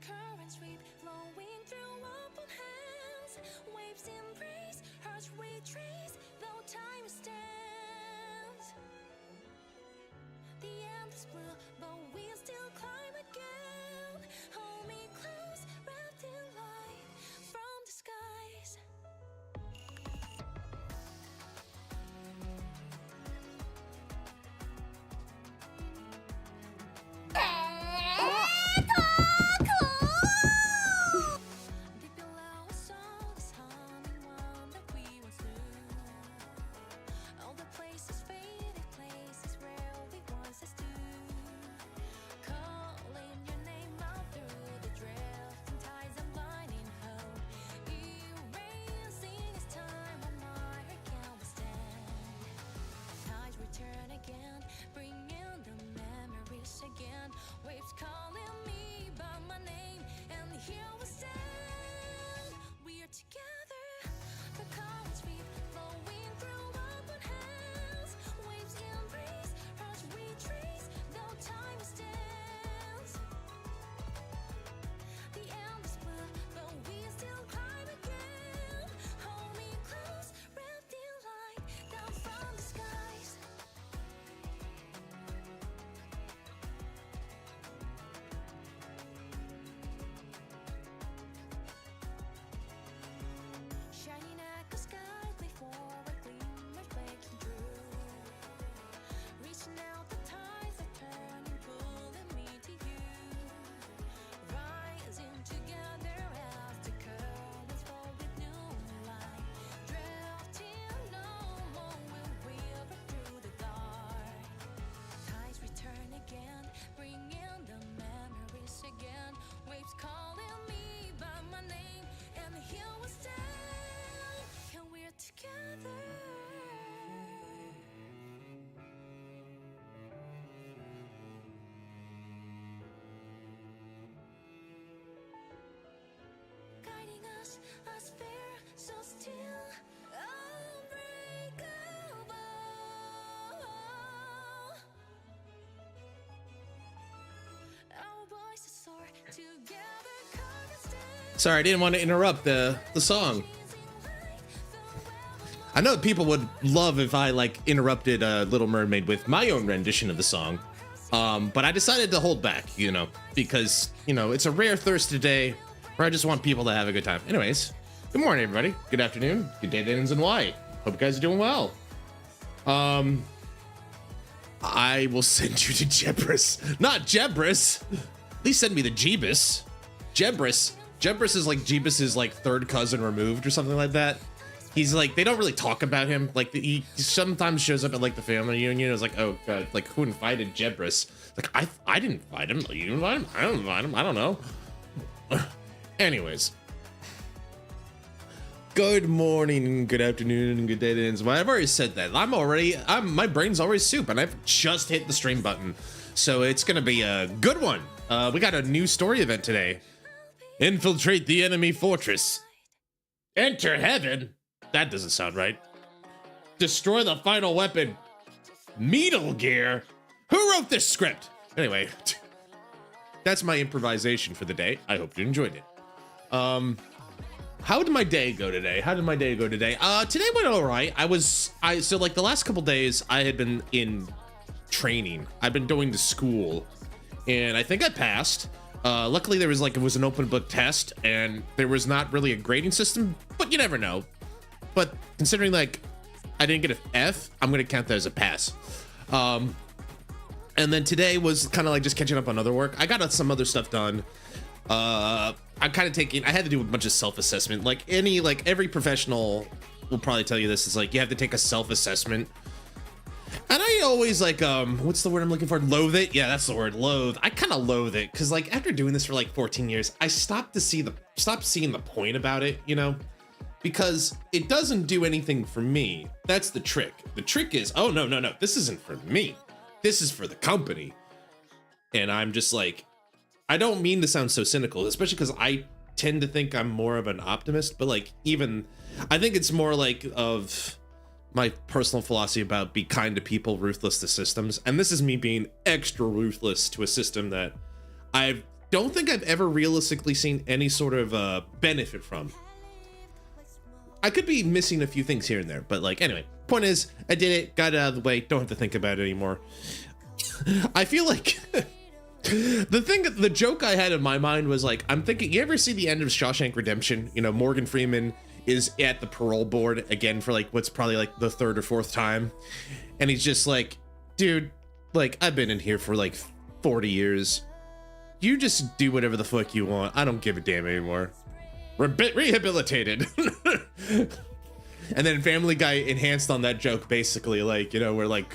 currents sweep, flowing through open hands. Waves embrace, hearts retrace, though time stands. The end is blue, but we'll still climb again. Hold me close, wrapped in light from the skies. Deep below us all this humming one that we once knew. All the places, faded places where we once stood. Calling your name out through the drifting tides and blinding hope. Erasing this time when my heart can't withstand. Tides return again, bringing the memories again. Waves calling me by my name, and here we stand. We are together. The currents sweep, flowing through open hands. Waves embrace, hearts retrace, though time stands. The end is blue, but we still climb again. Hold me close, wrapped in light, down from the skies. Shining echo sky before a glimmer breaking through. Reaching out the tides that turn and pulling me to you. Rising together as the currents fall with new light. Drifting no more will river through the dark. Tides return again, bringing the memories again. Waves calling me by my name, and here we stand, and we're together. Guiding us, a sphere so still, unbreakable. Our voices soar together, currents stand. Sorry, I didn't want to interrupt the song. I know people would love if I like interrupted Little Mermaid with my own rendition of the song, but I decided to hold back, you know, because it's a rare Thursday day where I just want people to have a good time. Anyways, good morning, everybody. Good afternoon. Good day, Dan's and why. Hope you guys are doing well. I will send you to Jebris, not Jebris. At least send me the Jeebus. Jebris. Jebris is like Jeebus's like third cousin removed or something like that. He's like, they don't really talk about him. Like he sometimes shows up at like the family reunion. It's like, oh god, like who invited Jebris? Like I didn't invite him. You invite him? I don't invite him. I don't know. Anyways. Good morning, good afternoon, and good day to well, I've already said that. My brain's already soup, and I've just hit the stream button. So it's gonna be a good one. We got a new story event today. Infiltrate the enemy fortress. Enter heaven. That doesn't sound right. Destroy the final weapon. Metal gear. Who wrote this script? Anyway, that's my improvisation for the day. I hope you enjoyed it. How did my day go today? Today went all right. So like the last couple days I had been in training. I've been going to school, and I think I passed. Luckily it was an open book test, and there was not really a grading system, but you never know. But considering like I didn't get an F, I'm gonna count that as a pass. And then today was kind of like just catching up on other work. I got some other stuff done. I had to do a bunch of self-assessment. Like every professional will probably tell you this, is like you have to take a self-assessment. And I always like, what's the word I'm looking for? Loathe it? Yeah, that's the word, loathe. I kind of loathe it, because like after doing this for like 14 years, I stopped seeing the point about it, you know? Because it doesn't do anything for me. That's the trick. The trick is, oh no, this isn't for me. This is for the company. And I'm just like, I don't mean to sound so cynical, especially because I tend to think I'm more of an optimist, but like I think it's more like of my personal philosophy about be kind to people, ruthless to systems. And this is me being extra ruthless to a system that I've don't think I've ever realistically seen any sort of benefit from. I could be missing a few things here and there, but like, anyway, point is, I did it, got it out of the way, don't have to think about it anymore. I feel like the joke I had in my mind was like, I'm thinking, you ever see the end of Shawshank Redemption? You know, Morgan Freeman is at the parole board again for like what's probably like the third or fourth time, and he's just like, dude, like, I've been in here for like 40 years. You just do whatever the fuck you want. I don't give a damn anymore. Rehabilitated. And then Family Guy enhanced on that joke, basically, like, you know, where like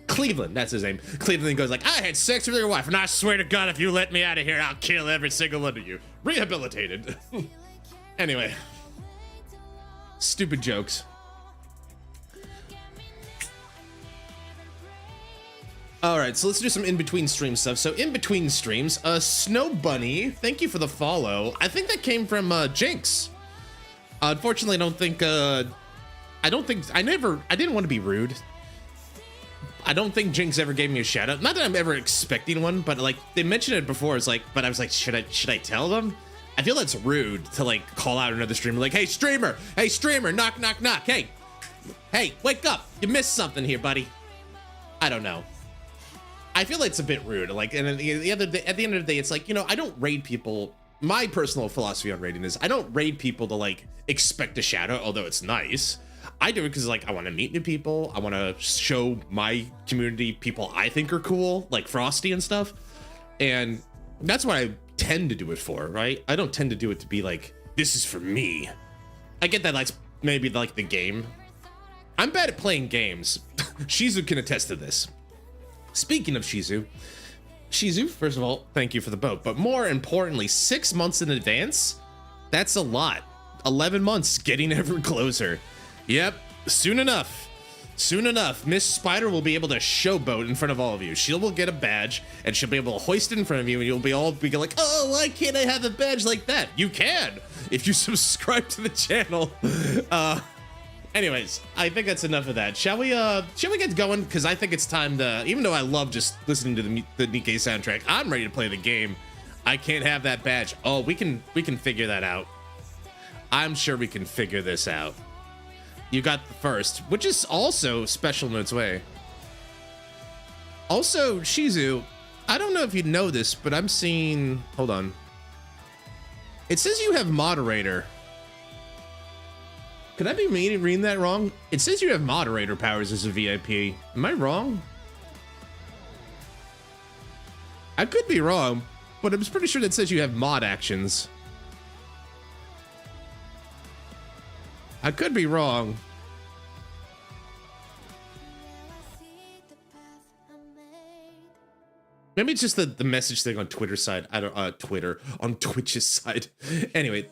Cleveland, that's his name, Cleveland goes like, I had sex with your wife, and I swear to God, if you let me out of here, I'll kill every single one of you. Rehabilitated. Anyway, stupid jokes. All right, so let's do some in-between stream stuff. So in between streams, Snow Bunny, thank you for the follow. I think that came from Jinx. Unfortunately, I didn't want to be rude. I don't think Jinx ever gave me a shout out. Not that I'm ever expecting one, but like they mentioned it before. It's like, but I was like, should I tell them? I feel that's rude to like call out another streamer, like, hey streamer, knock, knock, knock. Hey, wake up. You missed something here, buddy. I don't know. I feel like it's a bit rude. Like, and at the end of the day, it's like, you know, I don't raid people. My personal philosophy on raiding is I don't raid people to like expect a shout out, although it's nice. I do it because like I want to meet new people. I want to show my community people I think are cool, like Frosty and stuff. And that's what I tend to do it for, right? I don't tend to do it to be like, this is for me. I get that that's maybe like the game. I'm bad at playing games. Shizu can attest to this. Speaking of Shizu, first of all, thank you for the boat. But more importantly, 6 months in advance, that's a lot. 11 months, getting ever closer. Yep, soon enough, Miss Spider will be able to showboat in front of all of you. She will get a badge, and she'll be able to hoist it in front of you, and you'll be like, oh, why can't I have a badge like that? You can, if you subscribe to the channel. Anyways, I think that's enough of that. Shall we get going? Because I think it's time to, even though I love just listening to the NIKKE soundtrack, I'm ready to play the game. I can't have that badge. Oh, we can figure that out. I'm sure we can figure this out. You got the first, which is also special in its way. Also, Shizu, I don't know if you know this, but I'm seeing, hold on. It says you have moderator. Could I be reading that wrong? It says you have moderator powers as a VIP. Am I wrong? I could be wrong, but I'm pretty sure that says you have mod actions. I could be wrong. Maybe it's just the message thing on Twitter's side. I don't on Twitch's side. Anyway,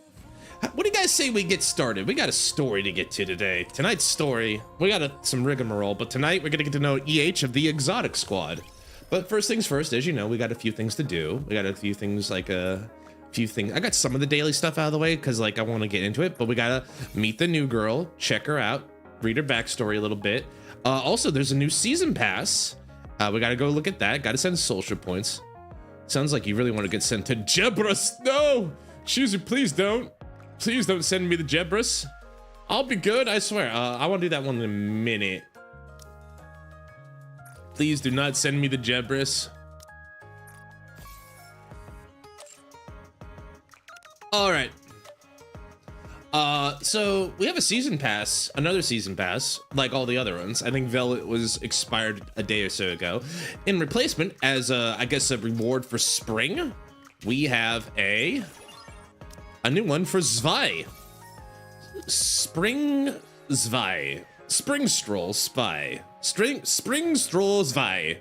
what do you guys say we get started? We got a story to get to today. Tonight's story, we got some rigmarole, but tonight we're gonna get to know EH of the Exotic Squad. But first things first, as you know, we got a few things to do. We got a few things like I got some of the daily stuff out of the way because like I want to get into it, but we gotta meet the new girl, check her out, read her backstory a little bit. Also, there's a new season pass. We gotta go look at that. Gotta send social points. Sounds like you really want to get sent to Jebris. No, Shizu, please don't. Please don't send me the Jebris. I'll be good, I swear. I want to do that one in a minute. Please do not send me the Jebris. All right. So we have a season pass, another season pass, like all the other ones. I think Velvet was expired a day or so ago. In replacement, as I guess a reward for spring, we have a new one for Zwei. Spring Zwei. Spring Stroll Spy. Spring Stroll Zwei.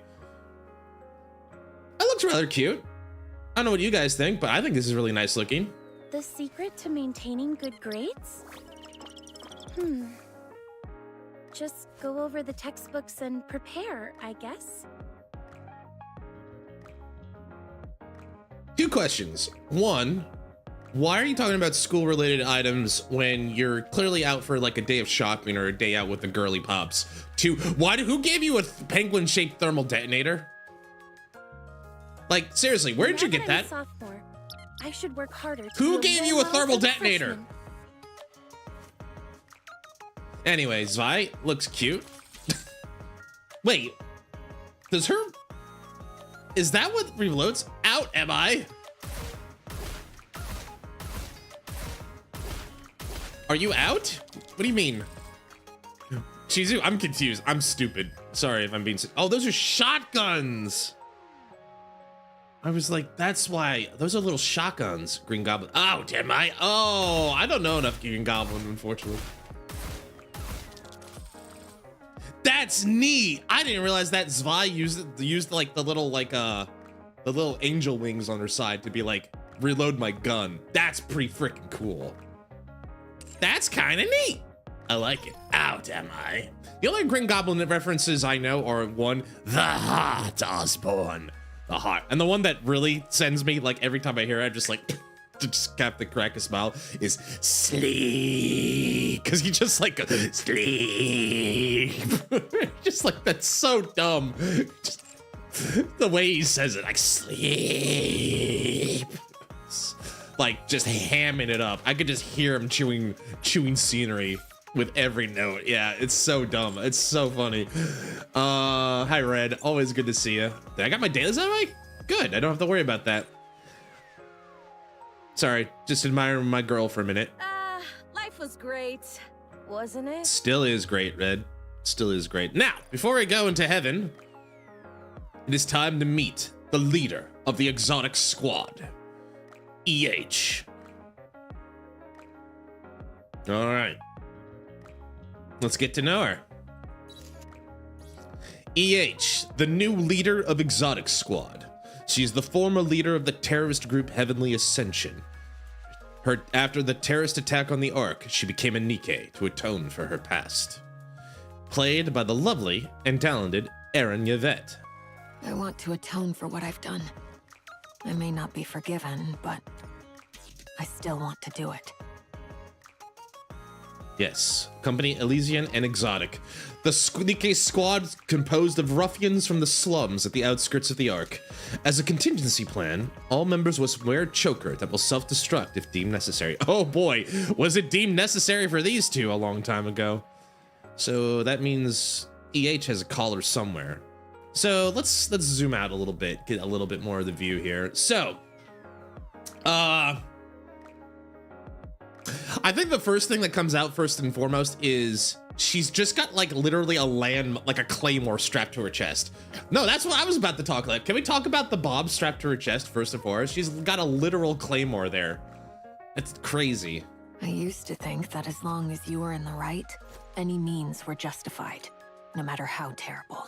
That looks rather cute. I don't know what you guys think, but I think this is really nice looking. The secret to maintaining good grades? Just go over the textbooks and prepare, I guess. Two questions. One, why are you talking about school-related items when you're clearly out for like a day of shopping or a day out with the girly pops? Two, who gave you a penguin-shaped thermal detonator? Like, seriously, where'd you Now get I'm that? a sophomore, I should work harder. To Who do gave more you a well thermal as a detonator? freshman. Anyway, Zvi looks cute. Wait, does her... Is that what reloads? Out, am I? Are you out? What do you mean? Shizu, I'm confused. I'm stupid. Sorry if I'm being... Oh, those are shotguns. I was like, that's why. Those are little shotguns. Green Goblin. Oh, am I? Oh, I don't know enough Green Goblin, unfortunately. That's neat. I didn't realize that Zvi used like the little angel wings on her side to be like, reload my gun. That's pretty freaking cool. That's kind of neat. I like it. Out, am I? The only Green Goblin references I know are one, the heart, Osborne. The heart. And the one that really sends me, like, every time I hear it, I just like, to just have to crack a smile, is sleep. Because he just like, sleep. Just like, that's so dumb. Just the way he says it, like, sleep. Like, just hamming it up. I could just hear him chewing scenery with every note. Yeah, it's so dumb. It's so funny. Hi, Red. Always good to see you. Did I got my dailies out of the way? Good. I don't have to worry about that. Sorry, just admiring my girl for a minute. Life was great, wasn't it? Still is great, Red. Still is great. Now, before we go into heaven, it is time to meet the leader of the exotic squad, EH. All right. Let's get to know her. EH, the new leader of Exotic Squad. She is the former leader of the terrorist group Heavenly Ascension. After the terrorist attack on the Ark, she became a NIKKE to atone for her past. Played by the lovely and talented Erin Yvette. I want to atone for what I've done. I may not be forgiven, but I still want to do it. Yes, Company Elysian and Exotic. The NIKKE squad composed of ruffians from the slums at the outskirts of the Ark. As a contingency plan, all members must wear a choker that will self-destruct if deemed necessary. Oh boy, was it deemed necessary for these two a long time ago. So that means EH has a collar somewhere. So let's zoom out a little bit, get a little bit more of the view here. So, I think the first thing that comes out first and foremost is she's just got like literally like a claymore strapped to her chest. No, that's what I was about to talk about. Can we talk about the bob strapped to her chest first and foremost? She's got a literal claymore there. It's crazy. I used to think that as long as you were in the right, any means were justified, no matter how terrible.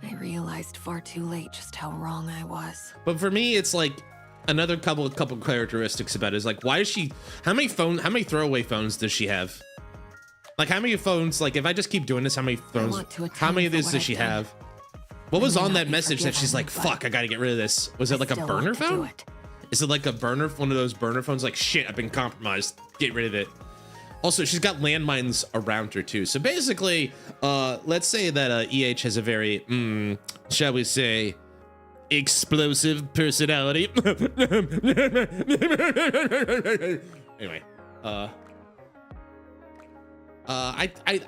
I realized far too late just how wrong I was. But for me, it's like another couple characteristics about it is like, why is she, how many throwaway phones does she have? Like how many phones, like if I just keep doing this, how many phones, how many of these does she have? What was on that message that she's like, fuck, I gotta get rid of this? Was it like a burner phone? Is it like a burner, one of those burner phones? Like, shit, I've been compromised, get rid of it. Also, she's got landmines around her too. So basically, let's say that EH has a very, shall we say, explosive personality. Anyway, I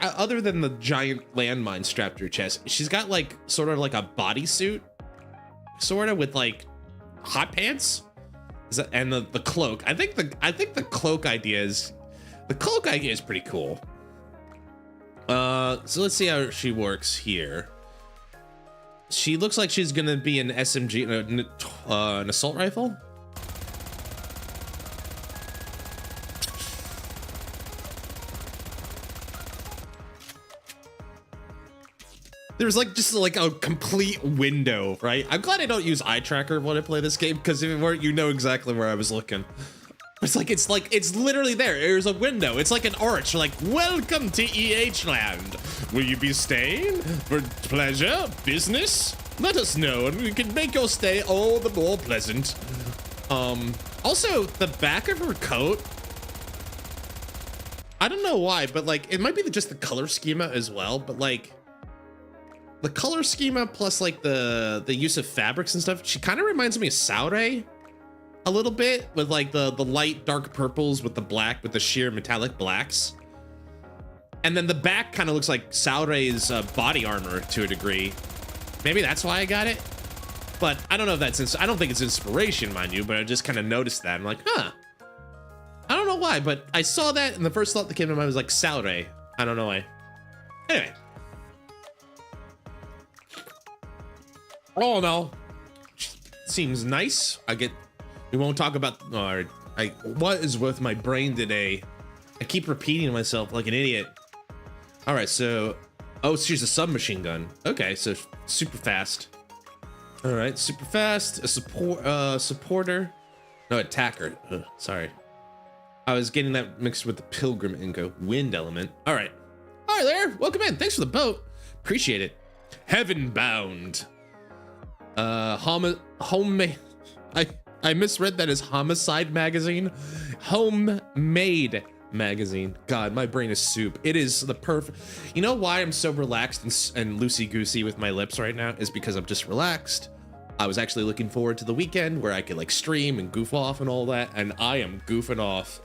other than the giant landmine strapped to her chest, she's got like sort of like a bodysuit, sort of with like hot pants, and the cloak. I think the cloak idea is pretty cool. So let's see how she works here. She looks like she's gonna be an SMG, an assault rifle. There's like just like a complete window, right? I'm glad I don't use eye tracker when I play this game, because if it weren't, you know exactly where I was looking. It's literally there. There's a window. It's like an arch. Like, welcome to EH land. Will you be staying for pleasure, business? Let us know, and we can make your stay all the more pleasant. Also, the back of her coat, I don't know why, but like, it might be just the color schema as well, but like, the color schema plus like the use of fabrics and stuff, she kind of reminds me of Saurei a little bit, with like the light dark purples with the black, with the sheer metallic blacks. And then the back kind of looks like Saurei's body armor to a degree. Maybe that's why I got it. But I don't know if that's, I don't think it's inspiration, mind you, but I just kind of noticed that. I'm like, huh. I don't know why, but I saw that and the first thought that came to mind was like Saurei. I don't know why. Anyway. Oh no. Seems nice. We won't talk about, what is with my brain today? I keep repeating to myself like an idiot. All right, so, oh, she's a submachine gun. Okay, so super fast. All right, super fast. A supporter. No, attacker. Ugh, sorry. I was getting that mixed with the pilgrim ingo. Wind element. All right. All right, there. Welcome in. Thanks for the boat. Appreciate it. Heaven bound. Homemade. I misread that as homicide magazine. Homemade magazine. God, my brain is soup. It is the perfect. You know why I'm so relaxed and loosey-goosey with my lips right now is because I'm just relaxed. I was actually looking forward to the weekend where I could like stream and goof off and all that, and I am goofing off.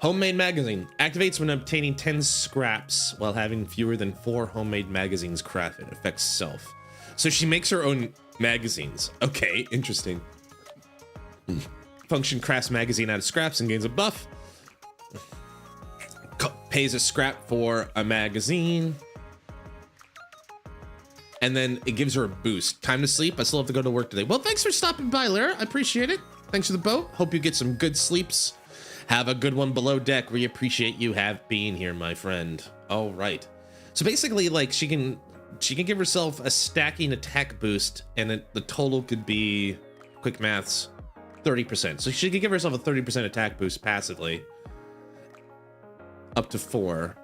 Homemade magazine activates when obtaining 10 scraps while having fewer than 4 homemade magazines crafted. Affects self. So she makes her own magazines. Okay, interesting. Function crafts magazine out of scraps and gains a buff. Pays a scrap for a magazine. And then it gives her a boost. Time to sleep. I still have to go to work today. Well, thanks for stopping by, Lara. I appreciate it. Thanks for the boat. Hope you get some good sleeps. Have a good one below deck. We appreciate you being here, my friend. All right. So basically, like, she can give herself a stacking attack boost, and the total could be, quick maths, 30%. So she could give herself a 30% attack boost passively. Up to 4.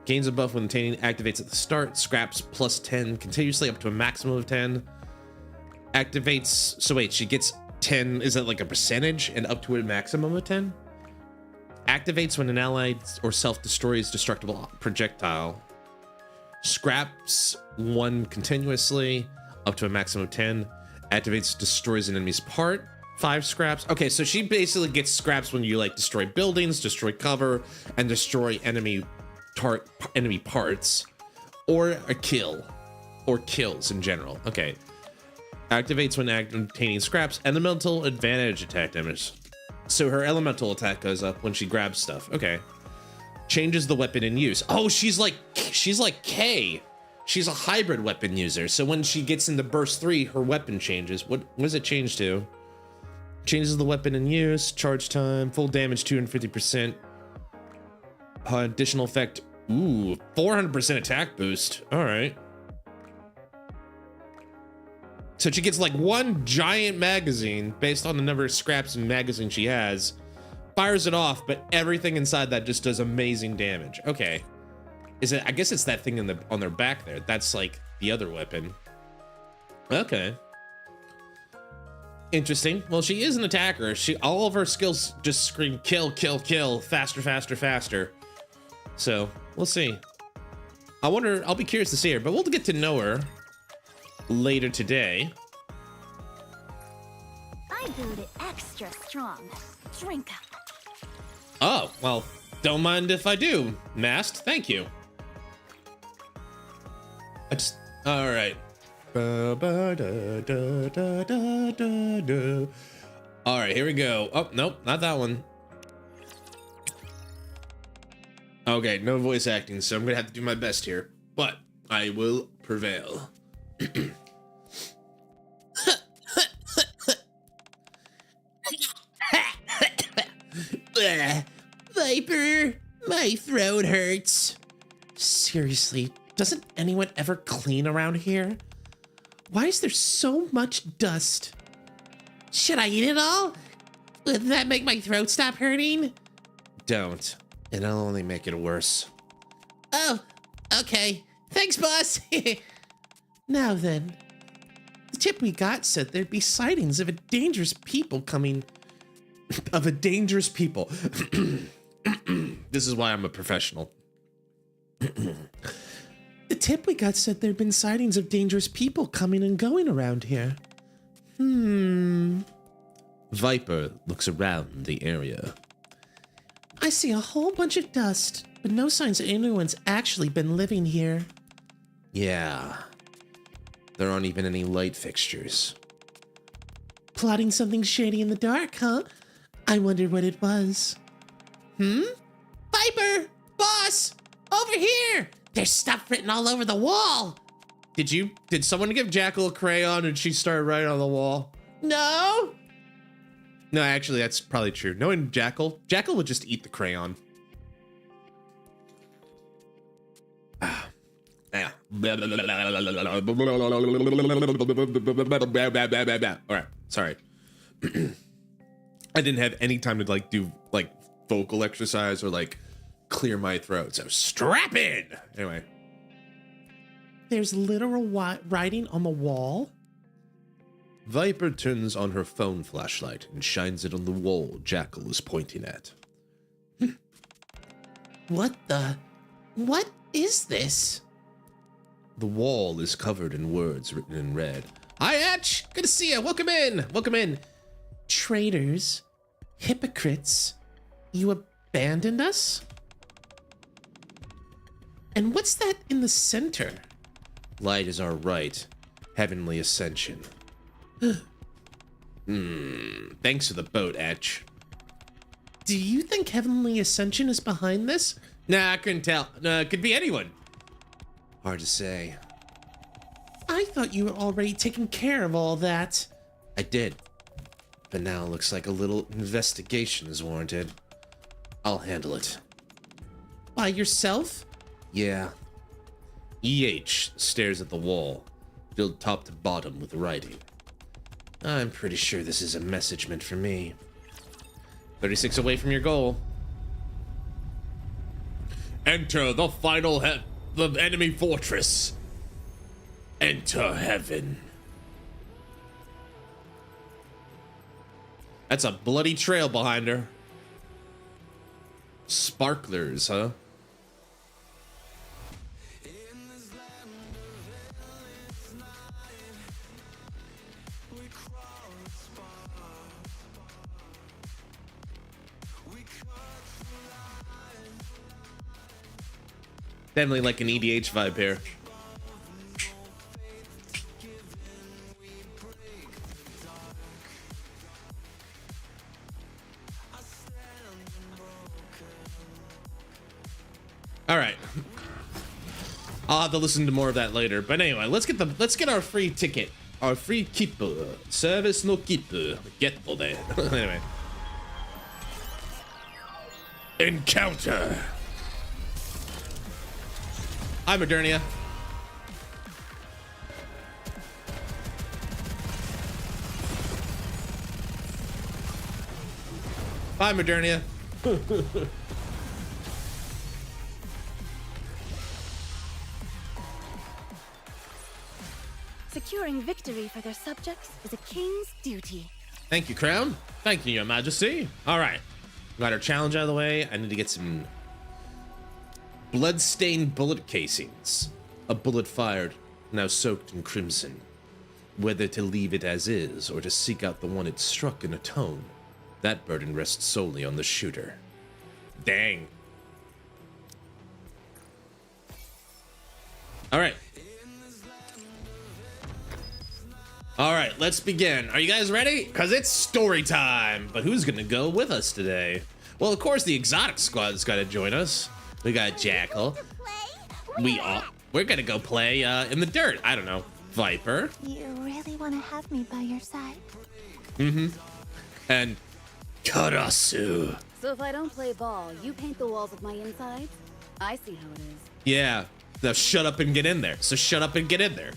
Gains a buff when obtaining, activates at the start. Scraps plus 10 continuously up to a maximum of 10. Activates, so wait, she gets 10, is that like a percentage and up to a maximum of 10? Activates when an ally or self destroys destructible projectile. Scraps 1 continuously up to a maximum of 10. Activates, destroys an enemy's part. 5 scraps. Okay, so she basically gets scraps when you like destroy buildings, destroy cover, and destroy enemy parts, or a kill, or kills in general. Okay. Activates when obtaining scraps. Elemental advantage attack damage. So her elemental attack goes up when she grabs stuff. Okay. Changes the weapon in use. Oh, she's like K. She's a hybrid weapon user. So when she gets into burst 3, her weapon changes. What does it change to? Changes the weapon in use. Charge time. Full damage 250%. Additional effect. Ooh, 400% attack boost. All right. So she gets like 1 giant magazine based on the number of scraps and magazine she has. Fires it off, but everything inside that just does amazing damage. Okay. Is it? I guess it's that thing on their back there. That's like the other weapon. Okay. Interesting. Well, she is an attacker. All of her skills just scream kill, kill, kill, faster, faster, faster. So we'll see. I'll be curious to see her, but we'll get to know her later today. I brewed it extra strong. Drink up. Oh, well, don't mind if I do, Mast. Thank you. All right. All right, here we go. Oh, nope, not that one. Okay, no voice acting, so I'm gonna have to do my best here, but I will prevail. Viper, my throat hurts. Seriously, doesn't anyone ever clean around here? Why is there so much dust? Should I eat it all? Would that make my throat stop hurting? Don't. It'll only make it worse. Oh, okay. Thanks, boss. Now then, the tip we got said there'd be sightings of a dangerous people coming. Of a dangerous people. This is why I'm a professional. The tip we got said there'd been sightings of dangerous people coming and going around here. Viper looks around the area. I see a whole bunch of dust, but no signs that anyone's actually been living here. Yeah. There aren't even any light fixtures. Plotting something shady in the dark, huh? I wondered what it was. Viper! Boss! Over here! There's stuff written all over the wall! Did someone give Jackal a crayon and she started writing on the wall? No! No, actually, that's probably true. Knowing Jackal would just eat the crayon. Yeah. All right, sorry. I didn't have any time to like do like vocal exercise or like clear my throat, so strap in. Anyway. There's literal writing on the wall? Viper turns on her phone flashlight and shines it on the wall Jackal is pointing at. What is this? The wall is covered in words written in red. Hi, Etch! Good to see you. Welcome in. Welcome in. Traitors. Hypocrites. You abandoned us? And what's that in the center? Light is our right. Heavenly ascension. Thanks for the boat, Etch. Do you think Heavenly Ascension is behind this? Nah, I couldn't tell. It could be anyone. Hard to say. I thought you were already taking care of all that. I did. But now it looks like a little investigation is warranted. I'll handle it. By yourself? Yeah. EH stares at the wall, filled top to bottom with writing. I'm pretty sure this is a message meant for me. 36 away from your goal. Enter the final the enemy fortress. Enter heaven. That's a bloody trail behind her. Sparklers, huh? Definitely like an EDH vibe here. All right. I'll have to listen to more of that later. But anyway, let's get our free ticket. Our free kippu. Service no kippu. Get there. Anyway. Encounter. Hi, Modernia. Bye, Modernia. Securing victory for their subjects is a king's duty. Thank you, Crown. Thank you, Your Majesty. All right. Got our challenge out of the way. I need to get some blood-stained bullet casings. A bullet fired, now soaked in crimson. Whether to leave it as is or to seek out the one it struck and atone, that burden rests solely on the shooter. Dang. All right. All right, let's begin. Are you guys ready? Because it's story time. But who's going to go with us today? Well, of course, the exotic squad's got to join us. We got Jackal. We're going to go play in the dirt. I don't know. Viper. You really want to have me by your side? Mm-hmm. And Karasu. So if I don't play ball, you paint the walls of my insides? I see how it is. Yeah. Now shut up and get in there. So shut up and get in there.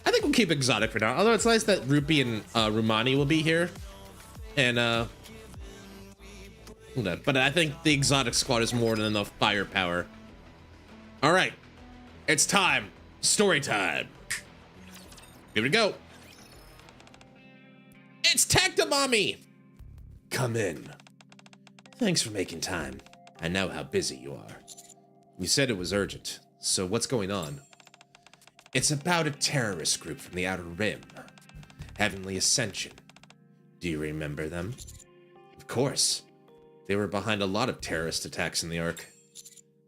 I think we'll keep exotic for now. Although it's nice that Rupi and Rumani will be here. And, but I think the exotic squad is more than enough firepower. All right. It's time. Story time. Here we go. It's Tactomami. Come in. Thanks for making time. I know how busy you are. You said it was urgent, So what's going on? It's about a terrorist group from the Outer Rim. Heavenly Ascension. Do you remember them? Of course. They were behind a lot of terrorist attacks in the Ark.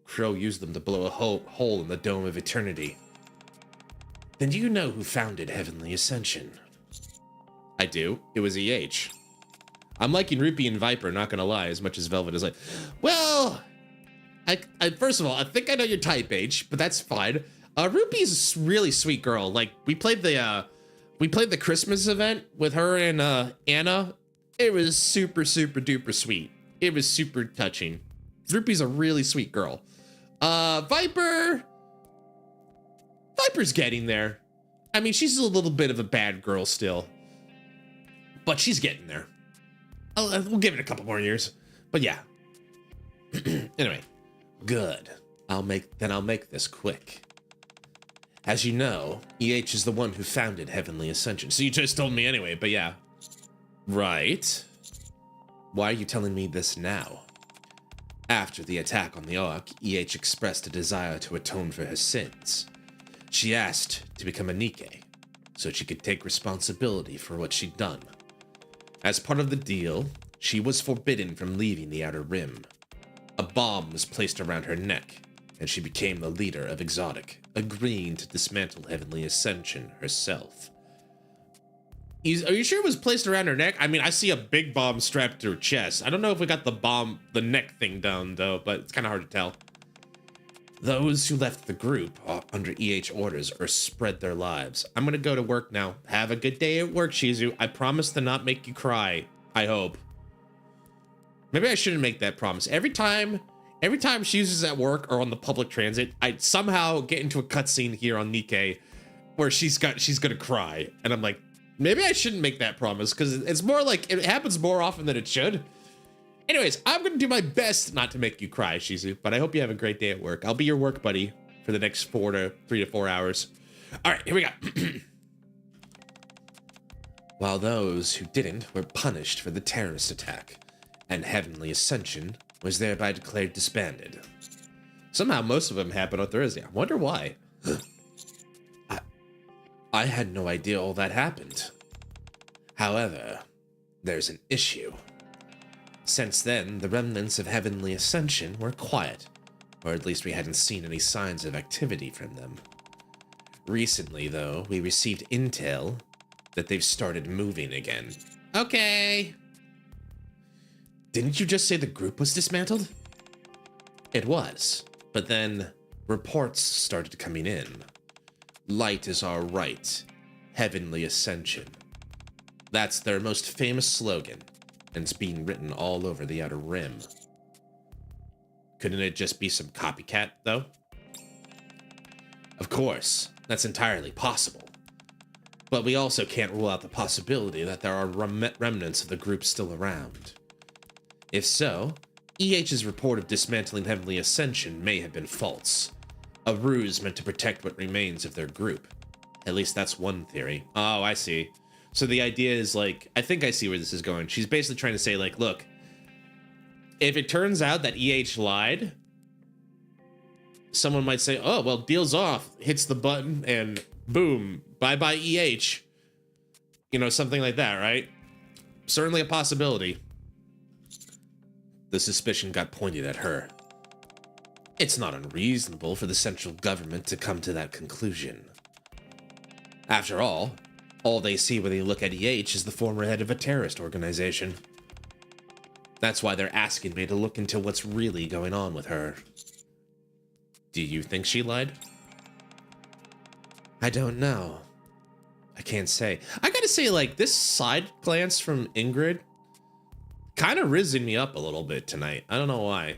Crow used them to blow a hole in the Dome of Eternity. Then do you know who founded Heavenly Ascension? I do. It was EH. I'm liking Rupee and Viper, not gonna lie, as much as Velvet is like, well, I first of all, I think I know your type, H, but that's fine. Rupee's a really sweet girl. Like, we played the Christmas event with her and Anna. It was super, super duper sweet. It was super touching. Rupee's a really sweet girl. Viper's getting there. I mean, she's a little bit of a bad girl still, but she's getting there. We'll give it a couple more years, but yeah. Anyway, good. I'll make this quick. As you know, EH is the one who founded Heavenly Ascension. So you just told me anyway, but yeah. Right. Why are you telling me this now? After the attack on the Ark, EH expressed a desire to atone for her sins. She asked to become a NIKKE, so she could take responsibility for what she'd done. As part of the deal, she was forbidden from leaving the Outer Rim. A bomb was placed around her neck, and she became the leader of Exotic, agreeing to dismantle Heavenly Ascension herself. Are you sure it was placed around her neck? I mean, I see a big bomb strapped to her chest. I don't know if we got the neck thing done, though, but it's kind of hard to tell. Those who left the group under EH orders or spread their lives. I'm gonna go to work now. Have a good day at work, Shizu. I promise to not make you cry. I hope. Maybe I shouldn't make that promise. Every time Shizu's at work or on the public transit, I somehow get into a cutscene here on NIKKE where she's gonna cry, and I'm like, maybe I shouldn't make that promise because it's more like it happens more often than it should. Anyways, I'm gonna do my best not to make you cry, Shizu, but I hope you have a great day at work. I'll be your work buddy for the next 3 to 4 hours. All right, here we go. While those who didn't were punished for the terrorist attack, and Heavenly Ascension was thereby declared disbanded. Somehow most of them happened on Thursday. I wonder why. I had no idea all that happened. However, there's an issue. Since then, the remnants of Heavenly Ascension were quiet, or at least we hadn't seen any signs of activity from them. Recently, though, we received intel that they've started moving again. Okay. Didn't you just say the group was dismantled? It was, but then reports started coming in. Light is our right. Heavenly Ascension. That's their most famous slogan, and it's being written all over the Outer Rim. Couldn't it just be some copycat, though? Of course, that's entirely possible. But we also can't rule out the possibility that there are remnants of the group still around. If so, EH's report of dismantling Heavenly Ascension may have been false. A ruse meant to protect what remains of their group. At least that's one theory. Oh, I see. So the idea is like, I think I see where this is going. She's basically trying to say like, look, if it turns out that EH lied, someone might say, oh, well, deal's off, hits the button and boom, bye-bye EH. You know, something like that, right? Certainly a possibility. The suspicion got pointed at her. It's not unreasonable for the central government to come to that conclusion. After all they see when they look at EH is the former head of a terrorist organization. That's why they're asking me to look into what's really going on with her. Do you think she lied? I don't know. I can't say. I gotta say, like, this side glance from Ingrid kind of risen me up a little bit tonight. I don't know why.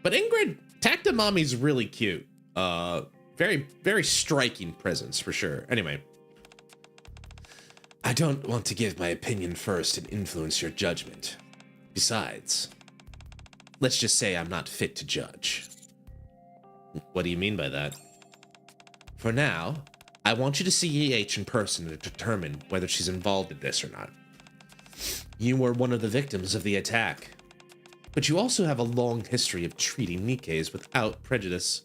But Ingrid, Tacta Mommy's really cute. Very, very striking presence for sure. Anyway. I don't want to give my opinion first and influence your judgment. Besides, let's just say I'm not fit to judge. What do you mean by that? For now, I want you to see EH in person to determine whether she's involved in this or not. You were one of the victims of the attack. But you also have a long history of treating Nikkes without prejudice.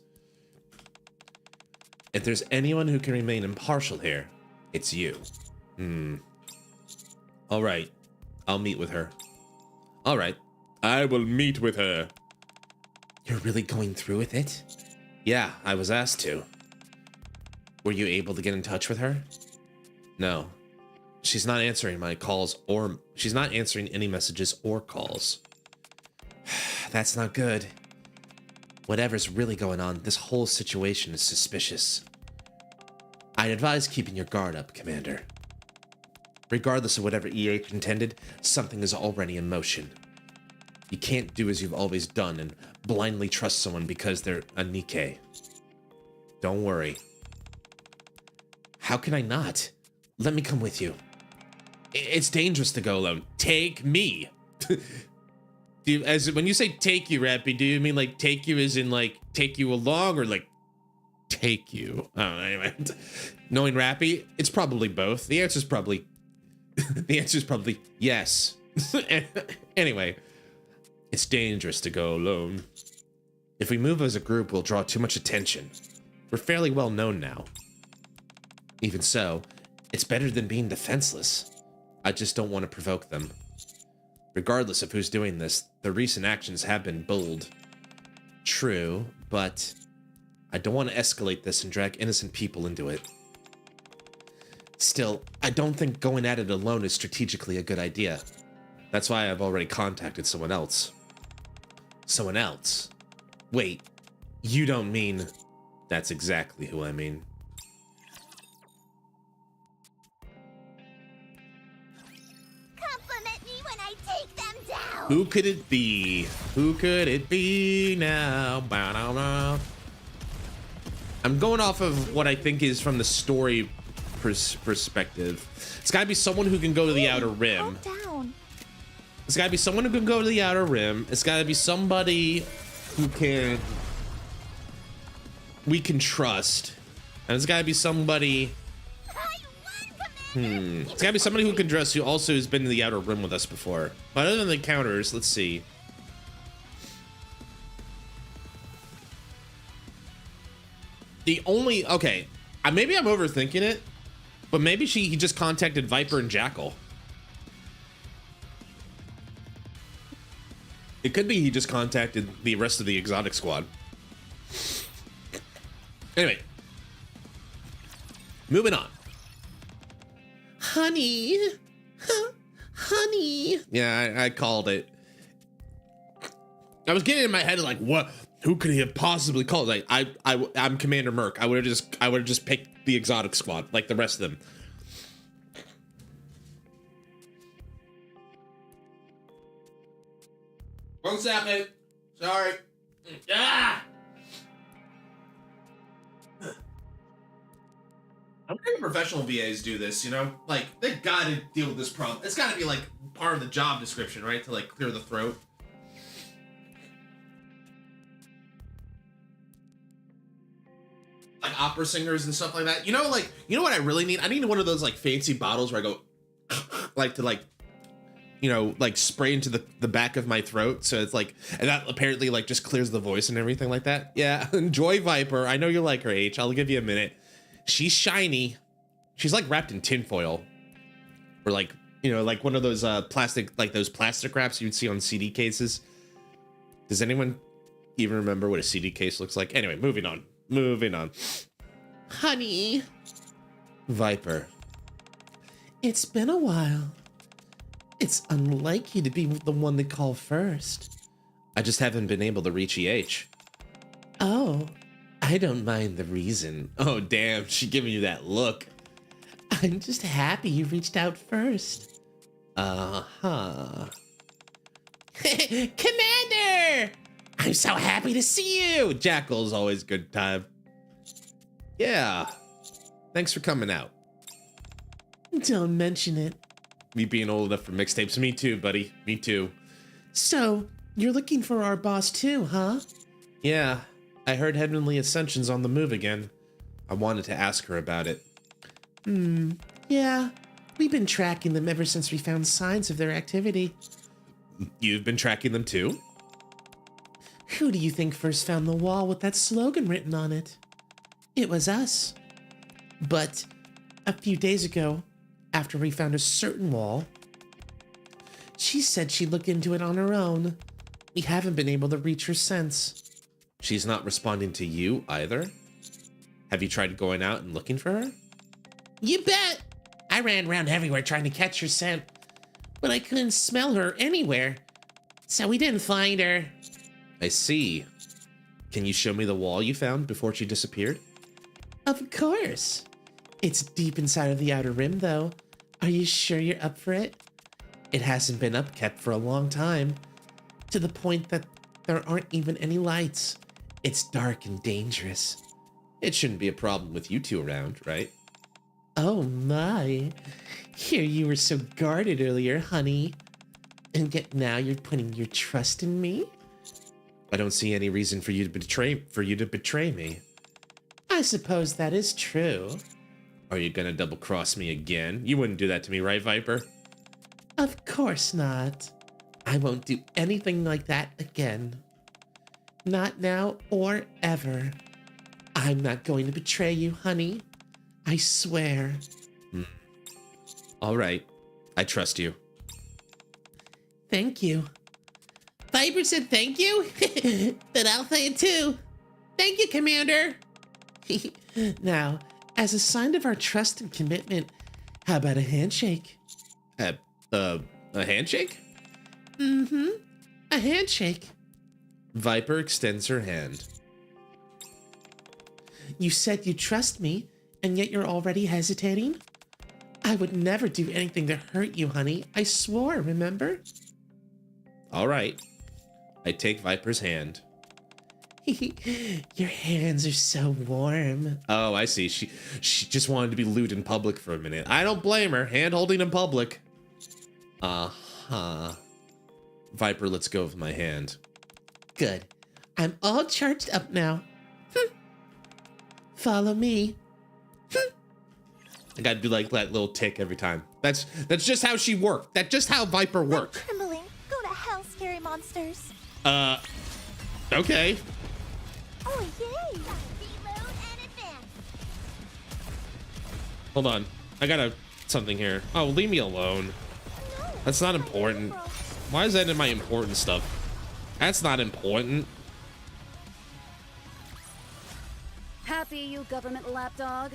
If there's anyone who can remain impartial here, it's you. All right, I'll meet with her. All right, I will meet with her. You're really going through with it? Yeah, I was asked to. Were you able to get in touch with her? No. She's not answering my calls or she's not answering any messages or calls. That's not good. Whatever's really going on, this whole situation is suspicious. I'd advise keeping your guard up, Commander. Regardless of whatever EA contended, something is already in motion. You can't do as you've always done and blindly trust someone because they're a Nikke. Don't worry. How can I not? Let me come with you. It's dangerous to go alone. Take me. When you say take you, Rappy, do you mean like take you as in like take you along or like take you? Oh, anyway. Knowing Rappy, it's probably both. The answer's probably yes. Anyway, it's dangerous to go alone. If we move as a group, we'll draw too much attention. We're fairly well known now. Even so, it's better than being defenseless. I just don't want to provoke them. Regardless of who's doing this, the recent actions have been bold. True, but I don't want to escalate this and drag innocent people into it. Still, I don't think going at it alone is strategically a good idea. That's why I've already contacted someone else. Someone else? Wait, you don't mean... That's exactly who I mean. Compliment me when I take them down. Who could it be? Who could it be now? I'm going off of what I think is from the story perspective. It's gotta be someone who can go to the Outer Rim. It's gotta be someone who can go to the Outer Rim. It's gotta be somebody who we can trust. And it's gotta be somebody... It's gotta be somebody who can trust who also has been in the Outer Rim with us before. But other than the encounters, let's see. The only... Okay. Maybe I'm overthinking it. But maybe he just contacted Viper and Jackal. It could be he just contacted the rest of the exotic squad. Anyway. Moving on. Honey. Honey. Yeah, I called it. I was getting in my head like, what? Who could he have possibly called? Like, I'm Commander Merc. I would have just picked the exotic squad, like the rest of them. One second. Sorry. Ah! I'm thinking professional VAs do this, you know? Like, they gotta deal with this problem. It's gotta be, like, part of the job description, right? To, like, clear the throat. Like, opera singers and stuff like that. You know, like, you know what I really need? I need one of those, like, fancy bottles where I go, like, to, like, you know, like, spray into the back of my throat. So it's, like, and that apparently, like, just clears the voice and everything like that. Yeah, enjoy Viper. I know you like her, H. I'll give you a minute. She's shiny. She's like wrapped in tinfoil. Or like, you know, like one of those plastic, like those plastic wraps you'd see on CD cases. Does anyone even remember what a CD case looks like? Anyway, moving on. Moving on. Honey. Viper. It's been a while. It's unlike you to be the one to call first. I just haven't been able to reach EH. Oh. I don't mind the reason. Oh, damn, she giving you that look. I'm just happy you reached out first. Uh-huh. Commander! I'm so happy to see you! Jackal's always good time. Yeah. Thanks for coming out. Don't mention it. Me being old enough for mixtapes. Me too, buddy. Me too. So, you're looking for our boss too, huh? Yeah. I heard Heavenly Ascension's on the move again. I wanted to ask her about it. Yeah. We've been tracking them ever since we found signs of their activity. You've been tracking them too? Who do you think first found the wall with that slogan written on it? It was us. But a few days ago, after we found a certain wall, she said she'd look into it on her own. We haven't been able to reach her since. She's not responding to you either? Have you tried going out and looking for her? You bet! I ran around everywhere trying to catch her scent, but I couldn't smell her anywhere, so we didn't find her. I see. Can you show me the wall you found before she disappeared? Of course. It's deep inside of the outer rim, though. Are you sure you're up for it? It hasn't been upkept for a long time, to the point that there aren't even any lights. It's dark and dangerous. It shouldn't be a problem with you two around, right? Oh my. Here you were so guarded earlier, honey. And yet now you're putting your trust in me? I don't see any reason for you to betray me. I suppose that is true. Are you gonna double cross me again? You wouldn't do that to me, right, Viper? Of course not. I won't do anything like that again. Not now or ever. I'm not going to betray you, honey. I swear. All right. I trust you. Thank you. Viper said thank you? Then I'll say it too. Thank you, Commander. Now, as a sign of our trust and commitment, how about a handshake? A handshake? Mm-hmm. A handshake. Viper extends her hand. You said you trust me, and yet you're already hesitating? I would never do anything to hurt you, honey. I swore, remember? All right. I take Viper's hand. Your hands are so warm. Oh, I see. She just wanted to be lewd in public for a minute. I don't blame her. Hand holding in public. Uh-huh. Viper lets go of my hand. Good. I'm all charged up now. Follow me. I gotta do like that little tick every time. That's just how she worked. That's just how Viper worked. I'm trembling. Go to hell, scary monsters. Okay. Oh, yay! Reload and advance. Hold on. I got something here. Oh, leave me alone. No, That's not important. Why is that in my important stuff? That's not important. Happy, you government lapdog?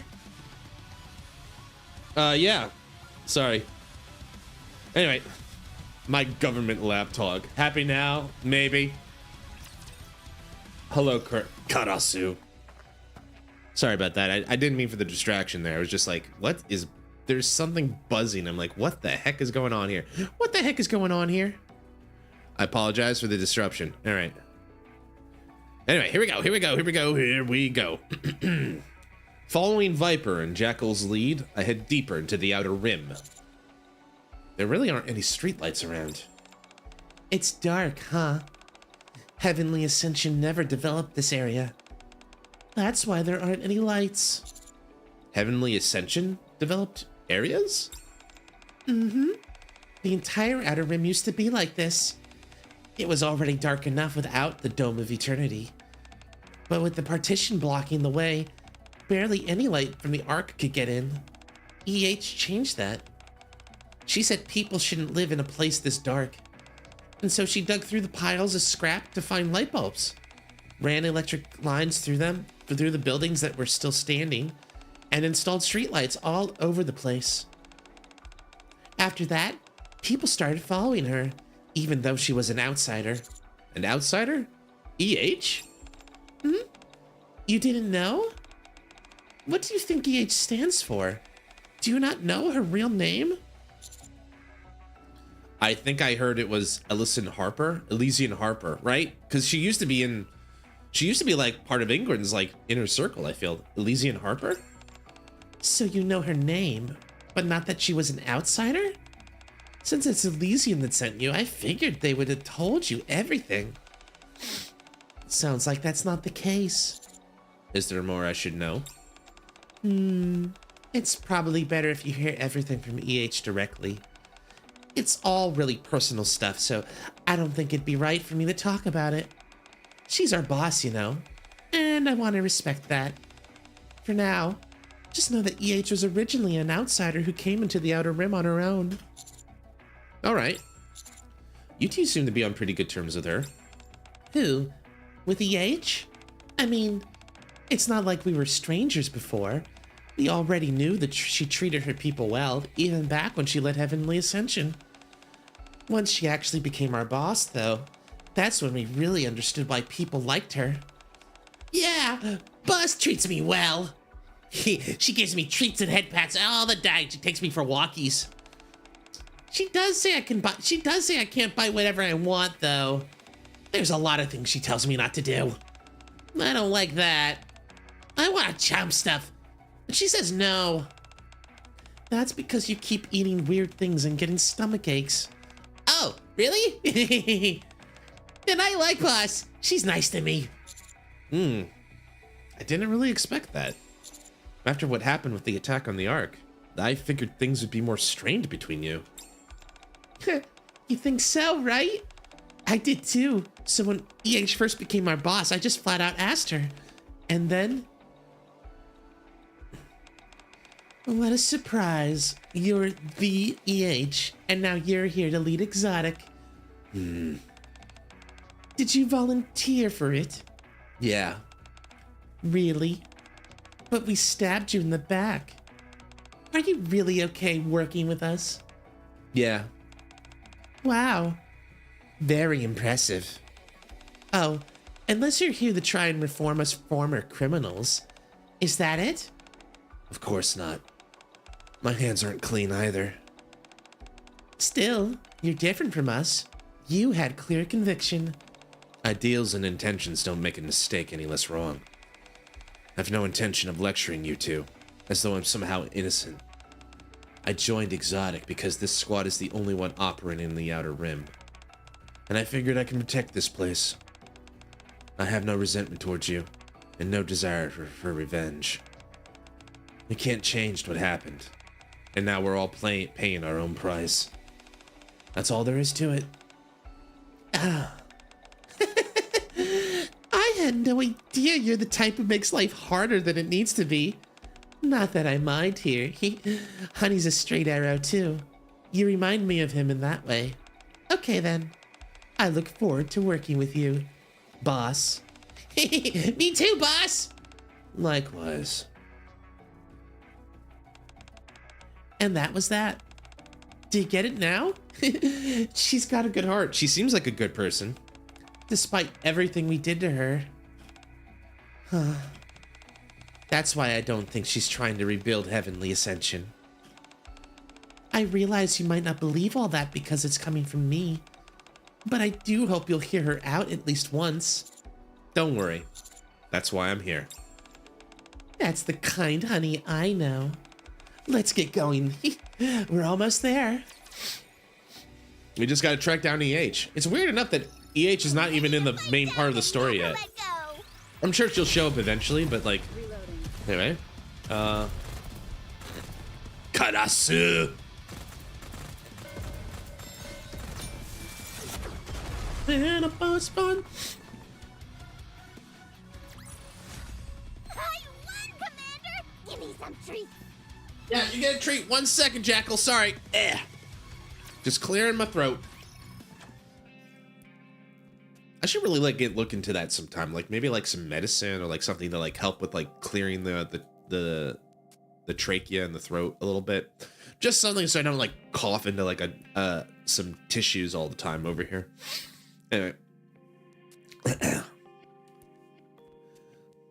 Yeah. Sorry. Anyway, my government lapdog. Happy now? Maybe. Hello, Karasu. Sorry about that. I didn't mean for the distraction there. I was just like, what is... There's something buzzing. I'm like, what the heck is going on here? What the heck is going on here? I apologize for the disruption. All right. Anyway, here we go. Here we go. Here we go. Here we go. Following Viper and Jackal's lead, I head deeper into the outer rim. There really aren't any streetlights around. It's dark, huh? Heavenly Ascension never developed this area. That's why there aren't any lights. Heavenly Ascension developed areas? Mm-hmm. The entire outer rim used to be like this. It was already dark enough without the Dome of Eternity. But with the partition blocking the way, barely any light from the Ark could get in. EH changed that. She said people shouldn't live in a place this dark. And so she dug through the piles of scrap to find light bulbs, ran electric lines through them, through the buildings that were still standing, and installed streetlights all over the place. After that, people started following her, even though she was an outsider. An outsider? EH? You didn't know? What do you think EH stands for? Do you not know her real name? I think I heard it was Elysian Harper, right? Because she used to be like part of Ingrid's like inner circle, I feel. Elysian Harper? So you know her name, but not that she was an outsider? Since it's Elysian that sent you, I figured they would have told you everything. Sounds like that's not the case. Is there more I should know? It's probably better if you hear everything from EH directly. It's all really personal stuff, so I don't think it'd be right for me to talk about it. She's our boss, you know, and I want to respect that. For now, just know that EH was originally an outsider who came into the Outer Rim on her own. All right. You two seem to be on pretty good terms with her. Who? With EH? I mean, it's not like we were strangers before. We already knew that she treated her people well, even back when she led Heavenly Ascension. Once she actually became our boss, though, that's when we really understood why people liked her. Yeah, boss treats me well. She gives me treats and head pats all the time. She takes me for walkies. She does say I can't buy whatever I want, though. There's a lot of things she tells me not to do. I don't like that. I want to chomp stuff, but she says no. That's because you keep eating weird things and getting stomach aches. Oh, really? And I like Boss. She's nice to me. I didn't really expect that. After what happened with the attack on the Ark, I figured things would be more strained between you. You think so, right? I did too. So when EH first became our boss, I just flat out asked her. And then... what a surprise. You're the EH, and now you're here to lead Exotic. Did you volunteer for it? Yeah. Really? But we stabbed you in the back. Are you really okay working with us? Yeah. Wow. Very impressive. Oh, unless you're here to try and reform us former criminals. Is that it? Of course not. My hands aren't clean either. Still, you're different from us. You had clear conviction. Ideals and intentions don't make a mistake any less wrong. I've no intention of lecturing you two, as though I'm somehow innocent. I joined Exotic because this squad is the only one operating in the Outer Rim. And I figured I can protect this place. I have no resentment towards you, and no desire for revenge. We can't change what happened, and now we're all paying our own price. That's all there is to it. Ah. I had no idea you're the type who makes life harder than it needs to be. Not that I mind here. Honey's a straight arrow too. You remind me of him in that way. Okay then. I look forward to working with you, boss. Me too, boss! Likewise. And that was that. Do you get it now? She's got a good heart. She seems like a good person. Despite everything we did to her. That's why I don't think she's trying to rebuild Heavenly Ascension. I realize you might not believe all that because it's coming from me. But I do hope you'll hear her out at least once. Don't worry. That's why I'm here. That's the kind honey I know. Let's get going. We're almost there. We just gotta track down EH. It's weird enough that EH is not even in the main part of the story yet. I'm sure she'll show up eventually, but like... Anyway. Karasu! And a boss fun. I won, Commander! Give me some treats. Yeah, you get a treat. 1 second, Jackal. Sorry. Just clearing my throat. I should really like look into that sometime. Like maybe like some medicine or like something to like help with like clearing the trachea and the throat a little bit. Just something so I don't like cough into like some tissues all the time over here. Anyway.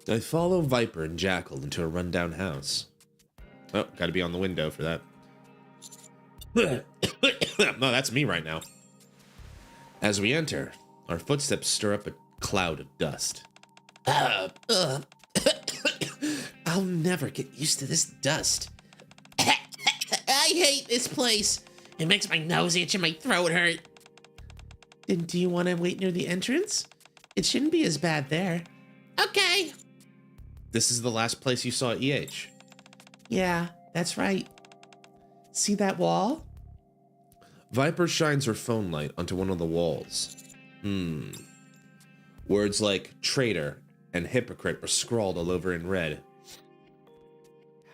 I follow Viper and Jackal into a rundown house. Oh, gotta be on the window for that. No, that's me right now. As we enter, our footsteps stir up a cloud of dust. I'll never get used to this dust. I hate this place. It makes my nose itch and my throat hurt. Then do you want to wait near the entrance? It shouldn't be as bad there. Okay. This is the last place you saw EH. Yeah, that's right. See that wall? Viper shines her phone light onto one of the walls. Words like traitor and hypocrite were scrawled all over in red.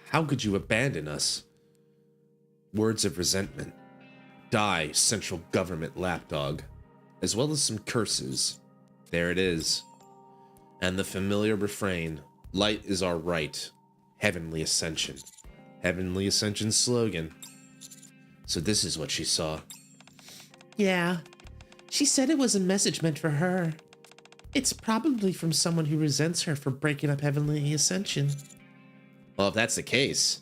How could you abandon us? Words of resentment. Die, central government lapdog. As well as some curses. There it is. And the familiar refrain, light is our right. Heavenly ascension. Heavenly ascension slogan. So this is what she saw. Yeah. She said it was a message meant for her. It's probably from someone who resents her for breaking up Heavenly Ascension. Well, if that's the case,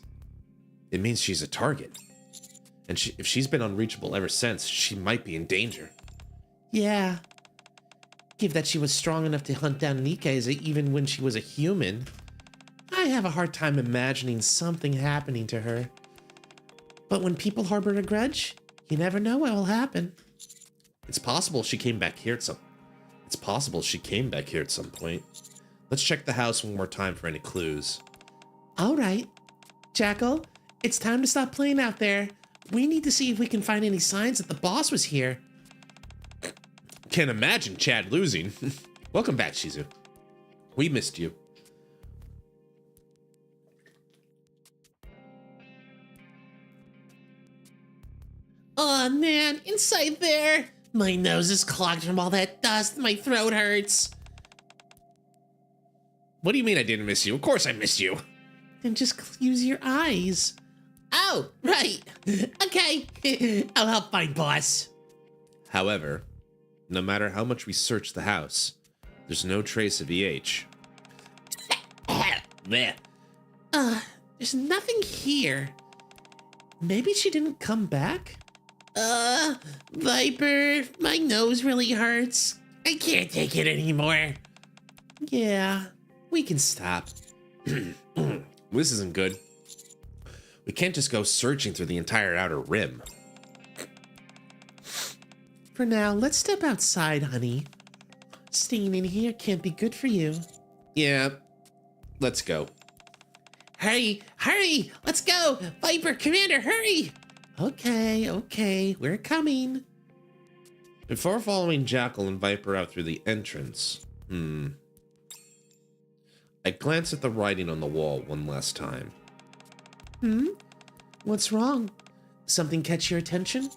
it means she's a target. And if she's been unreachable ever since, she might be in danger. Yeah. Give that she was strong enough to hunt down NIKKE even when she was a human. I have a hard time imagining something happening to her. But when people harbor a grudge, you never know what will happen. It's possible she came back here at some point. Let's check the house one more time for any clues. All right. Jackal, it's time to stop playing out there. We need to see if we can find any signs that the boss was here. Can't imagine Chad losing. Welcome back, Shizu. We missed you. Oh man, inside there. My nose is clogged from all that dust. My throat hurts. What do you mean I didn't miss you? Of course I missed you. Then just use your eyes. Oh, right. Okay. I'll help find boss. However, no matter how much we search the house, there's no trace of EH. There's nothing here. Maybe she didn't come back? Viper, my nose really hurts. I can't take it anymore. Yeah, we can stop. This isn't good. We can't just go searching through the entire outer rim. For now, let's step outside, honey. Staying in here can't be good for you. Yeah, let's go. Hurry, hurry, let's go. Viper, Commander, hurry. Okay, we're coming. Before following Jackal and Viper out through the entrance, I glanced at the writing on the wall one last time. What's wrong? Something catch your attention?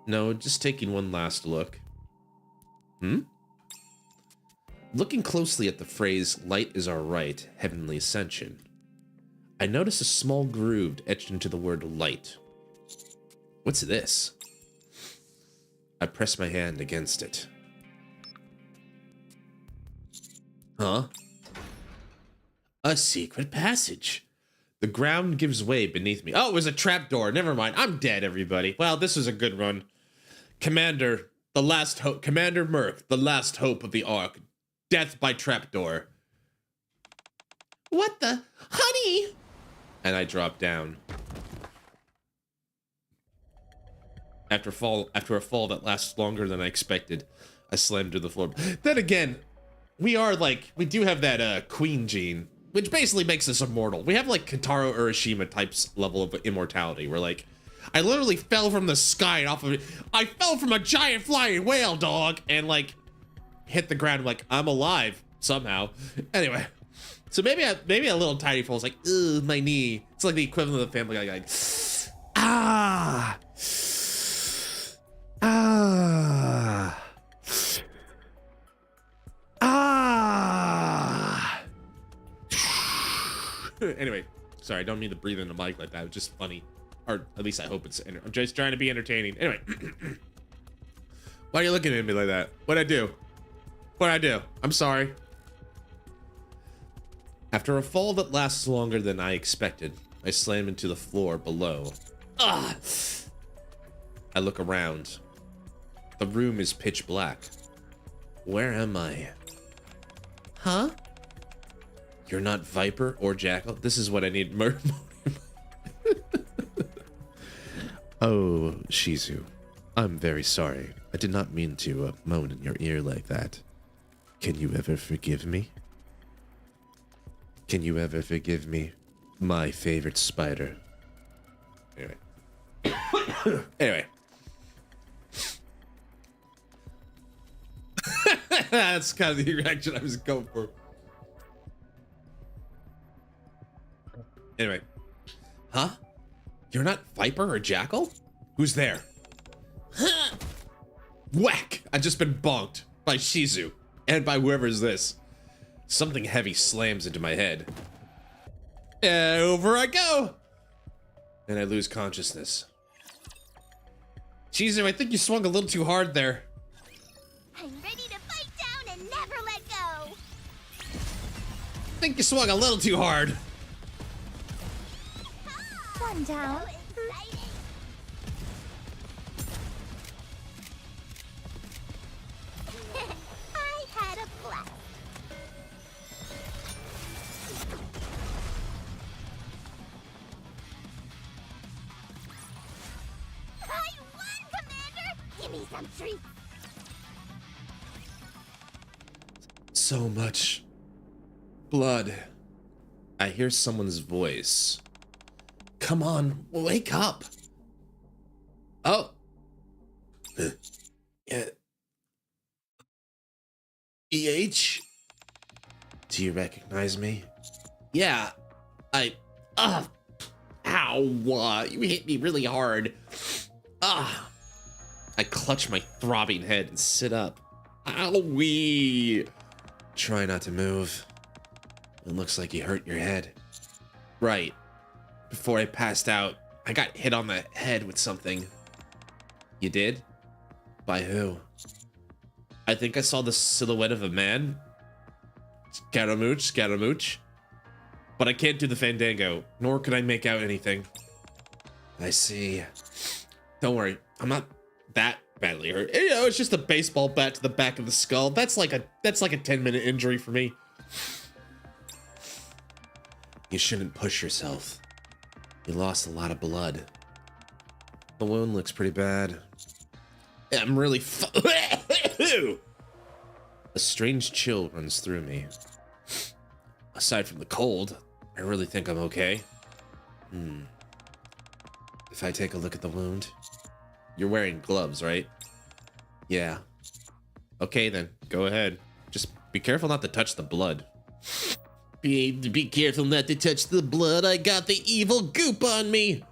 No, just taking one last look. Looking closely at the phrase, light is our right, heavenly ascension, I noticed a small groove etched into the word light. What's this? I pressed my hand against it. Huh? A secret passage. The ground gives way beneath me. Oh, it was a trapdoor. Never mind. I'm dead, everybody. Well, this was a good run. Commander, the last hope. Commander Merc, the last hope of the Ark. Death by trapdoor. What the? Honey! And I dropped down. After a fall that lasts longer than I expected, I slammed to the floor. Then again, we do have that queen gene, which basically makes us immortal. We have like Kentaro Urashima types level of immortality. Where like, I literally fell from the sky and off of it. I fell from a giant flying whale, dog, and like hit the ground like I'm alive somehow. Anyway, so maybe a little tiny fall is like, ugh, my knee. It's like the equivalent of the Family Guy, like, ah. Ah. Ah. Anyway, sorry, I don't mean to breathe in the mic like that. It's just funny. Or at least I hope it's... I'm just trying to be entertaining. Anyway. Why are you looking at me like that? What'd I do? What'd I do? I'm sorry. After a fall that lasts longer than I expected, I slam into the floor below. Ugh. I look around. The room is pitch black. Where am I? Huh? You're not Viper or Jackal? This is what I need. Oh, Shizu. I'm very sorry. I did not mean to moan in your ear like that. Can you ever forgive me? Can you ever forgive me? My favorite spider. Anyway. Anyway. That's kind of the reaction I was going for. Anyway. Huh? You're not Viper or Jackal? Who's there? Whack! I've just been bonked by Shizu. And by whoever's this. Something heavy slams into my head. Over I go! And I lose consciousness. Shizu, I think you swung a little too hard there. I'm ready to fight down and never let go. I think you swung a little too hard. One down. I had a blast. I won, Commander! Give me some treats. So much blood. I hear someone's voice. Come on, wake up. Oh. EH? Do you recognize me? Yeah. Ow, you hit me really hard. I clutch my throbbing head and sit up. Owie. Try not to move. It looks like you hurt your head. Right. Before I passed out, I got hit on the head with something. You did? By who? I think I saw the silhouette of a man. Scaramouche. But I can't do the fandango, nor could I make out anything. I see. Don't worry, I'm not that badly hurt. You know, it's just a baseball bat to the back of the skull. That's like a 10-minute injury for me. You shouldn't push yourself. You lost a lot of blood. The wound looks pretty bad. I'm really A strange chill runs through me. Aside from the cold, I really think I'm okay. If I take a look at the wound... You're wearing gloves, right? Yeah. Okay then, go ahead. Just be careful not to touch the blood. Be careful not to touch the blood. I got the evil goop on me.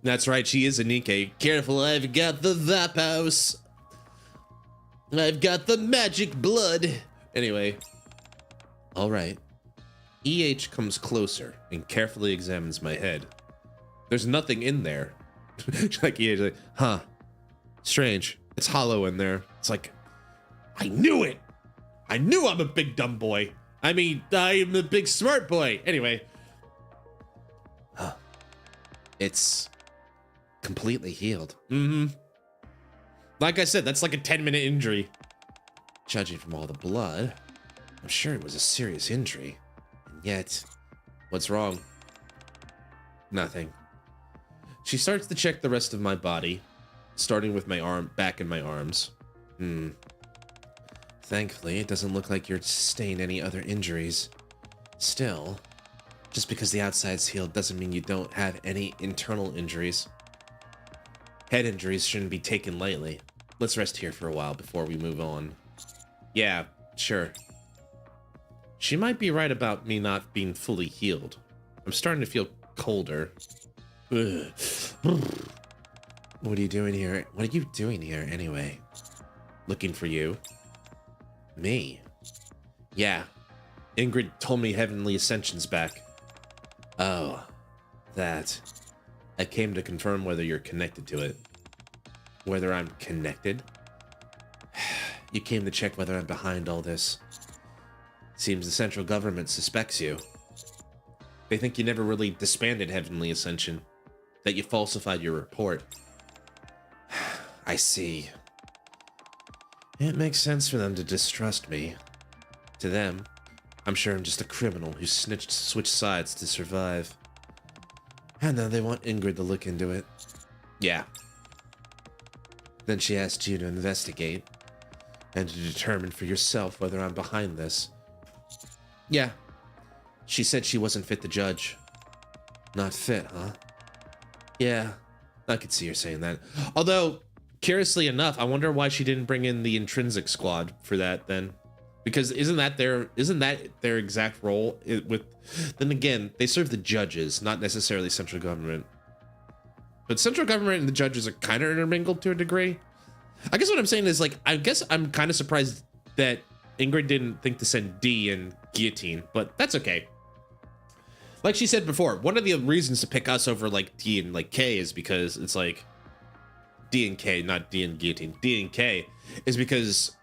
That's right, she is a NIKKE. Careful, I've got the Vaphouse. I've got the magic blood. Anyway. Alright. EH comes closer and carefully examines my head. There's nothing in there. Like EH, like, huh. Strange. It's hollow in there. It's like, I knew it. I knew I'm a big dumb boy. I mean, I am a big smart boy. Anyway. Huh. It's completely healed. Like I said, that's like a 10-minute injury. Judging from all the blood, I'm sure it was a serious injury. And yet, what's wrong? Nothing. She starts to check the rest of my body, starting with my back and my arms. Thankfully, it doesn't look like you're sustained any other injuries. Still, just because the outside's healed doesn't mean you don't have any internal injuries. Head injuries shouldn't be taken lightly. Let's rest here for a while before we move on. Yeah, sure. She might be right about me not being fully healed. I'm starting to feel colder. Ugh. What are you doing here? What are you doing here, anyway? Looking for you. Me? Yeah. Ingrid told me Heavenly Ascension's back. Oh. That. I came to confirm whether you're connected to it. Whether I'm connected? You came to check whether I'm behind all this. Seems the central government suspects you. They think you never really disbanded Heavenly Ascension. That you falsified your report. I see. It makes sense for them to distrust me. To them, I'm sure I'm just a criminal who switched sides to survive. And now they want Ingrid to look into it. Yeah. Then she asked you to investigate and to determine for yourself whether I'm behind this. Yeah. She said she wasn't fit to judge. Not fit, huh? Yeah, I could see her saying that. Although, curiously enough, I wonder why she didn't bring in the Intrinsic squad for that then. Because isn't that their exact role with, then again, they serve the judges, not necessarily central government. But central government and the judges are kind of intermingled to a degree. I guess what I'm saying is, like, I guess I'm kind of surprised that Ingrid didn't think to send D and Guillotine, but that's okay. Like she said before, one of the reasons to pick us over like D and like K is because it's like D and K, not D and Guillotine. D and K is because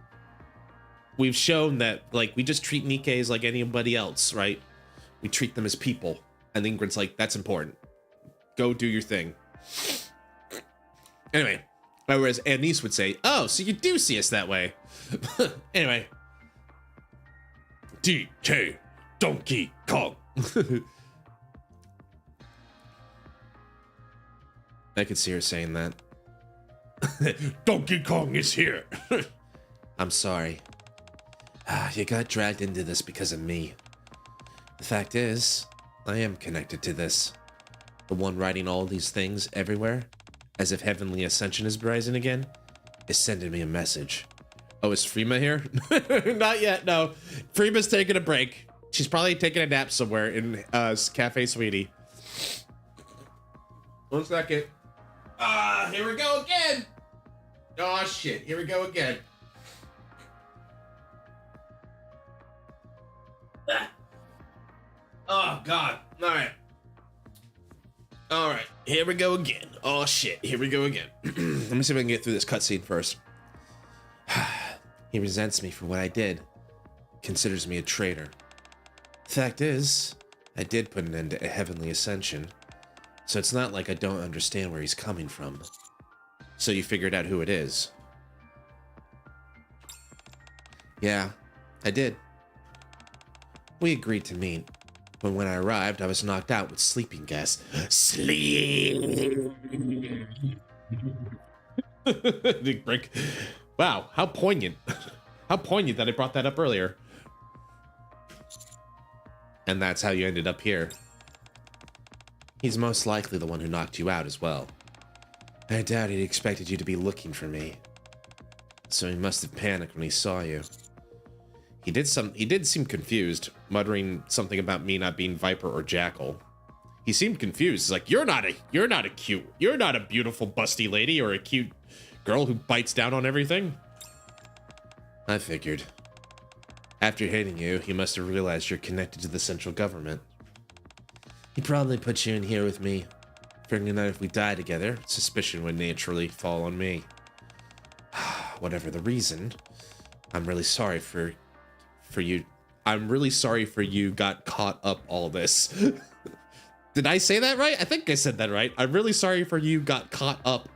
we've shown that like we just treat NIKKE as like anybody else, right? We treat them as people. And Ingrid's like, that's important. Go do your thing. Anyway, whereas Anise would say, oh, so you do see us that way. Anyway. DK Donkey Kong. I could see her saying that. Donkey Kong is here. I'm sorry. You got dragged into this because of me. The fact is, I am connected to this. The one writing all these things everywhere, as if Heavenly Ascension is rising again, is sending me a message. Oh, is Freema here? Not yet, no. Freema's taking a break. She's probably taking a nap somewhere in Cafe Sweetie. 1 second. Here we go again. Oh, shit. Here we go again. Oh, God. All right. All right. Here we go again. Oh, shit. Here we go again. Let me see if I can get through this cutscene first. He resents me for what I did. Considers me a traitor. Fact is, I did put an end to a Heavenly Ascension. So it's not like I don't understand where he's coming from. So you figured out who it is. Yeah, I did. We agreed to meet. But when I arrived, I was knocked out with sleeping gas. Sleep! Big break. Wow, how poignant. How poignant that I brought that up earlier. And that's how you ended up here. He's most likely the one who knocked you out as well. I doubt he expected you to be looking for me. So he must have panicked when he saw you. He did seem confused, muttering something about me not being Viper or Jackal. He seemed confused. He's like, you're not a beautiful busty lady or a cute girl who bites down on everything. I figured. After hitting you, he must have realized you're connected to the central government. He probably put you in here with me, figuring that if we die together, suspicion would naturally fall on me. Whatever the reason, I'm really sorry for you. I'm really sorry for you got caught up all this. Did I say that right? I think I said that right. I'm really sorry for you got caught up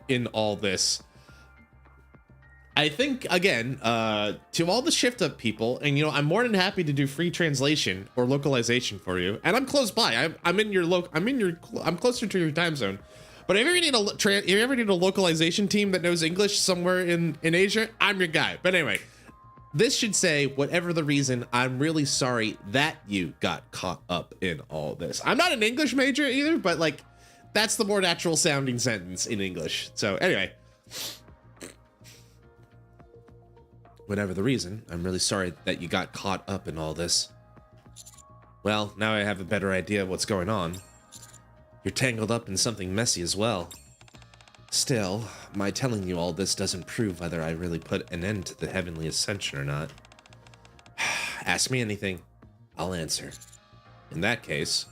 in all this. I think, again, to all the shift up people, and you know, I'm more than happy to do free translation or localization for you. And I'm close by. I'm closer to your time zone. But if you ever need a localization team that knows English somewhere in Asia, I'm your guy. But anyway, this should say, whatever the reason, I'm really sorry that you got caught up in all this. I'm not an English major either, but like, that's the more natural sounding sentence in English. So anyway. Whatever the reason, I'm really sorry that you got caught up in all this. Well, now I have a better idea of what's going on. You're tangled up in something messy as well. Still, my telling you all this doesn't prove whether I really put an end to the Heavenly Ascension or not. Ask me anything, I'll answer. In that case...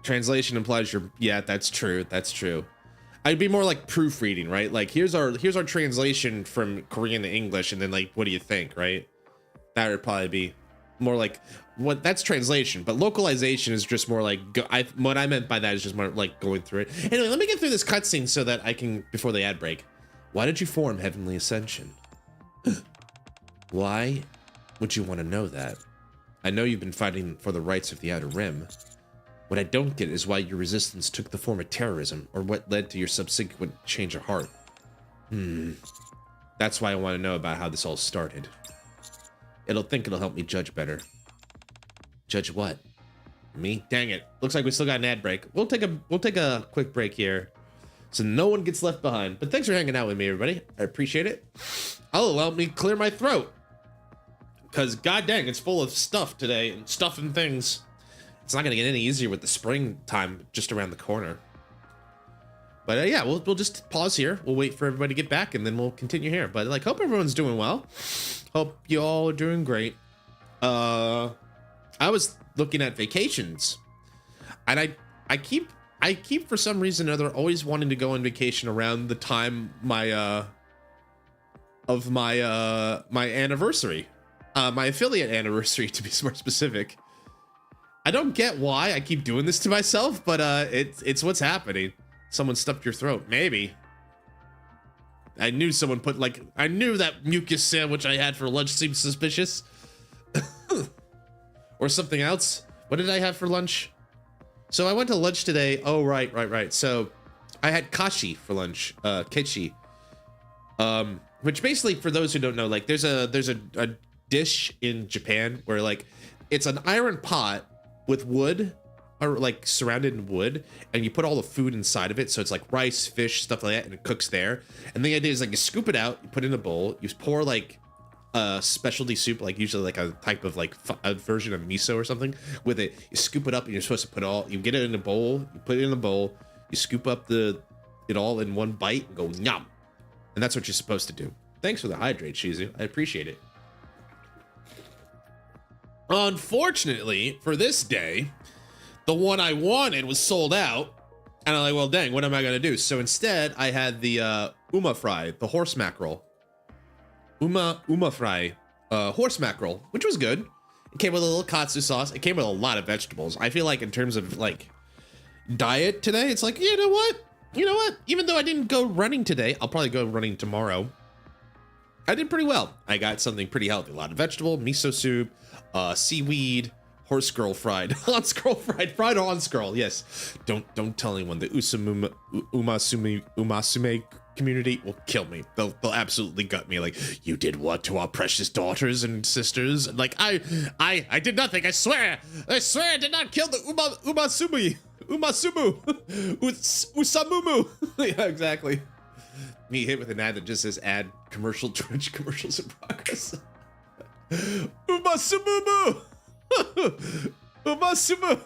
Translation implies you're... Yeah, that's true, that's true. I'd be more like proofreading, right? Like, here's our translation from Korean to English, and then like, what do you think, right? That would probably be more like... That's translation, but localization is just more like what I meant by that is just more like going through it. Anyway, let me get through this cutscene so that I can, before the ad break. Why did you form Heavenly Ascension? Why would you want to know that? I know you've been fighting for the rights of the Outer Rim. What I don't get is why your resistance took the form of terrorism, or what led to your subsequent change of heart. That's why I want to know about how this all started. It'll help me judge better. Judge what? Me? Dang it. Looks like we still got an ad break. We'll take a quick break here so no one gets left behind. But thanks for hanging out with me, everybody. I appreciate it. Oh, help me clear my throat. because god dang, it's full of stuff today and stuff and things. It's not gonna get any easier with the springtime just around the corner. But yeah, we'll just pause here. We'll wait for everybody to get back, and then we'll continue here. But like, hope everyone's doing well. Hope you all are doing great. I was looking at vacations, and I keep for some reason or other always wanting to go on vacation around the time my anniversary, my affiliate anniversary to be more specific. I don't get why I keep doing this to myself, but it's what's happening. Someone stuffed your throat, maybe. I knew someone put I knew that mucus sandwich I had for lunch seemed suspicious. Or something else. What did I have for lunch? So I went to lunch today. Oh, right. So I had kashi for lunch, kechi. Which basically, for those who don't know, like there's a dish in Japan where like it's an iron pot with wood, or like surrounded in wood, and you put all the food inside of it, so it's like rice, fish, stuff like that, and it cooks there. And the idea is like you scoop it out, you put it in a bowl, you pour like a specialty soup, like usually like a type of like a version of miso or something with it. You scoop it up, and you're supposed to put you get it in a bowl, you put it in a bowl, you scoop up it all in one bite and go yum. And that's what you're supposed to do. Thanks for the hydrate, Shizu. I appreciate it. Unfortunately, for this day, the one I wanted was sold out. And I'm like, well, dang, what am I going to do? So instead, I had the uma fry, the horse mackerel. Uma fry, horse mackerel, which was good. It came with a little katsu sauce. It came with a lot of vegetables. I feel like in terms of like diet today, it's like, you know what? Even though I didn't go running today, I'll probably go running tomorrow. I did pretty well. I got something pretty healthy. A lot of vegetable, miso soup, seaweed, horse girl fried, fried horse girl. Yes. Don't tell anyone. The umasume community will kill me. They'll absolutely gut me. Like, you did what to our precious daughters and sisters? Like, I did nothing. I swear I did not kill the umasumu. Usamumu. Yeah, exactly. Me hit with an ad that just says ad commercial Twitch commercials in progress. Umasumu. Umasumu.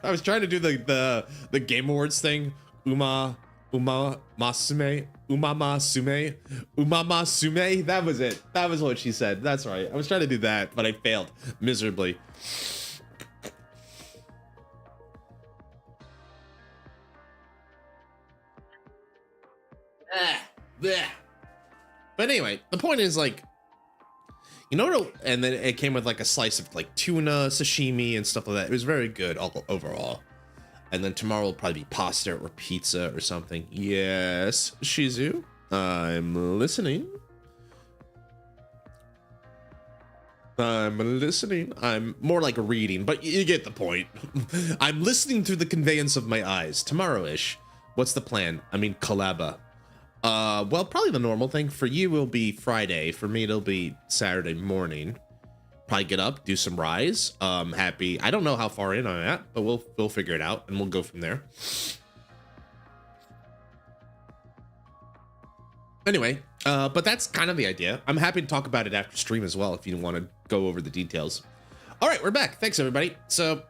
I was trying to do the Game Awards thing. Umamasume. That was it. That was what she said. That's right. I was trying to do that, but I failed miserably. But anyway, the point is like, and then it came with like a slice of like tuna, sashimi, and stuff like that. It was very good overall. And then tomorrow will probably be pasta or pizza or something. Yes, Shizu, I'm listening. I'm more like reading, but you get the point. I'm listening through the conveyance of my eyes. Tomorrow-ish. What's the plan? I mean, collaba. Well, probably the normal thing. For you, it'll be Friday. For me, it'll be Saturday morning. Probably get up, do some rise. Happy. I don't know how far in I'm at, but we'll figure it out and we'll go from there. Anyway, but that's kind of the idea. I'm happy to talk about it after stream as well if you want to go over the details. All right, we're back. Thanks, everybody. So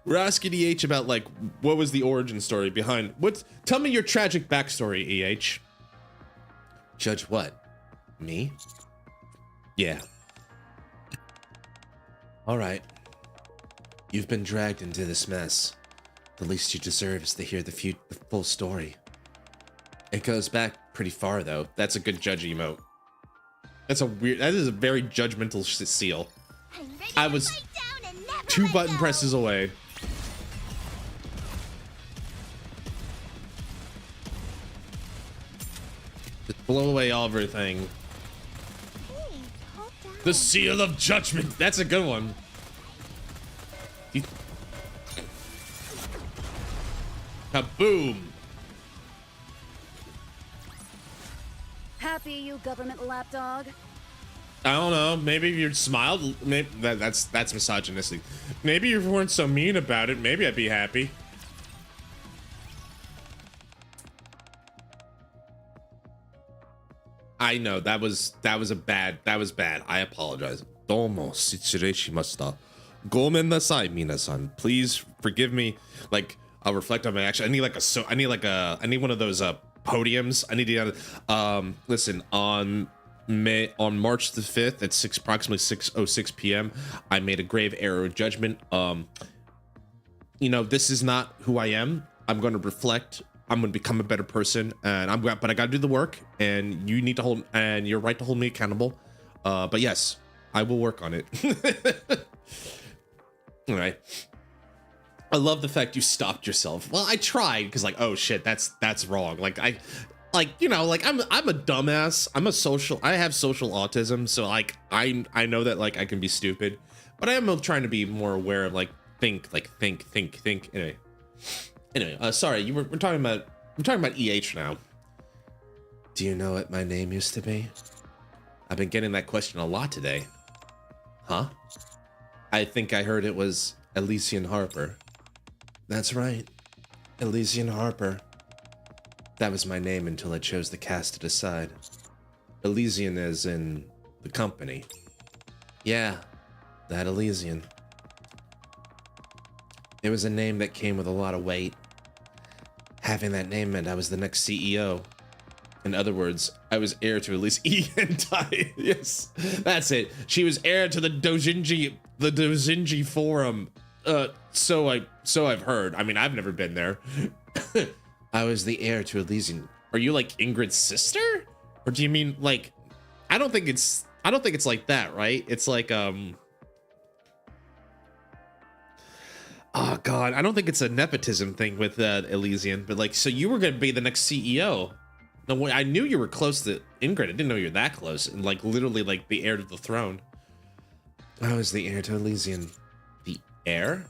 we're asking EH about like what was the origin story behind tell me your tragic backstory, EH. Judge what? Me? Yeah. All right. You've been dragged into this mess. The least you deserve is to hear the full story. It goes back pretty far though. That's a good judge emote. That is a very judgmental seal. I was 2 button presses away. Just blow away everything. The seal of judgment. That's a good one. Kaboom. Happy, you government lapdog? I don't know. Maybe if you smiled. Maybe that's misogynistic. Maybe if you weren't so mean about it, maybe I'd be happy. I know that was bad. I apologize. Domo shireshimashita. Gomen nasai, minasan. Please forgive me. Like, I'll reflect on my action. I need one of those podiums. I need to listen, on March the 5th at approximately 6:06 p.m. I made a grave error of judgment. You know, this is not who I am. I'm going to reflect. I'm going to become a better person, and but I got to do the work, and you're right to hold me accountable. But yes, I will work on it. All right. I love the fact you stopped yourself. Well, I tried because, like, oh shit, that's wrong. Like, I'm a dumbass. I have social autism, so like I know that like I can be stupid, but I am trying to be more aware of like think. Anyway, sorry, we're talking about EH now. Do you know what my name used to be? I've been getting that question a lot today. Huh? I think I heard it was Elysian Harper. That's right, Elysian Harper. That was my name until I chose to cast it aside. Elysian as in the company. Yeah, that Elysian. It was a name that came with a lot of weight. Having that name meant I was the next CEO. In other words, I was heir to at least Hentai. Yes, that's it. She was heir to the Dojinji Forum. So I've heard. I mean, I've never been there. I was the heir to Elysian. Are you like Ingrid's sister? Or do you mean like, I don't think it's like that, right? It's like, oh God, I don't think it's a nepotism thing with Elysian, but like, so you were going to be the next CEO. No, I knew you were close to Ingrid. I didn't know you were that close and like literally like the heir to the throne. I was the heir to Elysian. The heir?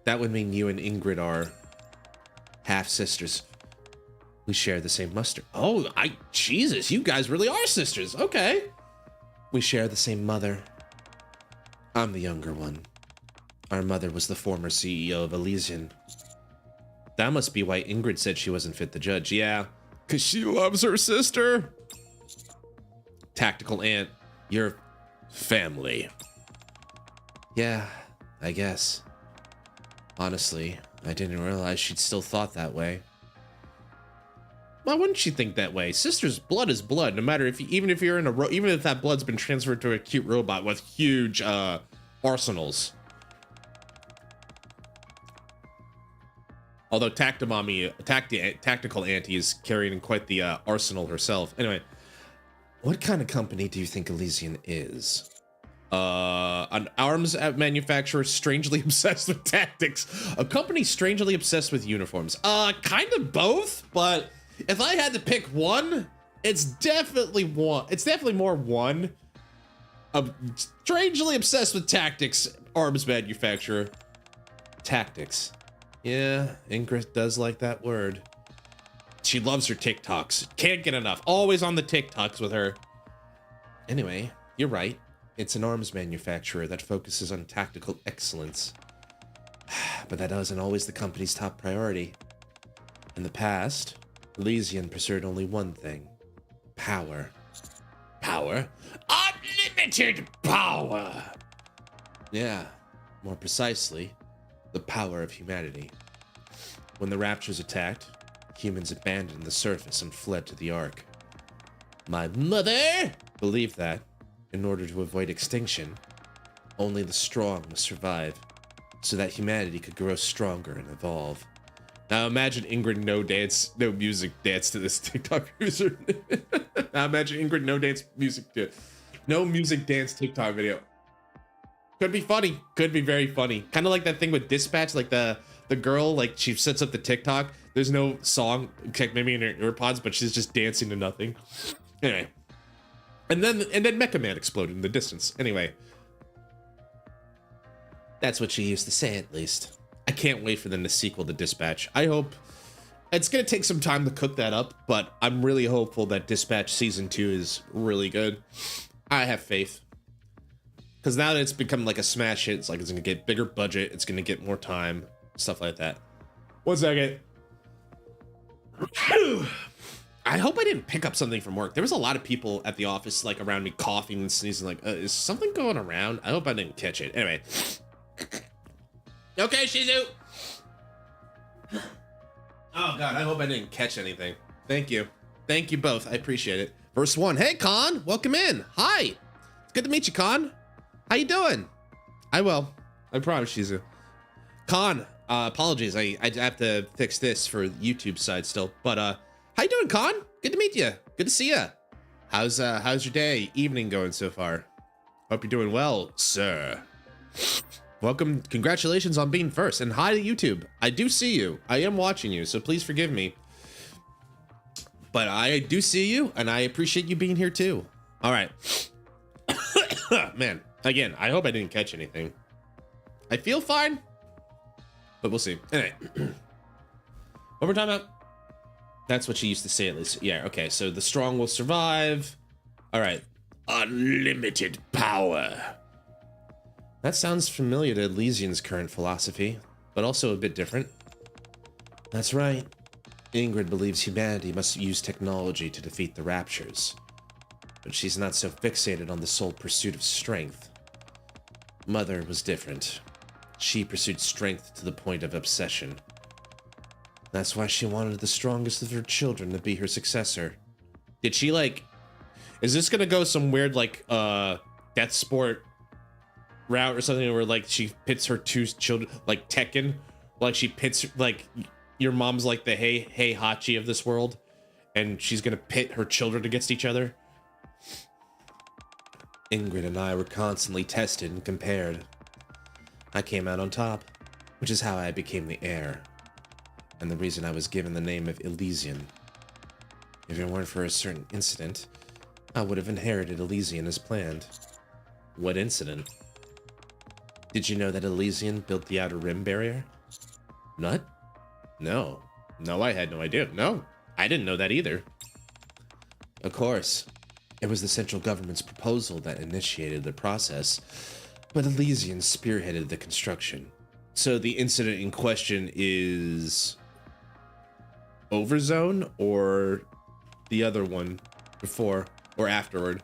That would mean you and Ingrid are half sisters. We share the same mustard. Oh, Jesus, you guys really are sisters. Okay. We share the same mother. I'm the younger one. Our mother was the former CEO of Elysian. That must be why Ingrid said she wasn't fit to judge. Yeah, because she loves her sister. Tactical aunt, your family. Yeah, I guess. Honestly, I didn't realize she'd still thought that way. Why wouldn't she think that way? Sister's blood is blood, no matter if even if that blood's been transferred to a cute robot with huge arsenals. Although Tactical Auntie is carrying quite the arsenal herself. Anyway, what kind of company do you think Elysian is? An arms manufacturer strangely obsessed with tactics. A company strangely obsessed with uniforms. Kind of both, but if I had to pick one, it's definitely one. It's definitely more one. Strangely obsessed with tactics, arms manufacturer. Tactics. Yeah, Ingrid does like that word. She loves her TikToks. Can't get enough. Always on the TikToks with her. Anyway, you're right. It's an arms manufacturer that focuses on tactical excellence. But that wasn't always the company's top priority. In the past, Elysian pursued only one thing. Power. Power? Unlimited power! Yeah, more precisely, the power of humanity. When the Raptures attacked, humans abandoned the surface and fled to the Ark. My mother believed that, in order to avoid extinction, only the strong must survive, so that humanity could grow stronger and evolve. Now imagine Ingrid no music dance to this TikTok user. Now imagine Ingrid no music dance TikTok video. Could be funny. Could be very funny. Kind of like that thing with Dispatch, like the girl, like she sets up the TikTok. There's no song, maybe in her earpods, but she's just dancing to nothing. Anyway. And then Mecha Man exploded in the distance. Anyway. That's what she used to say, at least. I can't wait for them to sequel the Dispatch. I hope it's gonna take some time to cook that up, but I'm really hopeful that Dispatch Season 2 is really good. I have faith. Because now that it's become like a smash hit, it's like it's gonna get bigger budget, it's gonna get more time, stuff like that. 1 second. I hope I didn't pick up something from work. There was a lot of people at the office, like, around me coughing and sneezing, like, is something going around? I hope I didn't catch it. Anyway. Okay, Shizu. Oh, God, I hope I didn't catch anything. Thank you. Thank you both. I appreciate it. Verse 1. Hey, Con. Welcome in. Hi. It's good to meet you, Con. How you doing? I will. I promise, Shizu. Con, apologies. I have to fix this for YouTube side still. But, how you doing, Con? Good to meet you. Good to see you. How's your day, evening going so far? Hope you're doing well, sir. Welcome. Congratulations on being first. And hi to YouTube. I do see you. I am watching you, so please forgive me. But I do see you, and I appreciate you being here too. All right. Man, again, I hope I didn't catch anything. I feel fine, but we'll see. Anyway. What we're talking about? That's what she used to say at least. Yeah, okay, so the strong will survive. All right. Unlimited power. That sounds familiar to Elysian's current philosophy, but also a bit different. That's right. Ingrid believes humanity must use technology to defeat the Raptures, but she's not so fixated on the sole pursuit of strength. Mother was different. She pursued strength to the point of obsession. That's why she wanted the strongest of her children to be her successor. Did she, like... Is this gonna go some weird, like, death sport route or something where, like, she pits her two children, like Tekken? Like, she pits, like... Your mom's like the Hachi of this world, and she's gonna pit her children against each other. Ingrid and I were constantly tested and compared. I came out on top, which is how I became the heir, and the reason I was given the name of Elysian. If it weren't for a certain incident, I would have inherited Elysian as planned. What incident? Did you know that Elysian built the Outer Rim barrier? Nut? No. No, I had no idea. No, I didn't know that either. Of course. It was the central government's proposal that initiated the process, but Elysian spearheaded the construction. So the incident in question is... Overzone, or the other one before or afterward?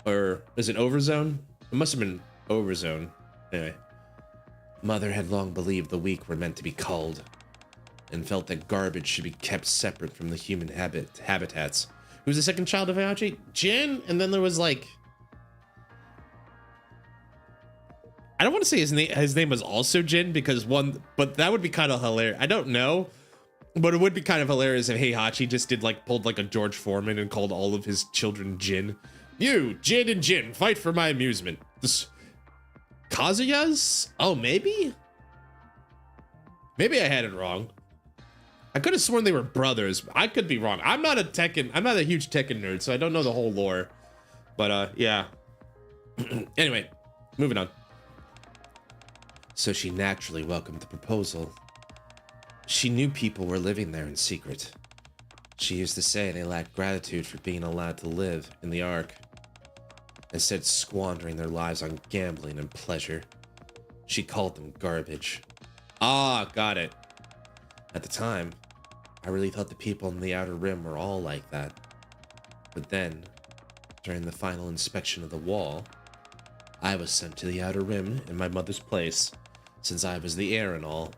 Or is it Overzone? It must have been Overzone. Anyway. Mother had long believed the weak were meant to be culled, and felt that garbage should be kept separate from the human habitats. Who's the second child of Hachi? Jin? And then there was, like... I don't want to say his name was also Jin, because one... But that would be kind of hilarious. I don't know. But it would be kind of hilarious if Heihachi just did, like, pulled, like, a George Foreman and called all of his children Jin. You, Jin and Jin, fight for my amusement. This... Kazuya's? Oh, maybe? Maybe I had it wrong. I could have sworn they were brothers. I could be wrong. I'm not a huge Tekken nerd, so I don't know the whole lore. But, yeah. Anyway, moving on. So she naturally welcomed the proposal. She knew people were living there in secret. She used to say they lacked gratitude for being allowed to live in the Ark, instead squandering their lives on gambling and pleasure. She called them garbage. Ah, got it. At the time, I really thought the people in the Outer Rim were all like that. But then, during the final inspection of the wall, I was sent to the Outer Rim in my mother's place, since I was the heir and all.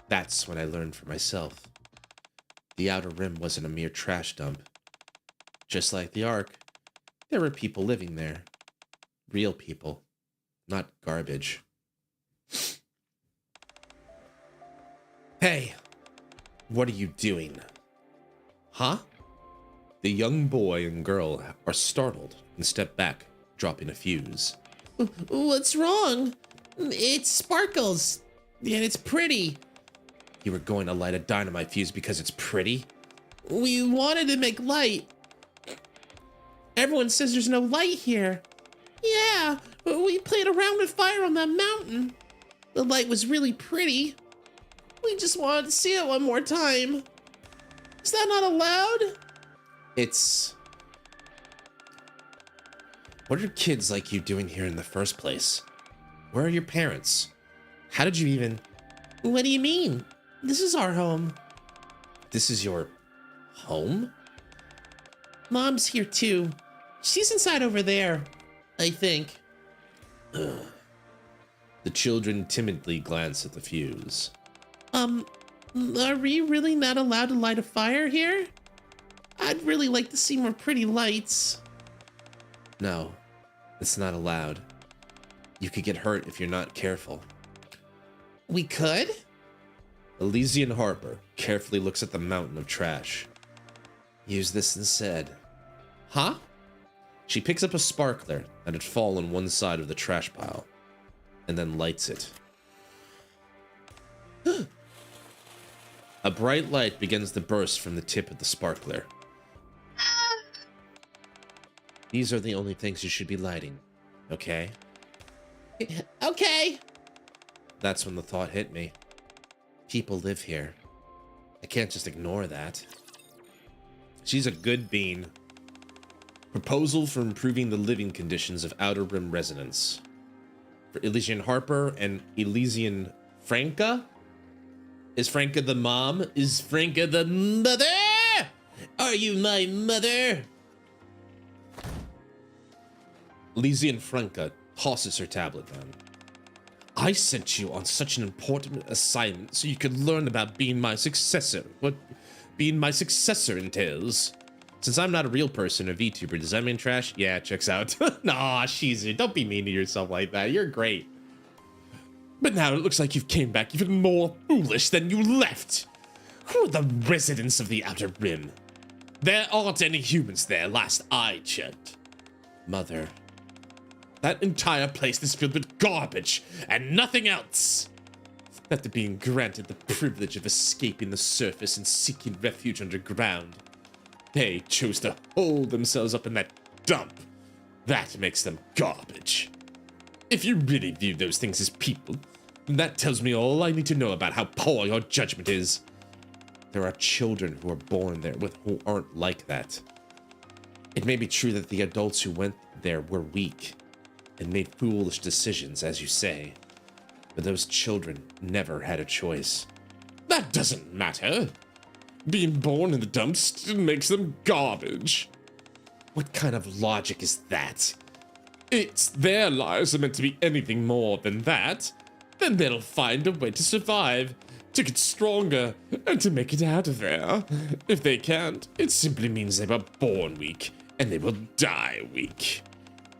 That's when I learned for myself. The Outer Rim wasn't a mere trash dump. Just like the Ark, there were people living there. Real people, not garbage. Hey, what are you doing? Huh? The young boy and girl are startled and step back, dropping a fuse. What's wrong? It sparkles, and it's pretty. You were going to light a dynamite fuse because it's pretty? We wanted to make light. Everyone says there's no light here. Yeah, we played around with fire on that mountain. The light was really pretty. We just wanted to see it one more time. Is that not allowed? It's... What are kids like you doing here in the first place? Where are your parents? How did you even... What do you mean? This is our home. This is your home? Mom's here too. She's inside over there, I think. Ugh. The children timidly glance at the fuse. Are we really not allowed to light a fire here? I'd really like to see more pretty lights. No, it's not allowed. You could get hurt if you're not careful. We could? Elysian Harper carefully looks at the mountain of trash. Use this instead. Huh? She picks up a sparkler that had fallen one side of the trash pile, and then lights it. A bright light begins to burst from the tip of the sparkler. These are the only things you should be lighting, okay? Okay! That's when the thought hit me. People live here. I can't just ignore that. She's a good bean. Proposal for improving the living conditions of Outer Rim residents. For Elysian Harper and Elysian Franca? Is Franca the mom? Is Franca the mother? Are you my mother? Elysian Franca tosses her tablet down. I sent you on such an important assignment so you could learn about being my successor. What being my successor entails. Since I'm not a real person, a VTuber, does that mean trash? Yeah, checks out. Nah, Shizu, don't be mean to yourself like that. You're great. But now it looks like you've came back even more foolish than you left. Who are the residents of the Outer Rim? There aren't any humans there, last I checked. Mother. That entire place is filled with garbage and nothing else. After being granted the privilege of escaping the surface and seeking refuge underground, they chose to hold themselves up in that dump. That makes them garbage. If you really view those things as people, then that tells me all I need to know about how poor your judgment is. There are children who are born there who aren't like that. It may be true that the adults who went there were weak and made foolish decisions, as you say, but those children never had a choice. That doesn't matter. Being born in the dumps still makes them garbage. What kind of logic is that? It's their lives are meant to be anything more than that. Then they'll find a way to survive, to get stronger, and to make it out of there. If they can't, it simply means they were born weak, and they will die weak.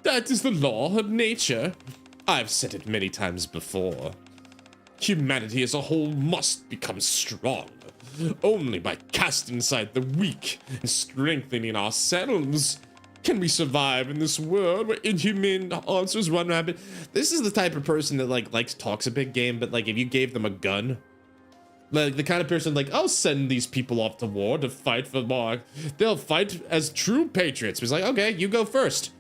That is the law of nature. I've said it many times before. Humanity as a whole must become strong. Only by casting aside the weak and strengthening ourselves can we survive in this world where inhumane answers run rampant. This is the type of person that likes talks a big game, but if you gave them a gun, like the kind of person I'll send these people off to war to fight for more. They'll fight as true patriots. It's like, okay, you go first.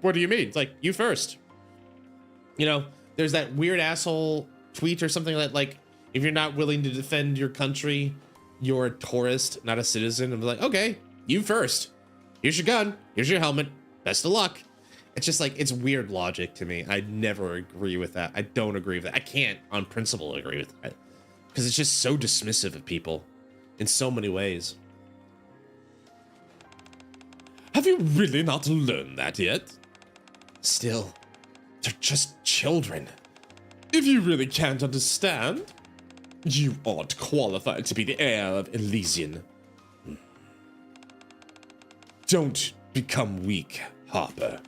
What do you mean? It's like, you first. You know, there's that weird asshole tweet or something like if you're not willing to defend your country, you're a tourist, not a citizen. I'm like, okay, you first. Here's your gun. Here's your helmet. Best of luck. It's just it's weird logic to me. I never agree with that. I don't agree with that. I can't on principle agree with that. Because it's just so dismissive of people in so many ways. Have you really not learned that yet? Still, they're just children. If you really can't understand, you aren't qualified to be the heir of Elysian. Don't become weak, Harper.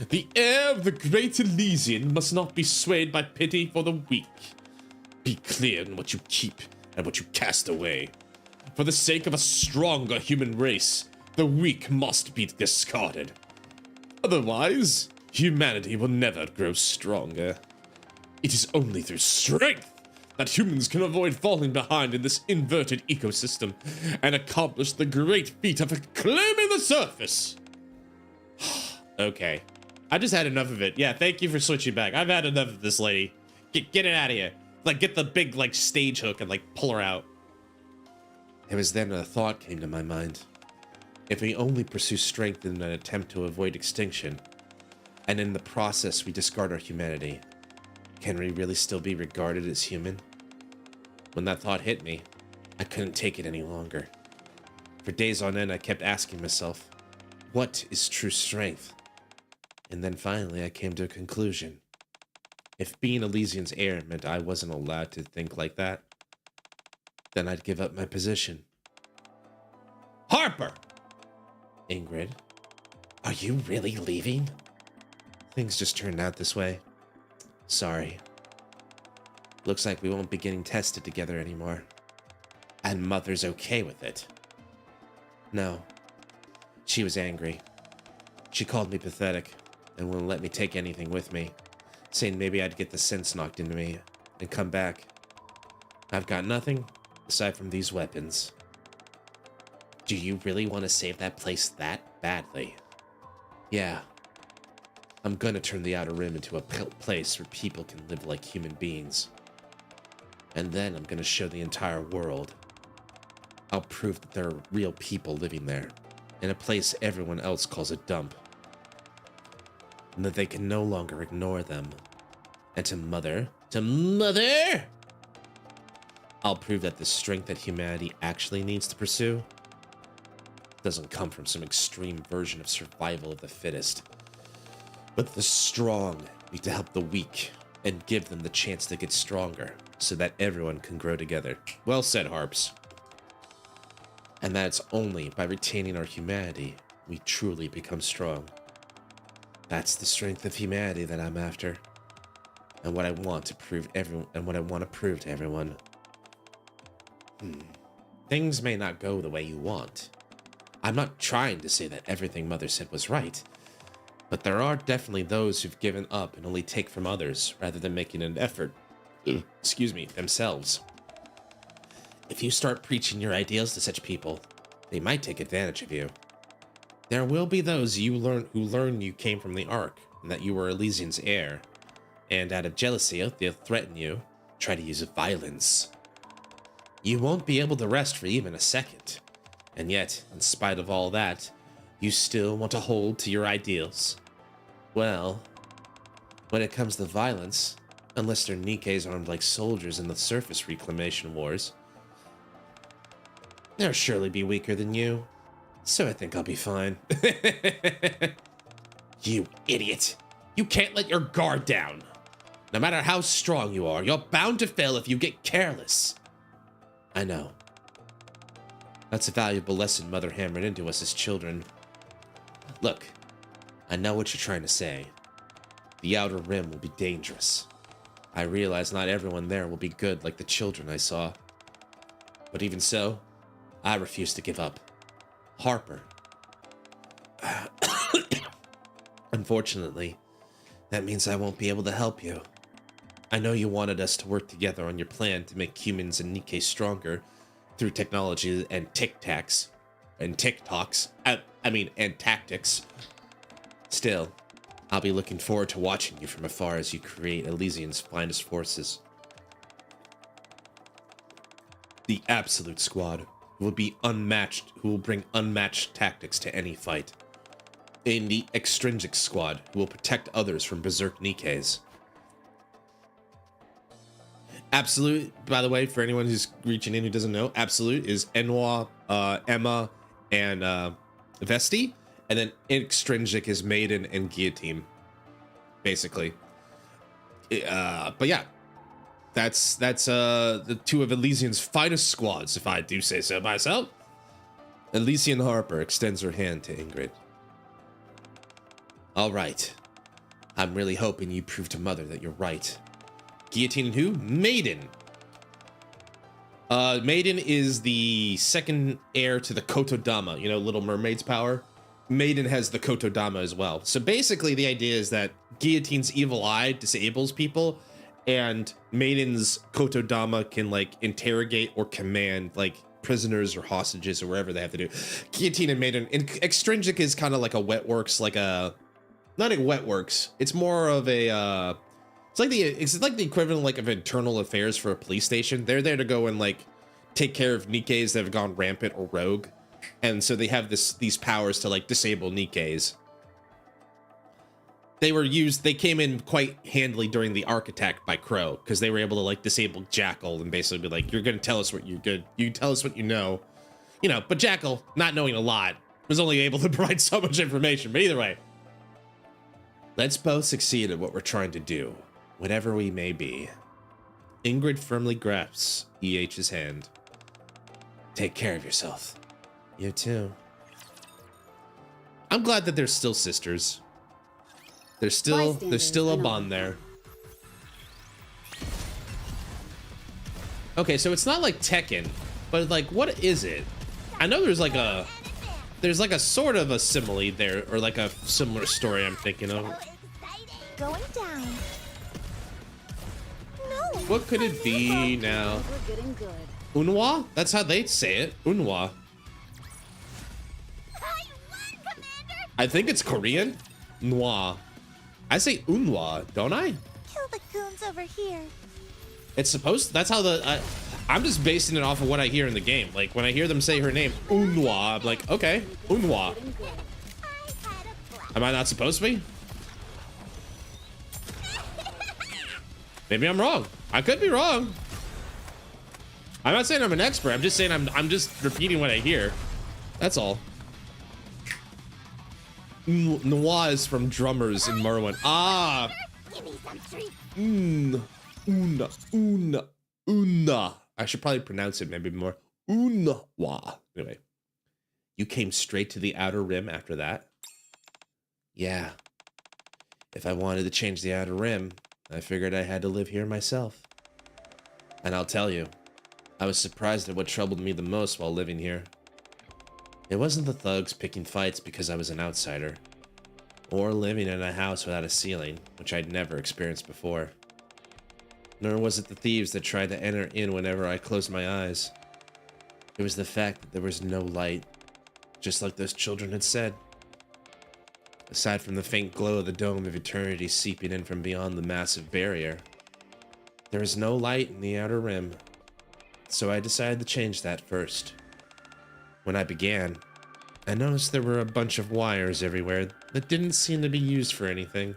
The heir of the great Elysian must not be swayed by pity for the weak. Be clear in what you keep and what you cast away. For the sake of a stronger human race, the weak must be discarded. Otherwise, humanity will never grow stronger. It is only through strength that humans can avoid falling behind in this inverted ecosystem and accomplish the great feat of claiming the surface. Okay. I just had enough of it. Yeah, thank you for switching back. I've had enough of this lady. Get it out of here. Get the big, stage hook and, pull her out. It was then a thought came to my mind. If we only pursue strength in an attempt to avoid extinction, and in the process we discard our humanity, can we really still be regarded as human? When that thought hit me, I couldn't take it any longer. For days on end, I kept asking myself, what is true strength? And then finally I came to a conclusion. If being Elysian's heir meant I wasn't allowed to think like that, then I'd give up my position. Harper! Ingrid, are you really leaving? Things just turned out this way. Sorry. Looks like we won't be getting tested together anymore. And Mother's okay with it. No. She was angry. She called me pathetic and wouldn't let me take anything with me, saying maybe I'd get the sense knocked into me and come back. I've got nothing aside from these weapons. Do you really want to save that place that badly? Yeah. I'm gonna turn the Outer Rim into a place where people can live like human beings. And then I'm gonna show the entire world. I'll prove that there are real people living there, in a place everyone else calls a dump. And that they can no longer ignore them. And to Mother, I'll prove that the strength that humanity actually needs to pursue doesn't come from some extreme version of survival of the fittest. But the strong need to help the weak and give them the chance to get stronger so that everyone can grow together. Well said, Harps. And that's only by retaining our humanity we truly become strong. That's the strength of humanity that I'm after. And what I want to prove to everyone. Things may not go the way you want. I'm not trying to say that everything Mother said was right. But there are definitely those who've given up and only take from others rather than making an effort, themselves. If you start preaching your ideals to such people, they might take advantage of you. There will be those who learn you came from the Ark and that you were Elysian's heir, and out of jealousy, they'll threaten you, try to use violence. You won't be able to rest for even a second, and yet, in spite of all that, you still want to hold to your ideals. Well, when it comes to violence, unless they're NIKKEs armed like soldiers in the surface reclamation wars, they'll surely be weaker than you. So I think I'll be fine. You idiot! You can't let your guard down! No matter how strong you are, you're bound to fail if you get careless. I know. That's a valuable lesson Mother hammered into us as children. Look, I know what you're trying to say. The Outer Rim will be dangerous. I realize not everyone there will be good like the children I saw. But even so, I refuse to give up. Harper. Unfortunately, that means I won't be able to help you. I know you wanted us to work together on your plan to make humans and NIKKE stronger through technology and tic-tacs. And TikToks. And tactics. Still, I'll be looking forward to watching you from afar as you create Elysian's finest forces. The Absolute Squad will be unmatched, who will bring unmatched tactics to any fight. In the Extrinsic Squad, who will protect others from berserk NIKKEs. Absolute, by the way, for anyone who's reaching in who doesn't know, Absolute is Enwa, Emma, and Vesti, and then Extrinsic is Maiden and Guillotine, basically. But yeah, that's the two of Elysian's finest squads, if I do say so myself. Elysian Harper extends her hand to Ingrid. All right, I'm really hoping you prove to Mother that you're right. Guillotine and who? Maiden. Maiden is the second heir to the Kotodama, you know, Little Mermaid's power. Maiden has the Kotodama as well. So basically the idea is that Guillotine's evil eye disables people, and Maiden's Kotodama can, like, interrogate or command, like, prisoners or hostages or whatever they have to do. Guillotine and Maiden. And Extrinsic is kind of like a Wetworks, like a... Not a Wetworks. It's more of a... It's like the equivalent, like, of internal affairs for a police station. They're there to go and, like, take care of NIKKEs that have gone rampant or rogue, and so they have these powers to, like, disable NIKKEs. They came in quite handily during the Ark attack by Crow, because they were able to, like, disable Jackal and basically be like, you're gonna tell us what you're good. You tell us what you know. You know, but Jackal, not knowing a lot, was only able to provide so much information, but either way. Let's both succeed at what we're trying to do, whatever we may be. Ingrid firmly grasps EH's hand. Take care of yourself. You too. I'm glad that they're still sisters. There's still a bond there. Okay, so it's not like Tekken, but like, what is it? I know there's like a sort of a simile there, or like a similar story I'm thinking of. Going down. No. What could it be now? We're getting good. Unwa? That's how they say it. Unwa. I think it's Korean. Nwa. I say Unwa, don't I? Kill the goons over here. It's supposed. That's how the. I'm just basing it off of what I hear in the game. Like when I hear them say her name, Unwa, I'm like, okay, Unwa. Am I not supposed to be? Maybe I'm wrong. I could be wrong. I'm not saying I'm an expert. I'm just saying I'm just repeating what I hear. That's all. Noah is from drummers in Merwin. Ah. Una. I should probably pronounce it maybe more. Unwa. Anyway, you came straight to the Outer Rim after that. Yeah. If I wanted to change the Outer Rim, I figured I had to live here myself. And I'll tell you, I was surprised at what troubled me the most while living here. It wasn't the thugs picking fights because I was an outsider, or living in a house without a ceiling, which I'd never experienced before. Nor was it the thieves that tried to enter in whenever I closed my eyes. It was the fact that there was no light, just like those children had said. Aside from the faint glow of the Dome of Eternity seeping in from beyond the massive barrier, there is no light in the Outer Rim, so I decided to change that first. When I began, I noticed there were a bunch of wires everywhere that didn't seem to be used for anything.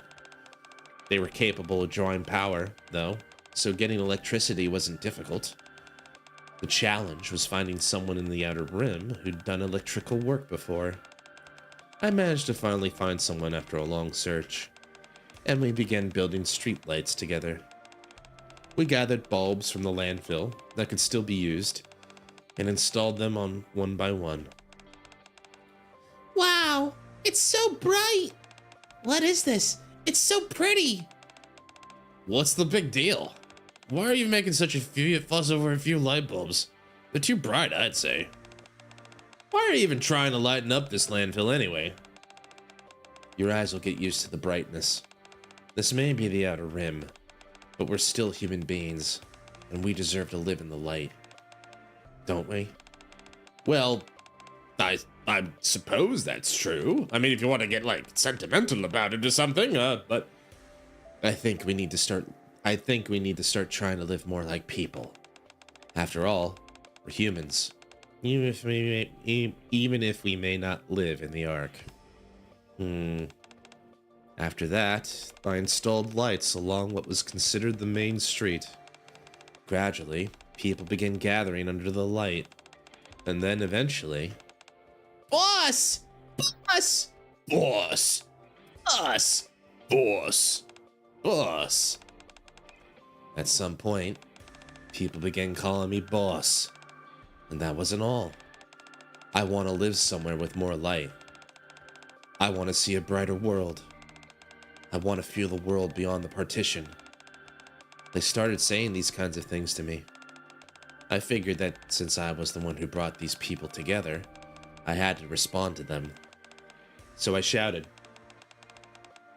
They were capable of drawing power, though, so getting electricity wasn't difficult. The challenge was finding someone in the Outer Rim who'd done electrical work before. I managed to finally find someone after a long search, and we began building streetlights together. We gathered bulbs from the landfill that could still be used, and installed them on one by one. Wow, it's so bright! What is this? It's so pretty! What's the big deal? Why are you making such a fuss over a few light bulbs? They're too bright, I'd say. Why are you even trying to lighten up this landfill anyway? Your eyes will get used to the brightness. This may be the Outer Rim, but we're still human beings, and we deserve to live in the light. Don't we? Well, I suppose that's true. I mean, if you want to get, like, sentimental about it or something, but I think we need to start trying to live more like people. After all, we're humans. Even if we may not live in the Ark. After that, I installed lights along what was considered the main street. Gradually, people began gathering under the light. And then eventually... Boss! Boss! Boss! Us! Boss! Boss! At some point, people began calling me boss. And that wasn't all. I want to live somewhere with more light. I want to see a brighter world. I want to feel the world beyond the partition. They started saying these kinds of things to me. I figured that since I was the one who brought these people together, I had to respond to them. So I shouted,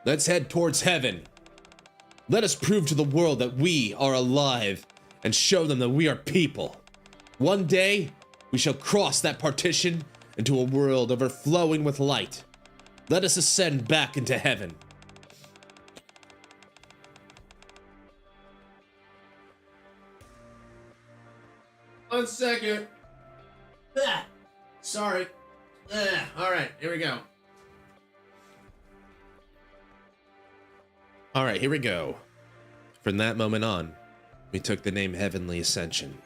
"Let's head towards heaven. Let us prove to the world that we are alive and show them that we are people. One day, we shall cross that partition into a world overflowing with light. Let us ascend back into heaven." One second. Sorry. All right, here we go. All right, here we go. From that moment on, we took the name Heavenly Ascension.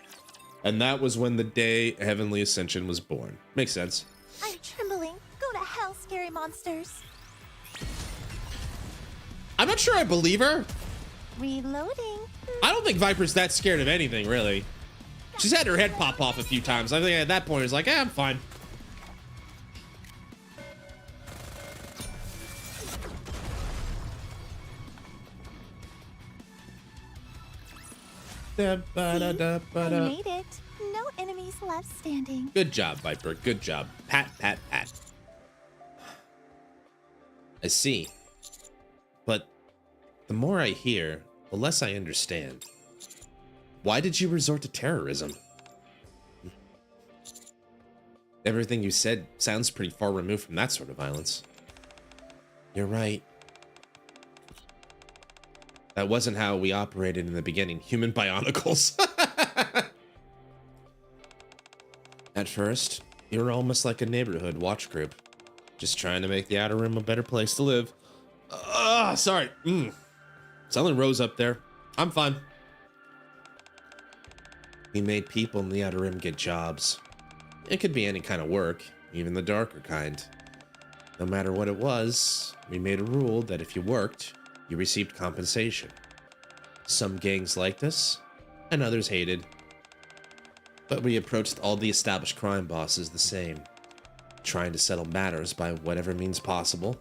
And that was when the day Heavenly Ascension was born. Makes sense. I'm trembling. scary monsters. I'm not sure I believe her. Reloading. I don't think Viper's that scared of anything, really. She's had her head pop off a few times. I think at that point, it's like, I'm fine. We made it. No enemies left standing. Good job, Viper. Good job. Pat, pat, pat. I see. But the more I hear, the less I understand. Why did you resort to terrorism? Everything you said sounds pretty far removed from that sort of violence. You're right. That wasn't how we operated in the beginning. Human bionicles. At first, you were almost like a neighborhood watch group. Just trying to make the Outer Rim a better place to live. Sorry. Something rose up there. I'm fine. We made people in the Outer Rim get jobs. It could be any kind of work, even the darker kind. No matter what it was, we made a rule that if you worked, you received compensation. Some gangs liked us, and others hated. But we approached all the established crime bosses the same, trying to settle matters by whatever means possible,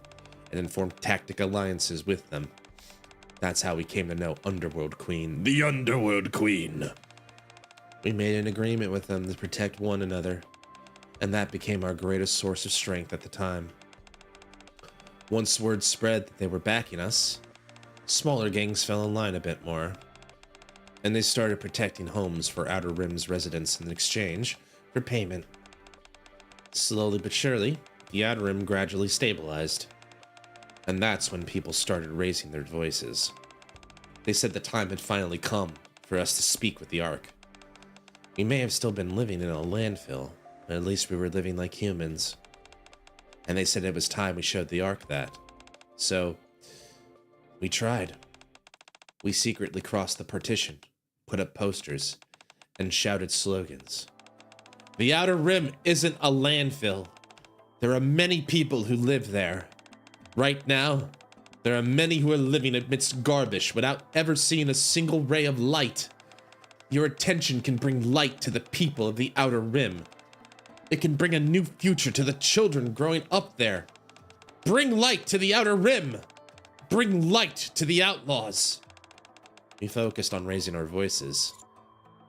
and then form tactic alliances with them. That's how we came to know Underworld Queen, the Underworld Queen. We made an agreement with them to protect one another, and that became our greatest source of strength at the time. Once word spread that they were backing us, smaller gangs fell in line a bit more, and they started protecting homes for Outer Rim's residents in exchange for payment. Slowly but surely, the Outer Rim gradually stabilized, and that's when people started raising their voices. They said the time had finally come for us to speak with the Ark. We may have still been living in a landfill, but at least we were living like humans. And they said it was time we showed the Ark that. So, we tried. We secretly crossed the partition, put up posters, and shouted slogans. The Outer Rim isn't a landfill. There are many people who live there. Right now, there are many who are living amidst garbage without ever seeing a single ray of light. Your attention can bring light to the people of the Outer Rim. It can bring a new future to the children growing up there. Bring light to the Outer Rim. Bring light to the outlaws. We focused on raising our voices.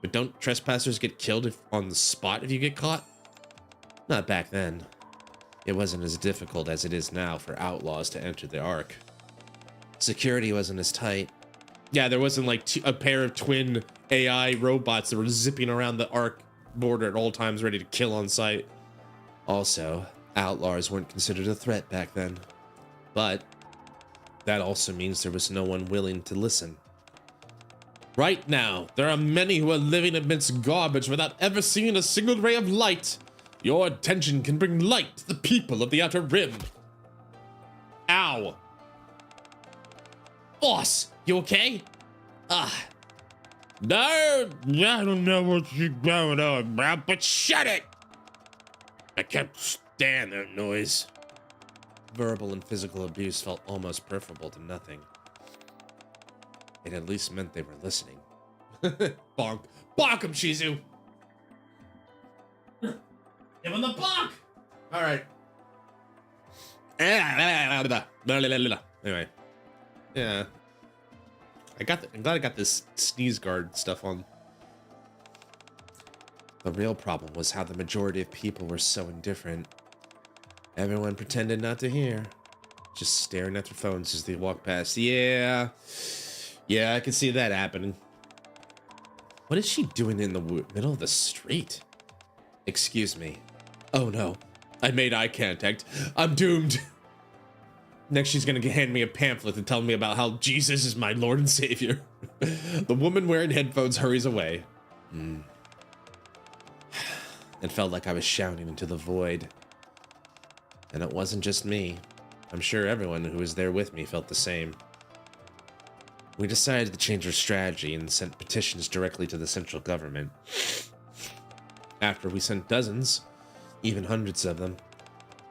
But don't trespassers get killed on the spot if you get caught? Not back then. It wasn't as difficult as it is now for outlaws to enter the Ark. Security wasn't as tight. Yeah, there wasn't like a pair of twin AI robots that were zipping around the Ark border at all times ready to kill on sight. Also, outlaws weren't considered a threat back then. But that also means there was no one willing to listen. Right now, there are many who are living amidst garbage without ever seeing a single ray of light. Your attention can bring light to the people of the Outer Rim. Ow. Boss, you okay? No, I don't know what you're going on about, but shut it! I can't stand that noise. Verbal and physical abuse felt almost preferable to nothing. It at least meant they were listening. Bonk. Bonk him, Shizu! Give him the bonk! Alright. Anyway. Yeah. I'm glad I got this sneeze guard stuff on. The real problem was how the majority of people were so indifferent. Everyone pretended not to hear, just staring at their phones as they walked past. Yeah, I can see that happening. What is she doing in the middle of the street? Excuse me. Oh no, I made eye contact. I'm doomed. Next, she's gonna hand me a pamphlet and tell me about how Jesus is my Lord and Savior. The woman wearing headphones hurries away. It felt like I was shouting into the void. And it wasn't just me. I'm sure everyone who was there with me felt the same. We decided to change our strategy and sent petitions directly to the central government. After we sent dozens, even hundreds of them,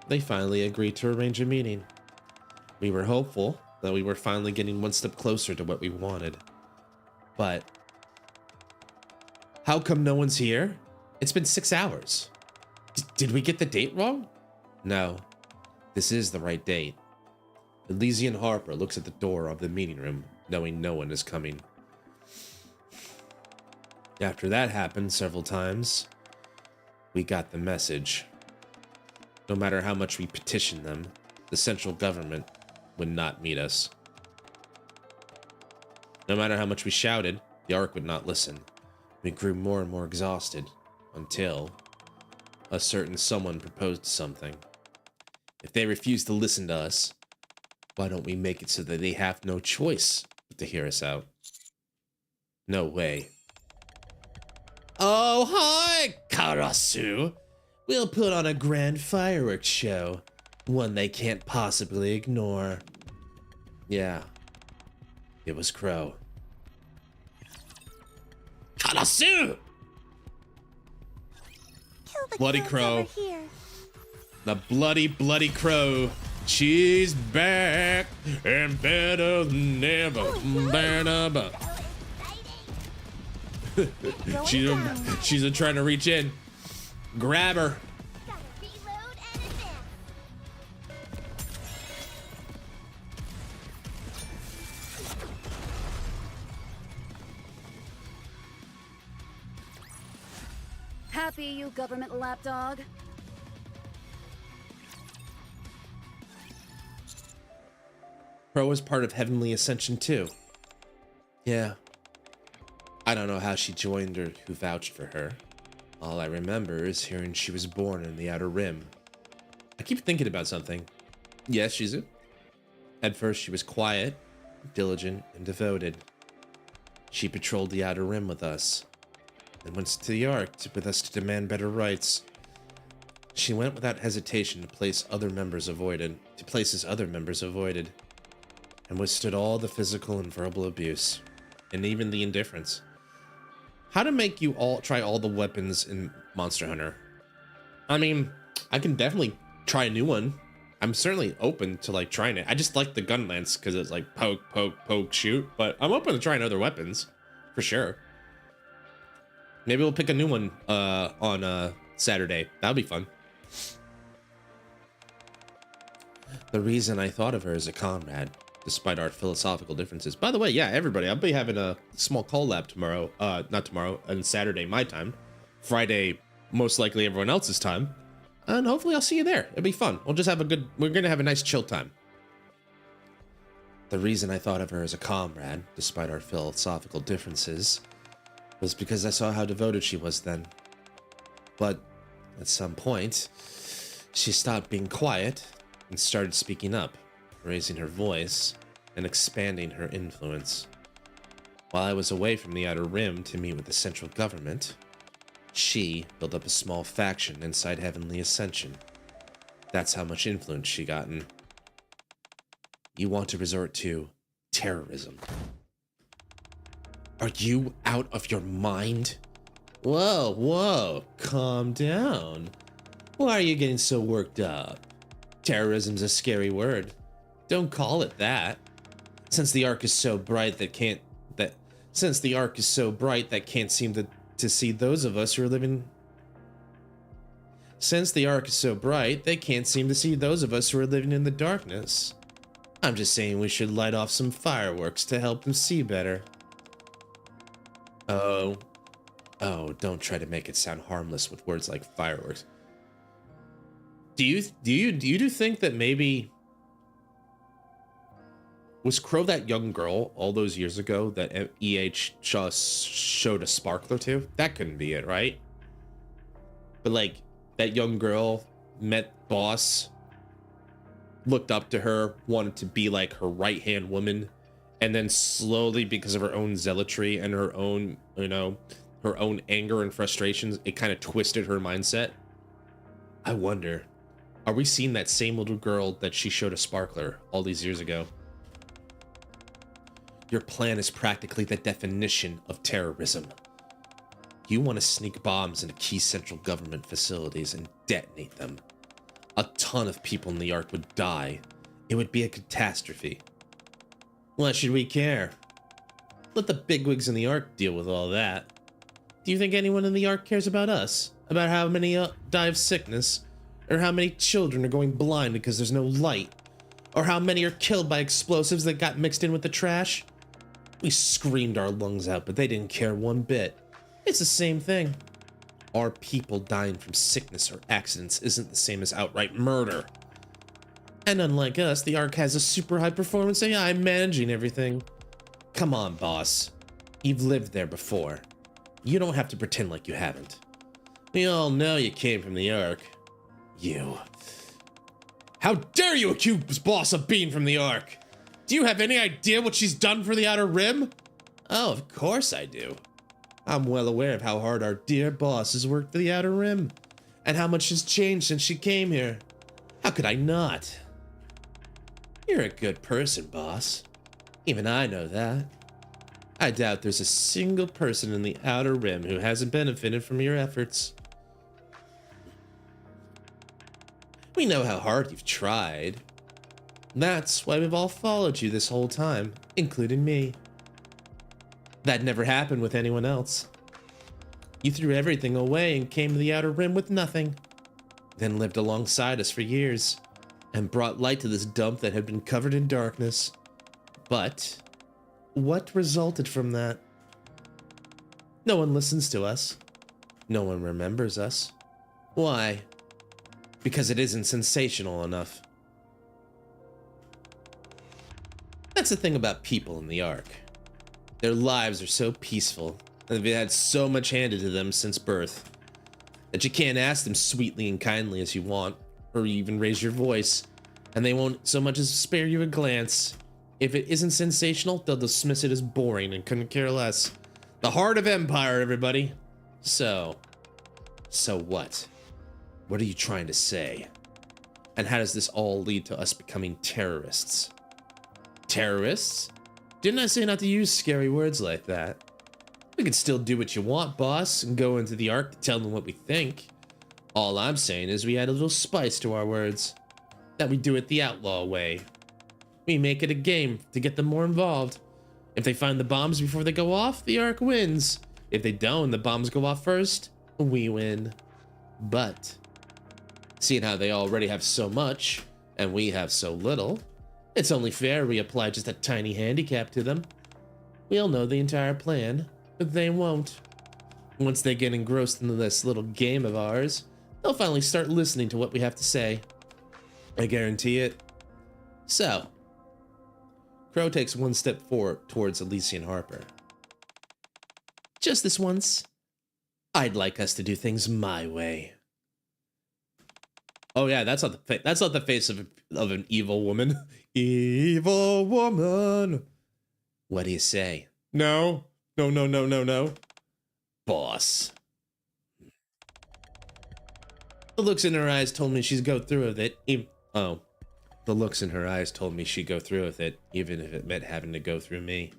they finally agreed to arrange a meeting. We were hopeful that we were finally getting one step closer to what we wanted. But how come no one's here? It's been 6 hours. Did we get the date wrong? No, this is the right date. Elysian Harper looks at the door of the meeting room, knowing no one is coming. After that happened several times, we got the message. No matter how much we petitioned them, the central government would not meet us. No matter how much we shouted, the Ark would not listen. We grew more and more exhausted, until a certain someone proposed something. If they refuse to listen to us, why don't we make it so that they have no choice but to hear us out? No way. Oh, hi, Karasu! We'll put on a grand fireworks show. One they can't possibly ignore. Yeah. It was Crow. Karasu! Kill the Bloody kids Crow. over here. The bloody Crow. She's back and better than ever. Better. She's trying to reach in. Grab her. Gotta reload and advance. Happy, you government lapdog? Crow was part of Heavenly Ascension too. Yeah. I don't know how she joined or who vouched for her. All I remember is hearing she was born in the Outer Rim. I keep thinking about something. Yes, Shizu. At first she was quiet, diligent, and devoted. She patrolled the Outer Rim with us, and went to the Ark with us to demand better rights. She went without hesitation to places other members avoided, and withstood all the physical and verbal abuse, and even the indifference. How to make you all try all the weapons in Monster Hunter? I mean, I can definitely try a new one. I'm certainly open to like trying it. I just like the gun lance because it's like poke, poke, poke, shoot. But I'm open to trying other weapons, for sure. Maybe we'll pick a new one on Saturday. That'll be fun. The reason I thought of her as a comrade, despite our philosophical differences. By the way, yeah, everybody, I'll be having a small collab tomorrow. Not tomorrow, on Saturday, my time. Friday, most likely everyone else's time. And hopefully I'll see you there. It'll be fun. We'll just have we're gonna have a nice chill time. The reason I thought of her as a comrade, despite our philosophical differences, was because I saw how devoted she was then. But at some point, she stopped being quiet and started speaking up, raising her voice and expanding her influence. While I was away from the Outer Rim to meet with the central government, she built up a small faction inside Heavenly Ascension. That's how much influence she gotten. You want to resort to terrorism. Are you out of your mind? Whoa, calm down. Why are you getting so worked up? Terrorism's a scary word. Don't call it that. Since the Ark is so bright that can't seem to see those of us who are living. Since the Ark is so bright, they can't seem to see those of us who are living in the darkness. I'm just saying we should light off some fireworks to help them see better. Oh, don't try to make it sound harmless with words like fireworks. Do you think that maybe was Crow that young girl all those years ago that EH just showed a sparkler to? That couldn't be it, right? But like that young girl met Boss, looked up to her, wanted to be like her right-hand woman, and then slowly, because of her own zealotry and her own, her own anger and frustrations, it kind of twisted her mindset. I wonder, are we seeing that same little girl that she showed a sparkler all these years ago? Your plan is practically the definition of terrorism. You want to sneak bombs into key central government facilities and detonate them. A ton of people in the Ark would die. It would be a catastrophe. Why should we care? Let the bigwigs in the Ark deal with all that. Do you think anyone in the Ark cares about us? About how many die of sickness? Or how many children are going blind because there's no light? Or how many are killed by explosives that got mixed in with the trash? We screamed our lungs out, but they didn't care one bit. It's the same thing. Our people dying from sickness or accidents isn't the same as outright murder. And unlike us, the Ark has a super high performance AI managing everything. Come on, boss. You've lived there before. You don't have to pretend like you haven't. We all know you came from the Ark. You. How dare you accuse boss of being from the Ark? Do you have any idea what she's done for the Outer Rim? Oh, of course I do. I'm well aware of how hard our dear boss has worked for the Outer Rim, and how much has changed since she came here. How could I not? You're a good person, boss. Even I know that. I doubt there's a single person in the Outer Rim who hasn't benefited from your efforts. We know how hard you've tried. That's why we've all followed you this whole time, including me. That never happened with anyone else. You threw everything away and came to the Outer Rim with nothing, then lived alongside us for years, and brought light to this dump that had been covered in darkness. But what resulted from that? No one listens to us. No one remembers us. Why? Because it isn't sensational enough. That's the thing about people in the Ark. Their lives are so peaceful, and they've had so much handed to them since birth, that you can't ask them sweetly and kindly as you want, or even raise your voice, and they won't so much as spare you a glance. If it isn't sensational, they'll dismiss it as boring and couldn't care less. The heart of Empire, everybody. So what? What are you trying to say? And how does this all lead to us becoming terrorists? Terrorists? Didn't I say not to use scary words like that? We can still do what you want, boss, and go into the Ark to tell them what we think. All I'm saying is we add a little spice to our words. That we do it the outlaw way. We make it a game to get them more involved. If they find the bombs before they go off, the Ark wins. If they don't, the bombs go off first, we win. But seeing how they already have so much, and we have so little, it's only fair we apply just a tiny handicap to them. We'll know the entire plan, but they won't. Once they get engrossed into this little game of ours, they'll finally start listening to what we have to say. I guarantee it. So, Crow takes one step forward towards Elysian Harper. Just this once, I'd like us to do things my way. Oh yeah, that's not the face of an evil woman. Evil woman. What do you say? No. No. Boss. The looks in her eyes told me she'd go through with it. The looks in her eyes told me she'd go through with it, even if it meant having to go through me.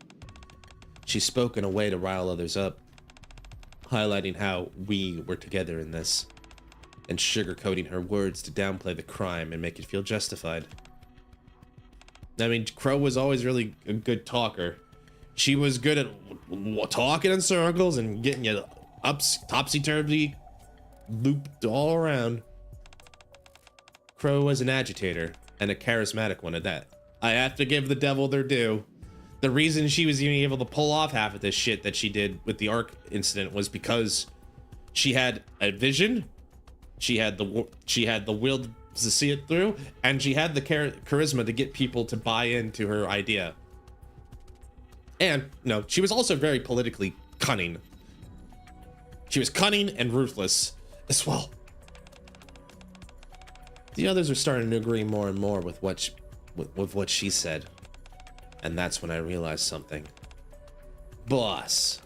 She spoke in a way to rile others up, highlighting how we were together in this, and sugarcoating her words to downplay the crime and make it feel justified. I mean, Crow was always really a good talker. She was good at talking in circles and getting you topsy-turvy, looped all around. Crow was an agitator, and a charismatic one at that. I have to give the devil their due. The reason she was even able to pull off half of this shit that she did with the Ark incident was because she had a vision, she had the will to see it through, and she had the charisma to get people to buy into her idea. And no, she was also very politically cunning. She was cunning and ruthless as well. The others are starting to agree more and more with what she said. And that's when I realized something. Boss,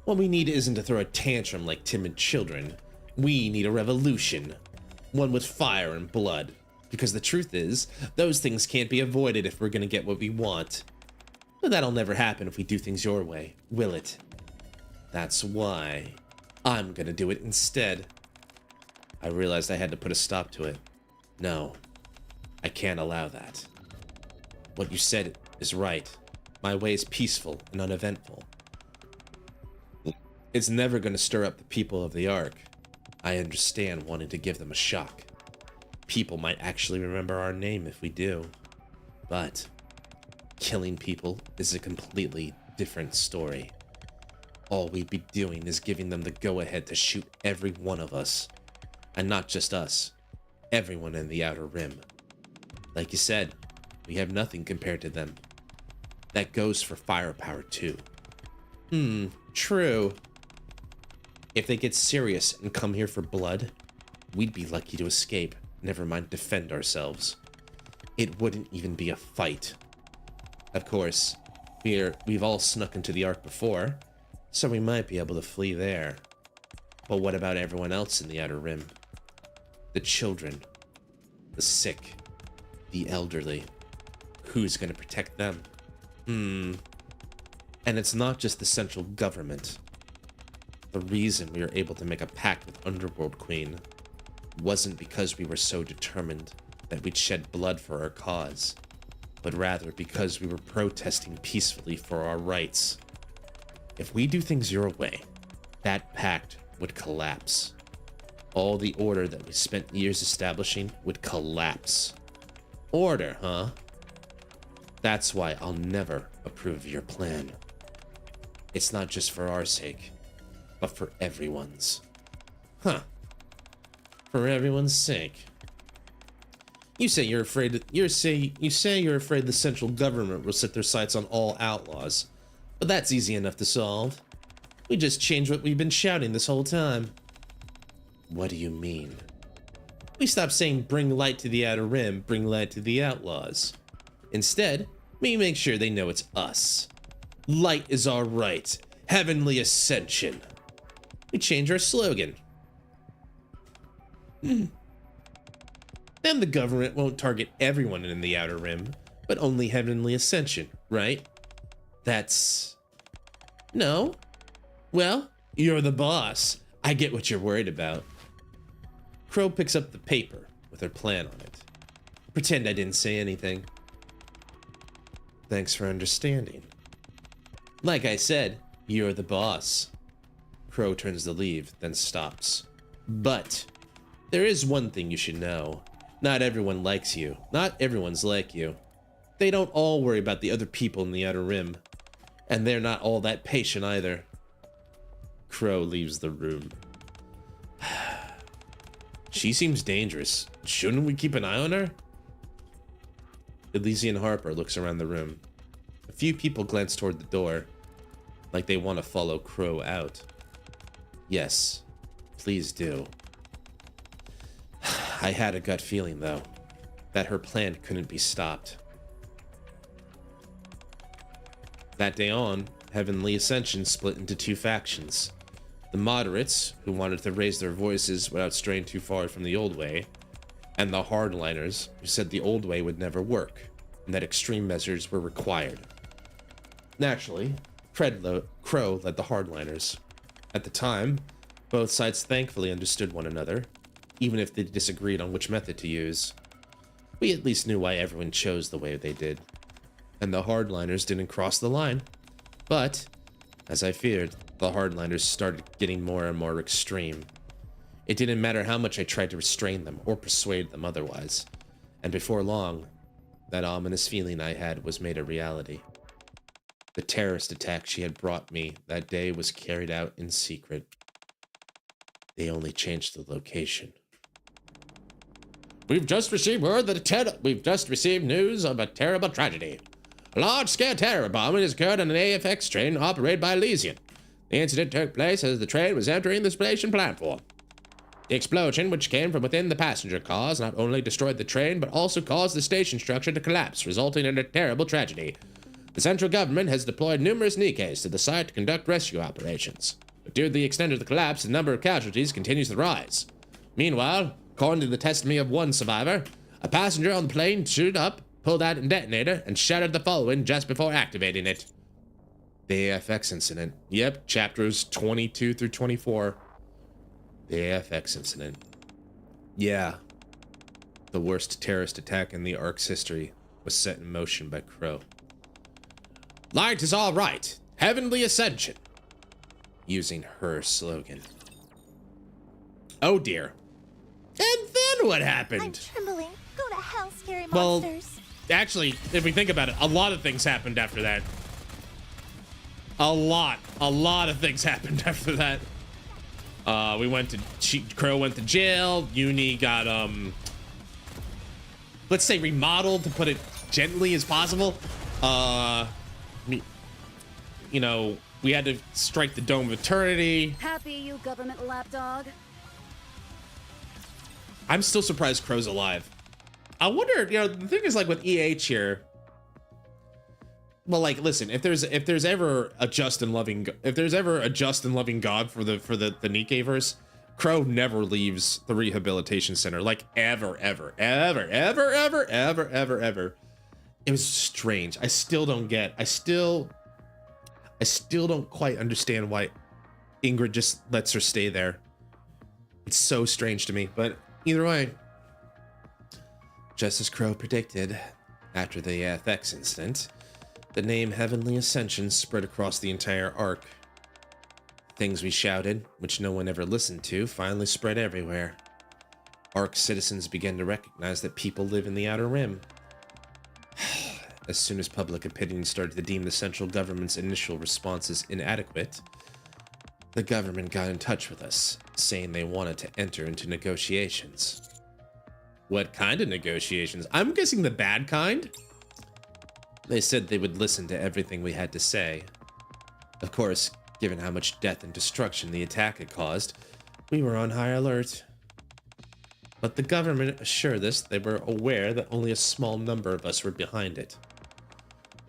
what we need isn't to throw a tantrum like timid children. We need a revolution. One with fire and blood. Because the truth is, those things can't be avoided if we're gonna get what we want. But that'll never happen if we do things your way, will it? That's why I'm gonna do it instead. I realized I had to put a stop to it. No, I can't allow that. What you said is right. My way is peaceful and uneventful. It's never going to stir up the people of the Ark. I understand wanting to give them a shock. People might actually remember our name if we do. But killing people is a completely different story. All we'd be doing is giving them the go-ahead to shoot every one of us. And not just us. Everyone in the Outer Rim. Like you said, we have nothing compared to them. That goes for firepower too. True. If they get serious and come here for blood, we'd be lucky to escape, never mind defend ourselves. It wouldn't even be a fight. Of course, we've all snuck into the Ark before, so we might be able to flee there. But what about everyone else in the Outer Rim? The children, the sick, the elderly. Who's going to protect them? And it's not just the central government. The reason we were able to make a pact with Underworld Queen wasn't because we were so determined that we'd shed blood for our cause, but rather because we were protesting peacefully for our rights. If we do things your way, that pact would collapse. All the order that we spent years establishing would collapse. Order, huh? That's why I'll never approve of your plan. It's not just for our sake, but for everyone's. Huh. For everyone's sake. You say you're afraid you say you're afraid the central government will set their sights on all outlaws. But that's easy enough to solve. We just change what we've been shouting this whole time. What do you mean? We stop saying bring light to the Outer Rim, bring light to the outlaws. Instead, we make sure they know it's us. Light is our right. Heavenly ascension. We change our slogan. Then the government won't target everyone in the Outer Rim, but only Heavenly Ascension, right? That's... No? Well, you're the boss. I get what you're worried about. Crow picks up the paper with her plan on it. Pretend I didn't say anything. Thanks for understanding. Like I said, you're the boss. Crow turns to leave, then stops. But there is one thing you should know. Not everyone likes you. Not everyone's like you. They don't all worry about the other people in the Outer Rim. And they're not all that patient either. Crow leaves the room. She seems dangerous. Shouldn't we keep an eye on her? Elysian Harper looks around the room. A few people glance toward the door, like they want to follow Crow out. Yes, please do. I had a gut feeling, though, that her plan couldn't be stopped. That day on, Heavenly Ascension split into two factions. The moderates, who wanted to raise their voices without straying too far from the old way, and the hardliners, who said the old way would never work, and that extreme measures were required. Naturally, Crow led the hardliners. At the time, both sides thankfully understood one another, even if they disagreed on which method to use. We at least knew why everyone chose the way they did. And the hardliners didn't cross the line. But, as I feared, the hardliners started getting more and more extreme. It didn't matter how much I tried to restrain them or persuade them otherwise. And before long, that ominous feeling I had was made a reality. The terrorist attack she had brought me that day was carried out in secret. They only changed the location. We've just received news of a terrible tragedy. A large-scale terror bombing has occurred on an AFX train operated by Elysian. The incident took place as the train was entering the station platform. The explosion, which came from within the passenger cars, not only destroyed the train, but also caused the station structure to collapse, resulting in a terrible tragedy. The central government has deployed numerous NIKKEs to the site to conduct rescue operations. But due to the extent of the collapse, the number of casualties continues to rise. Meanwhile, according to the testimony of one survivor, a passenger on the plane stood up, pulled out a detonator, and shouted the following just before activating it. The AFX incident. Yep, chapters 22 through 24. The AFX incident. Yeah. The worst terrorist attack in the Ark's history was set in motion by Crow. Light is all right. Heavenly ascension. Using her slogan. Oh dear. And then what I'm happened? trembling. Go to hell, scary Well, monsters. actually, if we think about it, a lot of things happened after that. A lot of things happened after that. Crow went to jail. Uni got, let's say remodeled, to put it gently as possible. You know, we had to strike the Dome of Eternity. Happy, you government lapdog? I'm still surprised Crow's alive. I wonder, you know, the thing is, like, with EH here, well, like, listen, if there's ever a just and loving God for the NIKKE verse, Crow never leaves the rehabilitation center, like, ever. It was strange. I still don't quite understand why Ingrid just lets her stay there. It's so strange to me, but either way, just as Crow predicted, after the FX incident, the name Heavenly Ascension spread across the entire Ark. Things we shouted, which no one ever listened to, finally spread everywhere. Ark citizens began to recognize that people live in the Outer Rim. As soon as public opinion started to deem the central government's initial responses inadequate, the government got in touch with us, saying they wanted to enter into negotiations. What kind of negotiations? I'm guessing the bad kind? They said they would listen to everything we had to say. Of course, given how much death and destruction the attack had caused, we were on high alert. But the government assured us they were aware that only a small number of us were behind it,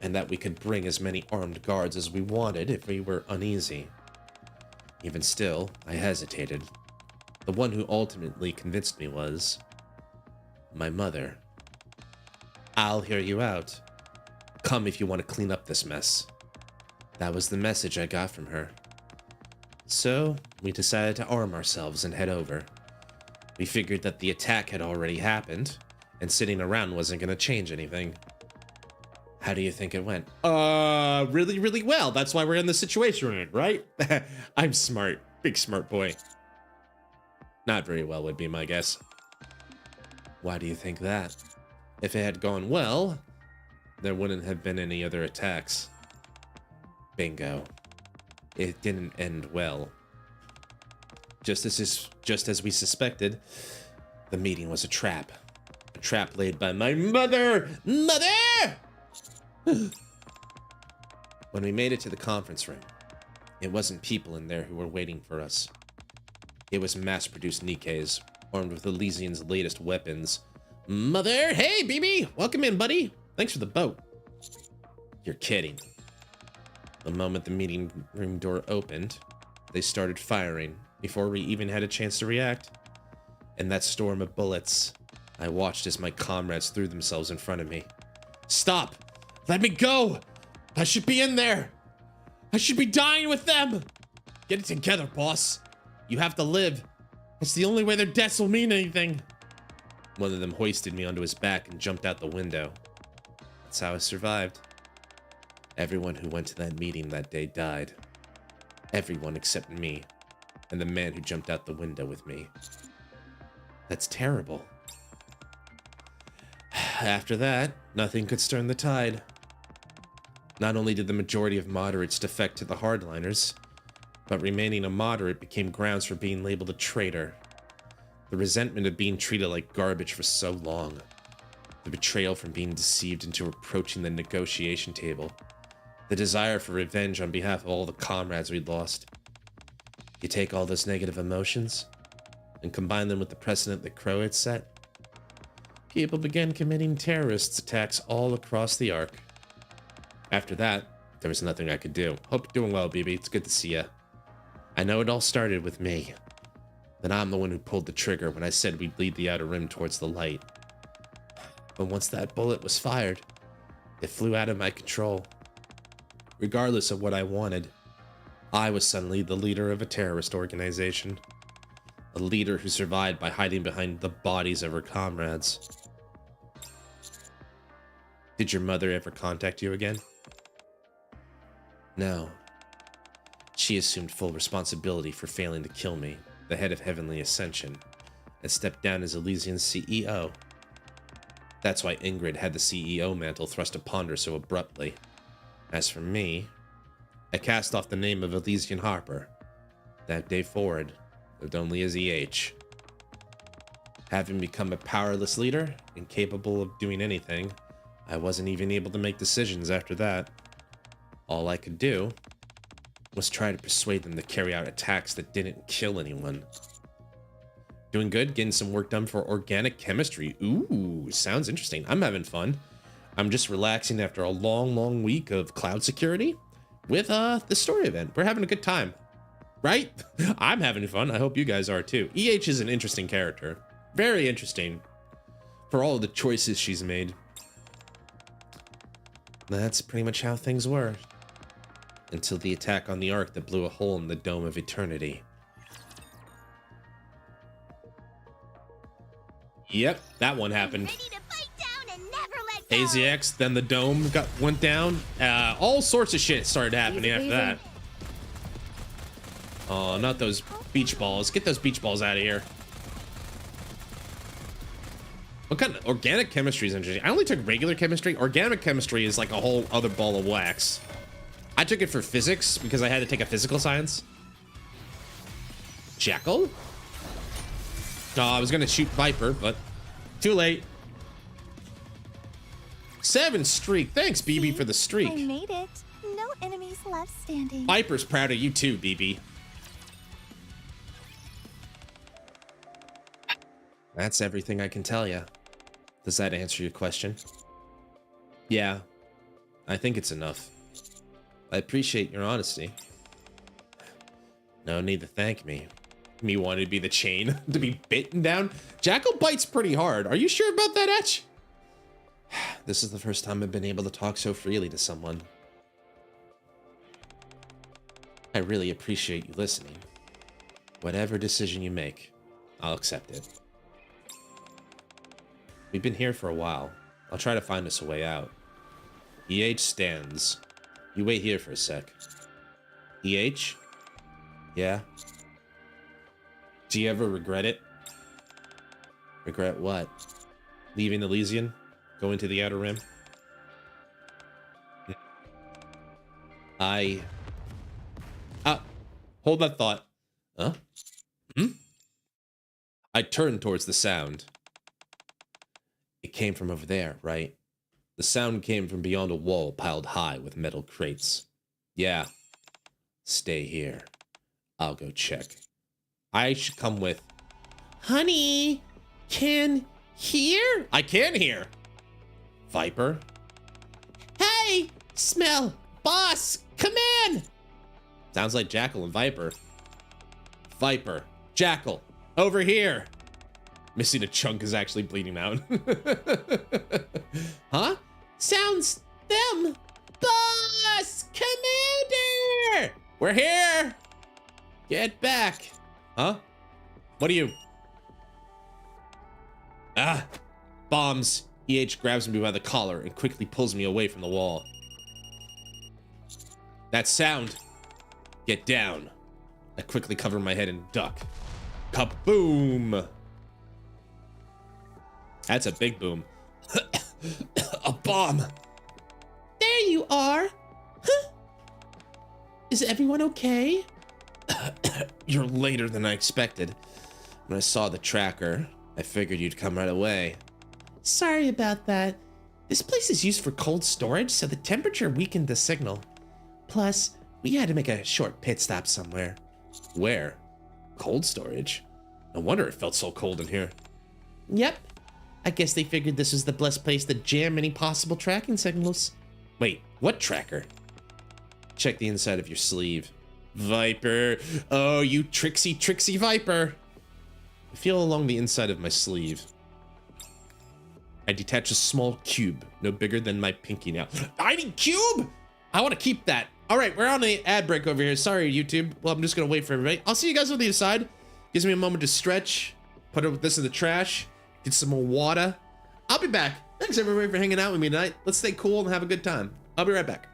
and that we could bring as many armed guards as we wanted if we were uneasy. Even still, I hesitated. The one who ultimately convinced me was my mother. I'll hear you out. Come if you want to clean up this mess. That was the message I got from her. So, we decided to arm ourselves and head over. We figured that the attack had already happened, and sitting around wasn't going to change anything. How do you think it went? Really, really well. That's why we're in the situation we're in, right? I'm smart. Big smart boy. Not very well would be my guess. Why do you think that? If it had gone well, there wouldn't have been any other attacks. Bingo. It didn't end well. Just as we suspected, the meeting was a trap. A trap laid by my mother! Mother! When we made it to the conference room, it wasn't people in there who were waiting for us. It was mass-produced NIKKEs, armed with Elysian's latest weapons. Mother! Hey, BB! Welcome in, buddy! Thanks for the boat. You're kidding. The moment the meeting room door opened, they started firing before we even had a chance to react. In that storm of bullets, I watched as my comrades threw themselves in front of me. Stop! Let me go! I should be in there! I should be dying with them! Get it together, boss. You have to live. It's the only way their deaths will mean anything. One of them hoisted me onto his back and jumped out the window. That's how I survived. Everyone who went to that meeting that day died. Everyone except me, and the man who jumped out the window with me. That's terrible. After that, nothing could stem the tide. Not only did the majority of moderates defect to the hardliners, but remaining a moderate became grounds for being labeled a traitor. The resentment of being treated like garbage for so long. The betrayal from being deceived into approaching the negotiation table. The desire for revenge on behalf of all the comrades we'd lost. You take all those negative emotions and combine them with the precedent that Crow had set. People began committing terrorist attacks all across the Ark. After that, there was nothing I could do. Hope you're doing well, BB. It's good to see ya. I know it all started with me. That I'm the one who pulled the trigger when I said we'd lead the Outer Rim towards the light. But once that bullet was fired, it flew out of my control. Regardless of what I wanted, I was suddenly the leader of a terrorist organization. A leader who survived by hiding behind the bodies of her comrades. Did your mother ever contact you again? No. She assumed full responsibility for failing to kill me, the head of Heavenly Ascension, and stepped down as Elysian's CEO. That's why Ingrid had the CEO mantle thrust upon her so abruptly. As for me, I cast off the name of Elysian Harper. That day forward, lived only as EH. Having become a powerless leader, incapable of doing anything, I wasn't even able to make decisions after that. All I could do was try to persuade them to carry out attacks that didn't kill anyone. Doing good, getting some work done for organic chemistry. Ooh, sounds interesting. I'm having fun. I'm just relaxing after a long week of cloud security with the story event. We're having a good time, right? I'm having fun. I hope you guys are too. EH is an interesting character. Very interesting for all of the choices she's made. That's pretty much how things were. Until the attack on the Ark that blew a hole in the Dome of Eternity. Yep, that one happened. AZX, then the dome went down. All sorts of shit started happening after that. Oh, not those beach balls. Get those beach balls out of here. What kind of organic chemistry is interesting? I only took regular chemistry. Organic chemistry is like a whole other ball of wax. I took it for physics because I had to take a physical science. Jackal? I was gonna shoot Viper, but too late. 7 streak. Thanks, BB, for the streak. I made it. No enemies left standing. Viper's proud of you too, BB. That's everything I can tell you. Does that answer your question? Yeah, I think it's enough. I appreciate your honesty. No need to thank me. Me wanting to be the chain, to be bitten down. Jackal bites pretty hard. Are you sure about that, Etch? This is the first time I've been able to talk so freely to someone. I really appreciate you listening. Whatever decision you make, I'll accept it. We've been here for a while. I'll try to find us a way out. EH stands. You wait here for a sec. EH? Yeah? Do you ever regret it? Regret what? Leaving Elysian? Going to the Outer Rim? Hold that thought. Huh? I turned towards the sound. It came from over there, right? The sound came from beyond a wall piled high with metal crates. Yeah. Stay here. I'll go check. I should come with. Honey, can hear? I can hear. Viper? Hey, smell. Boss, come in. Sounds like Jackal and Viper. Viper, Jackal, over here. Missing a chunk is actually bleeding out. Huh? Sounds them. Boss, Commander. We're here. Get back. Huh? What are you? Ah, bombs. EH grabs me by the collar and quickly pulls me away from the wall. That sound. Get down. I quickly cover my head and duck. Kaboom! That's a big boom. A bomb. There you are. Huh? Is everyone okay? You're later than I expected. When I saw the tracker, I figured you'd come right away. Sorry about that. This place is used for cold storage, so the temperature weakened the signal. Plus, we had to make a short pit stop somewhere. Where? Cold storage? No wonder it felt so cold in here. Yep. I guess they figured this was the best place to jam any possible tracking signals. Wait, what tracker? Check the inside of your sleeve. Viper. Oh, you tricksy Viper. I feel along the inside of my sleeve. I detach a small cube, no bigger than my pinky now. Tiny cube? I want to keep that. All right, we're on an ad break over here. Sorry, YouTube. Well, I'm just going to wait for everybody. I'll see you guys on the other side. Gives me a moment to stretch, put this in the trash, get some more water. I'll be back. Thanks everybody for hanging out with me tonight. Let's stay cool and have a good time. I'll be right back.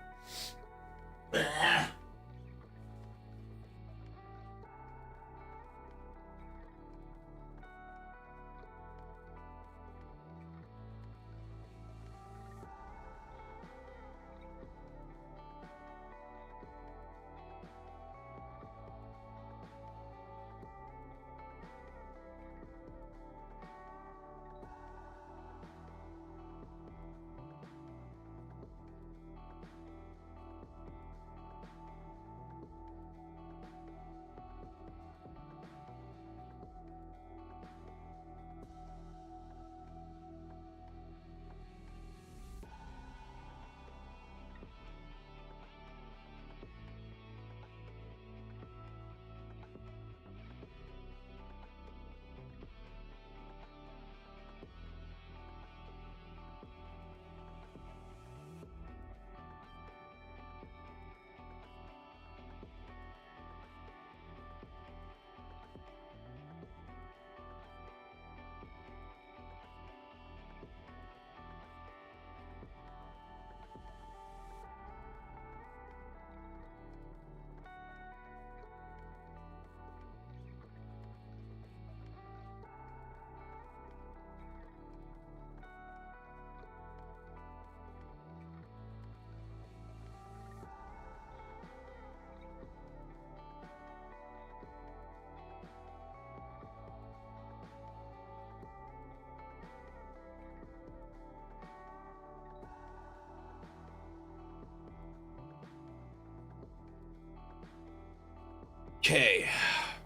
Okay,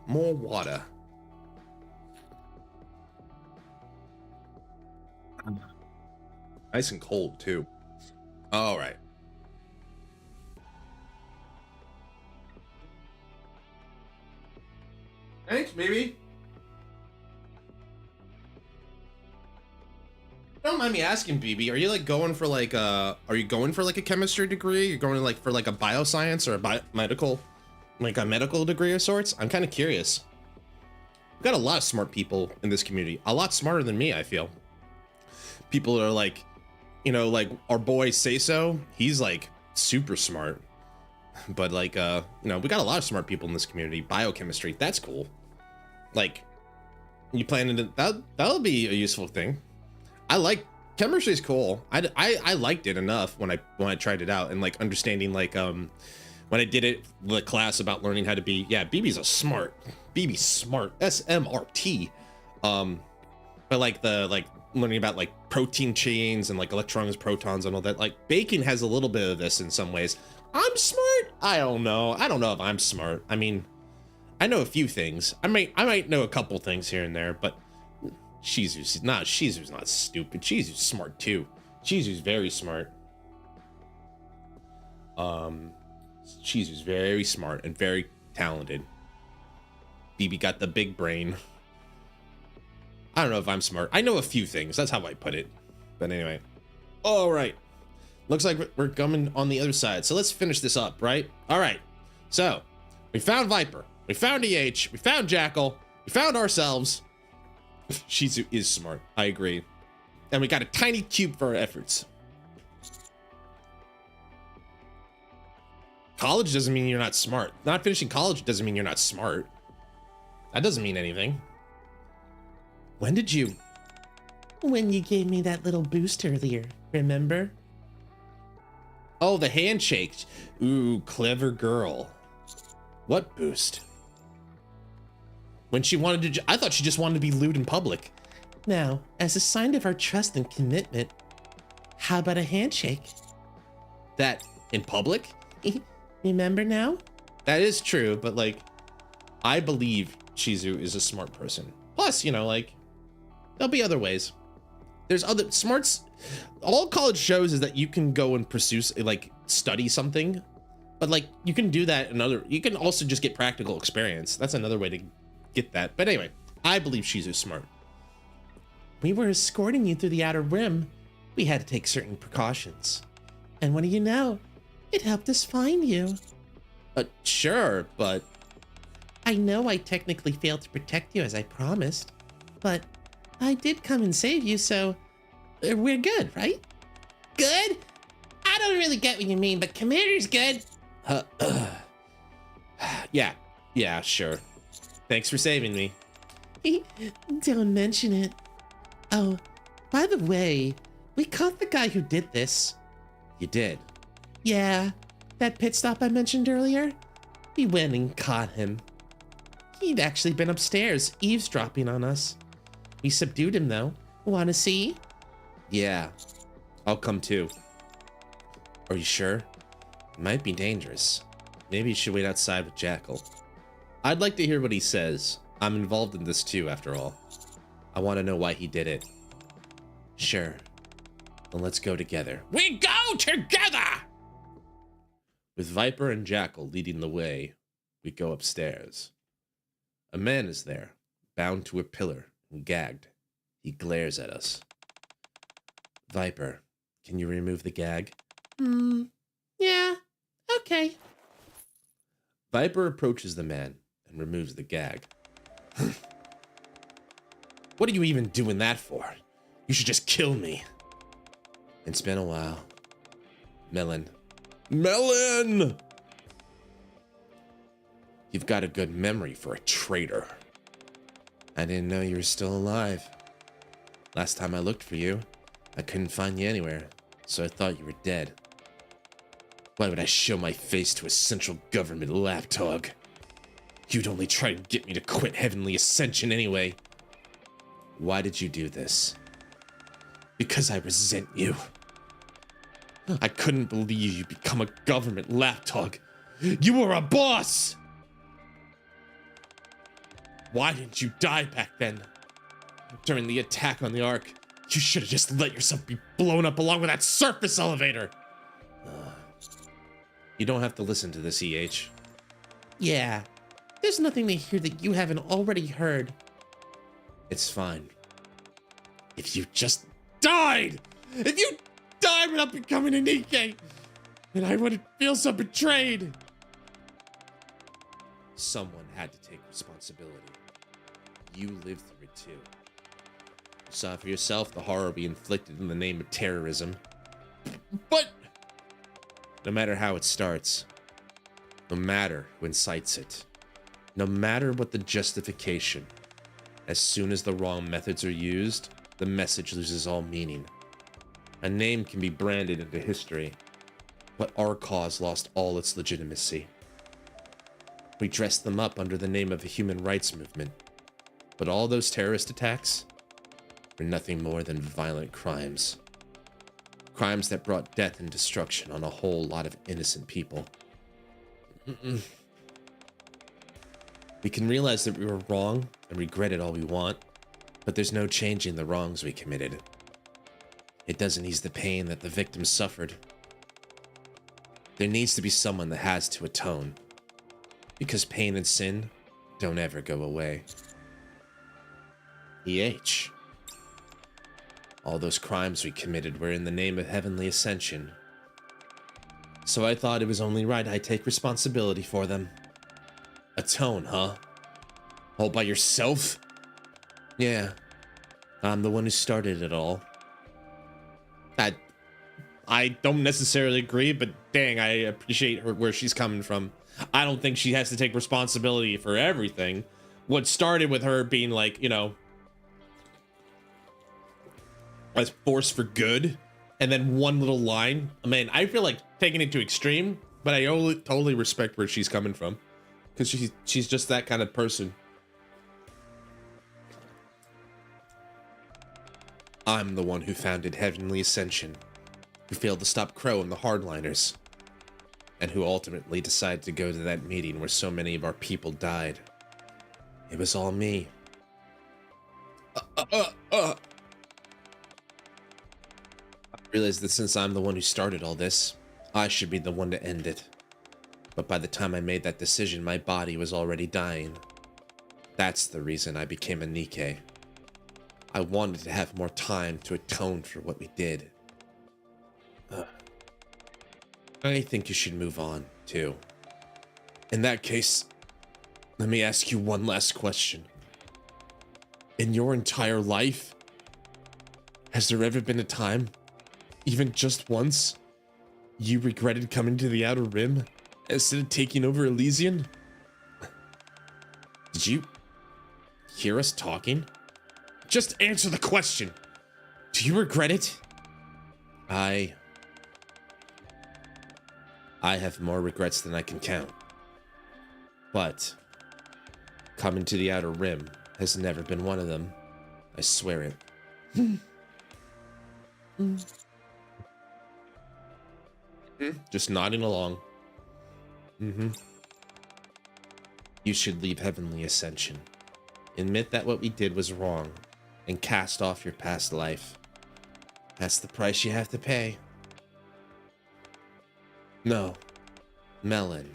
more water. Nice and cold too. All right. Thanks, baby. Don't mind me asking, BB, are you like going for like are you going for like a chemistry degree? You're going like for like a bioscience or a biomedical, like a medical degree of sorts? I'm kind of curious. We've got a lot of smart people in this community, a lot smarter than me, I feel. People are like, you know, like our boy Say So, he's like super smart. But like, you know, we got a lot of smart people in this community. Biochemistry, that's cool. Like, you planning to, that'll be a useful thing. I like chemistry is cool. I liked it enough when I tried it out, and like understanding like when I did it, the class about learning how to be, yeah, BB's smart, SMRT. But like the learning about like protein chains and like electrons, protons, and all that. Like baking has a little bit of this in some ways. I'm smart. I don't know if I'm smart. I mean, I know a few things. I might know a couple things here and there, but Shizu's not stupid. Shizu's smart too. Shizu's very smart. Shizu's very smart and very talented. BB got the big brain. I don't know if I'm smart. I know a few things. That's how I put it. But anyway. All right. Looks like we're coming on the other side. So let's finish this up, right? All right. So we found Viper. We found EH. We found Jackal. We found ourselves. Shizu is smart. I agree. And we got a tiny cube for our efforts. College doesn't mean you're not smart. Not finishing college doesn't mean you're not smart. That doesn't mean anything. When did you? When you gave me that little boost earlier, remember? Oh, the handshake. Ooh, clever girl. What boost? When she wanted to, I thought she just wanted to be lewd in public. Now, as a sign of our trust and commitment, how about a handshake? That in public? Remember now? That is true, but like, I believe Shizu is a smart person. Plus, you know, like, there'll be other ways. There's other smarts. All college shows is that you can go and pursue, like, study something, but like, you can do that you can also just get practical experience. That's another way to get that. But anyway, I believe Shizu's smart. We were escorting you through the outer rim. We had to take certain precautions. And what do you know? It helped us find you. Sure, but... I know I technically failed to protect you as I promised, but I did come and save you, so we're good, right? Good? I don't really get what you mean, but Commander's good. Yeah, sure. Thanks for saving me. Don't mention it. Oh, by the way, we caught the guy who did this. You did? Yeah, that pit stop I mentioned earlier. We went and caught him. He'd actually been upstairs, eavesdropping on us. We subdued him, though. Wanna see? Yeah, I'll come too. Are you sure? It might be dangerous. Maybe you should wait outside with Jackal. I'd like to hear what he says. I'm involved in this too, after all. I want to know why he did it. Sure. Then let's go together. We go together! With Viper and Jackal leading the way, we go upstairs. A man is there, bound to a pillar and gagged. He glares at us. Viper, can you remove the gag? Yeah, okay. Viper approaches the man and removes the gag. What are you even doing that for? You should just kill me. It's been a while. Melon. Melon! You've got a good memory for a traitor. I didn't know you were still alive. Last time I looked for you, I couldn't find you anywhere, so I thought you were dead. Why would I show my face to a central government lapdog? You'd only try to get me to quit Heavenly Ascension anyway. Why did you do this? Because I resent you. I couldn't believe you become a government lapdog. You were a boss! Why didn't you die back then? During the attack on the Ark, you should have just let yourself be blown up along with that surface elevator! You don't have to listen to this, EH. Yeah, there's nothing to hear that you haven't already heard. It's fine. If you just died! If you died without becoming a NIKKE, then I wouldn't feel so betrayed. Someone had to take responsibility. You lived through it too. You saw for yourself the horror we inflicted in the name of terrorism. But no matter how it starts, no matter who incites it, no matter what the justification, as soon as the wrong methods are used, the message loses all meaning. A name can be branded into history, but our cause lost all its legitimacy. We dressed them up under the name of a human rights movement, but all those terrorist attacks were nothing more than violent crimes. Crimes that brought death and destruction on a whole lot of innocent people. We can realize that we were wrong and regret it all we want, but there's no changing the wrongs we committed. It doesn't ease the pain that the victims suffered. There needs to be someone that has to atone, because pain and sin don't ever go away. EH. All those crimes we committed were in the name of Heavenly Ascension. So I thought it was only right I take responsibility for them. Atone, huh? All by yourself? Yeah. I'm the one who started it all. I don't necessarily agree, but dang, I appreciate her where she's coming from. I don't think she has to take responsibility for everything. What started with her being like, you know, a force for good, and then one little line. I mean, I feel like taking it to extreme, but I totally respect where she's coming from, because she's just that kind of person. I'm the one who founded Heavenly Ascension, who failed to stop Crow and the Hardliners, and who ultimately decided to go to that meeting where so many of our people died. It was all me. I realized that since I'm the one who started all this, I should be the one to end it. But by the time I made that decision, my body was already dying. That's the reason I became a NIKKE. I wanted to have more time to atone for what we did. I think you should move on, too. In that case, Let me ask you one last question. In your entire life, has there ever been a time, even just once, you regretted coming to the Outer Rim instead of taking over Elysian? Did you hear us talking? Just answer the question. Do you regret it? I have more regrets than I can count. But coming to the Outer Rim has never been one of them. I swear it. Just nodding along. You should leave Heavenly Ascension. Admit that what we did was wrong and cast off your past life. That's the price you have to pay. No, Melon.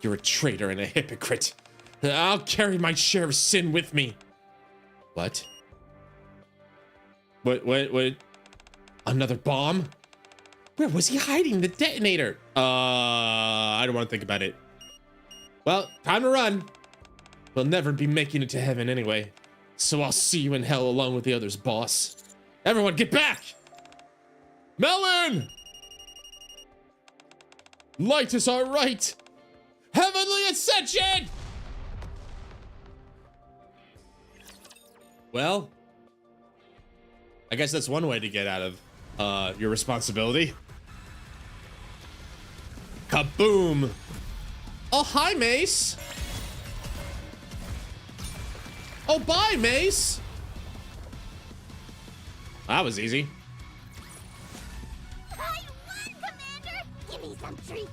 You're a traitor and a hypocrite. I'll carry my share of sin with me. What? What? Another bomb? Where was he hiding the detonator? I don't want to think about it. Well, time to run. We'll never be making it to heaven anyway. So I'll see you in hell along with the others, boss. Everyone get back! Melon! Light is our right! Heavenly Ascension! Well, I guess that's one way to get out of your responsibility. Kaboom! Oh, hi, Mace! Oh, bye, Mace! That was easy. I won, Commander! Give me some treats.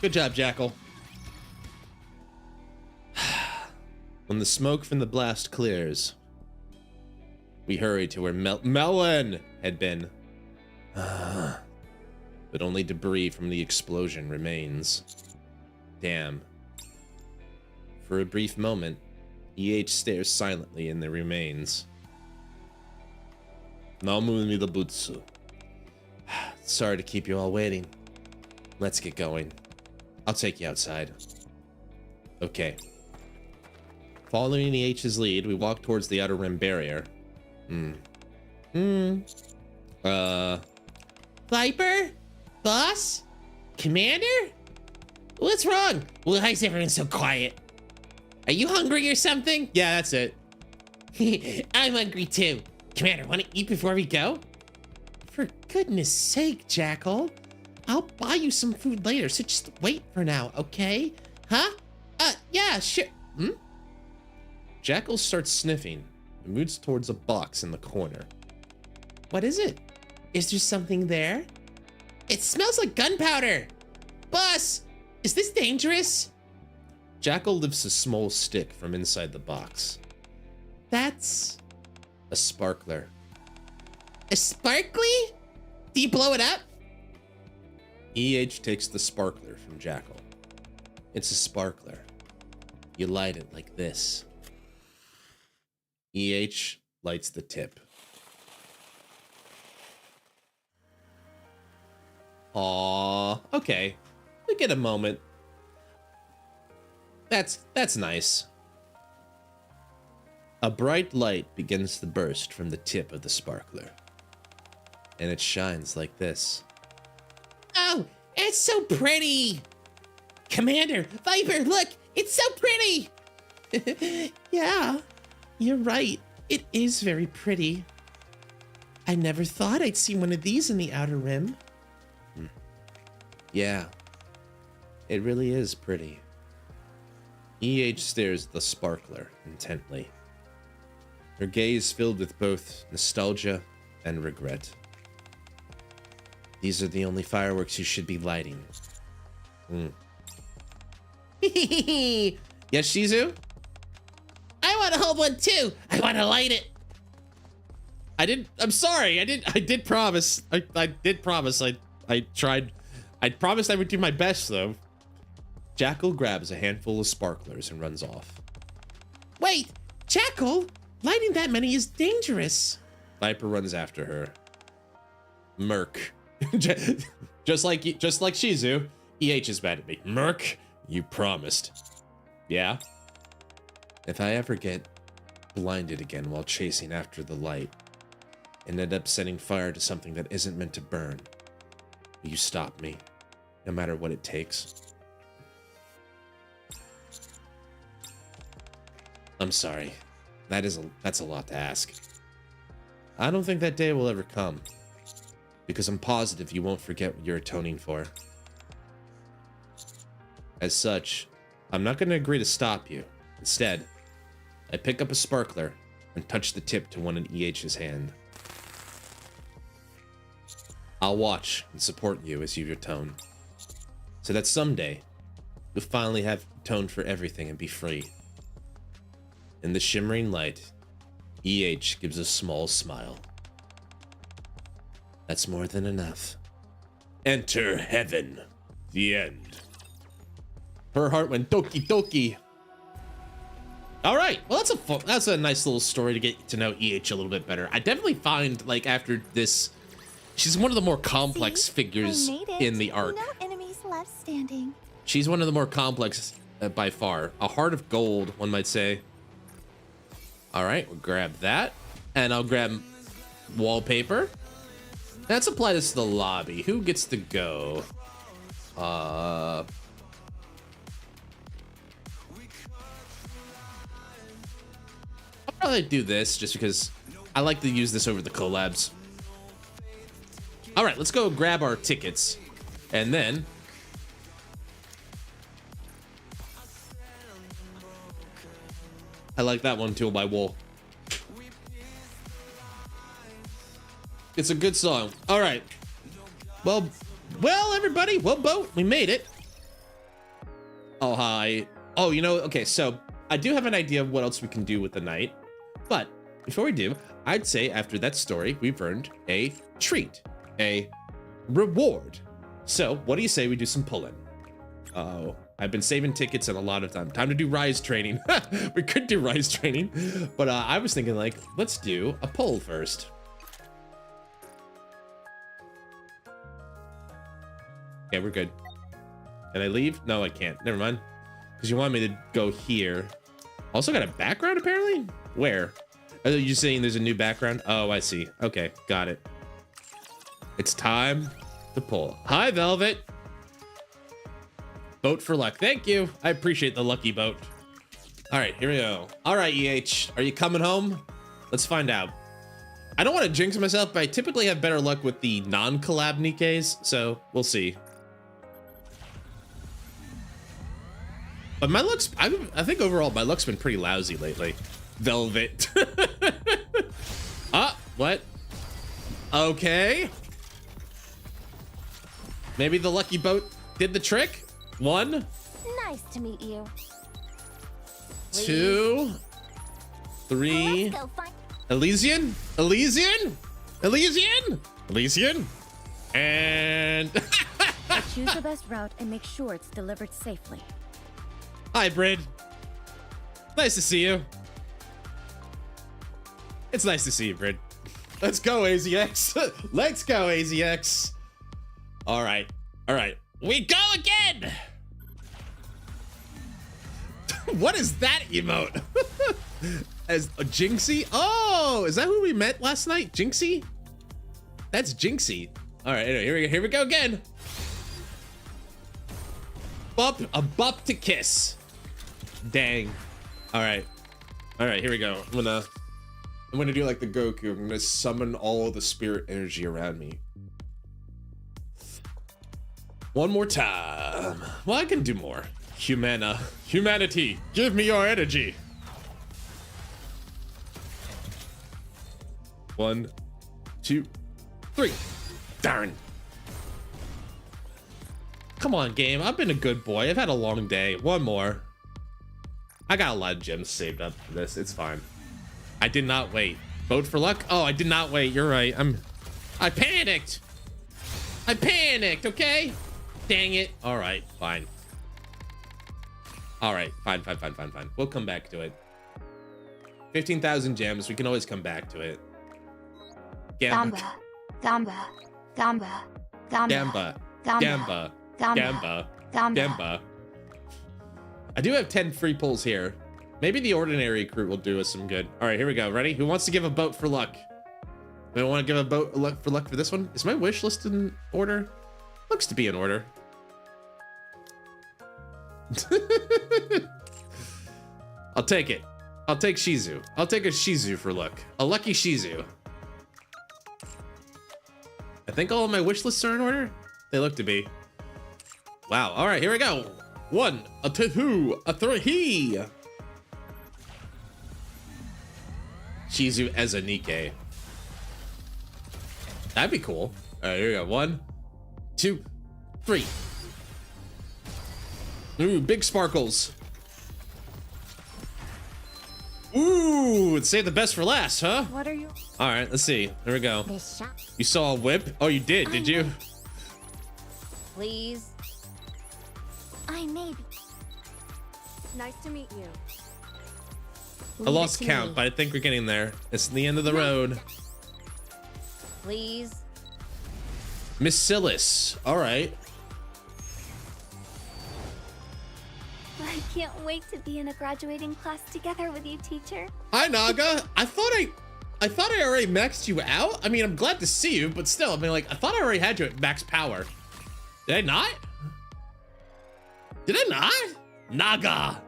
Good job, Jackal. When the smoke from the blast clears, we hurry to where Melon had been. But only debris from the explosion remains. Damn. For a brief moment, EH stares silently in the remains. Namu Nidabutsu. Sorry to keep you all waiting. Let's get going. I'll take you outside. Okay. Following EH's lead, we walk towards the Outer Rim barrier. Viper? Boss? Commander? What's wrong? Why is everyone so quiet? Are you hungry or something? Yeah, that's it. I'm hungry too. Commander, want to eat before we go? For goodness sake, Jackal. I'll buy you some food later, so just wait for now, okay? Huh? Yeah, sure. Jackal starts sniffing and moves towards a box in the corner. What is it? Is there something there? It smells like gunpowder! Boss, is this dangerous? Jackal lifts a small stick from inside the box. That's a sparkler. A sparkly? Do you blow it up? EH takes the sparkler from Jackal. It's a sparkler. You light it like this. EH lights the tip. Aww, okay. We get a moment. That's nice. A bright light begins to burst from the tip of the sparkler. And it shines like this. Oh, it's so pretty! Commander, Viper, look! It's so pretty! Yeah, you're right. It is very pretty. I never thought I'd see one of these in the Outer Rim. Yeah, it really is pretty. EH stares at the sparkler intently. Her gaze filled with both nostalgia and regret. These are the only fireworks you should be lighting. Yes, Shizu? I want to hold one too. I want to light it. I'm sorry. I did promise. I did promise. I tried. I promised I would do my best though. Jackal grabs a handful of sparklers and runs off. Wait, Jackal, lighting that many is dangerous. Viper runs after her. Merc. just like Shizu, EH is mad at me. Merc, you promised. Yeah? If I ever get blinded again while chasing after the light and end up setting fire to something that isn't meant to burn, will you stop me, no matter what it takes? I'm sorry. That's a lot to ask. I don't think that day will ever come, because I'm positive you won't forget what you're atoning for. As such, I'm not going to agree to stop you. Instead, I pick up a sparkler and touch the tip to one in EH's hand. I'll watch and support you as you atone, so that someday you'll finally have atoned for everything and be free. In the shimmering light, EH gives a small smile. That's more than enough. Enter heaven. The end. Her heart went doki doki. All right, well, that's a nice little story to get to know EH a little bit better. I definitely find, like, after this, she's one of the more complex figures in the arc. No enemies left standing. She's one of the more complex by far. A heart of gold, one might say. All right, we'll grab that, and I'll grab wallpaper. Let's apply this to the lobby. Who gets to go? I'll probably do this just because I like to use this over the collabs. All right, let's go grab our tickets, and then I like that one, Tool by Wool. It's a good song. All right. Well, everybody. Well, boat. We made it. Oh, hi. Oh, you know, okay, so I do have an idea of what else we can do with the night. But before we do, I'd say after that story, we've earned a treat, a reward. So what do you say we do some pulling? Oh, I've been saving tickets and a lot of time. Time to do rise training. We could do rise training, but I was thinking, like, let's do a pull first. Okay, we're good. Can I leave? No, I can't. Never mind. Because you want me to go here. Also got a background, apparently? Where? Are you saying there's a new background? Oh, I see. Okay, got it. It's time to pull. Hi, Velvet. Boat for luck. Thank you. I appreciate the lucky boat. All right, here we go. All right, EH, are you coming home? Let's find out. I don't want to jinx myself, but I typically have better luck with the non-collab Nikkes, so we'll see. But my luck's, I think overall, my luck's been pretty lousy lately. Velvet. Ah, what? Okay. Maybe the lucky boat did the trick? 1, Nice to meet you. 2, 3. Let's go find. Elysian? Elysian? Elysian? Elysian? And... Choose the best route and make sure it's delivered safely. Hi, Brid. Nice to see you. It's nice to see you, Brid. Let's go, AZX. Let's go, AZX. All right. All right. We go again. What is that emote? As a Jinxie? Oh, is that who we met last night? Jinxie? That's Jinxie. All right, anyway, here we go again. A bop to kiss. Dang. All right, here we go. I'm gonna do like the Goku. I'm gonna summon all the spirit energy around me. One more time. Well, I can do more. Humanity, give me your energy. 1, 2, 3. Darn. Come on, game. I've been a good boy. I've had a long day. One more. I got a lot of gems saved up for this. It's fine. I did not wait. Vote for luck? Oh, I did not wait. You're right. I panicked. I panicked, okay? Dang it. All right, fine. All right, fine. We'll come back to it. 15,000 gems. We can always come back to it. Gamba. I do have 10 free pulls here. Maybe the ordinary recruit will do us some good. All right, here we go. Ready? Who wants to give a boat for luck? I want to give a boat for luck for this one. Is my wish list in order? Looks to be in order. I'll take it. I'll take Shizu. I'll take a Shizu for luck. A lucky Shizu. I think all of my wish lists are in order. They look to be. Wow. All right, here we go. 1, a 2, a 3. Shizu as a NIKKE. That'd be cool. All right, here we go. 1, 2, 3. Ooh, big sparkles. Ooh, save the best for last, huh? What are you? All right, let's see. Here we go. This shop. You saw a whip? Oh, you did you? Please. I maybe. Nice to meet you. I lost count, but I think we're getting there. It's the end of the road. Please. Miss Silas. All right. I can't wait to be in a graduating class together with you, teacher. Hi, Naga. I thought I already maxed you out. I mean, I'm glad to see you, but still, I mean, like, I thought I already had you at max power. Did I not? Did I not? Naga.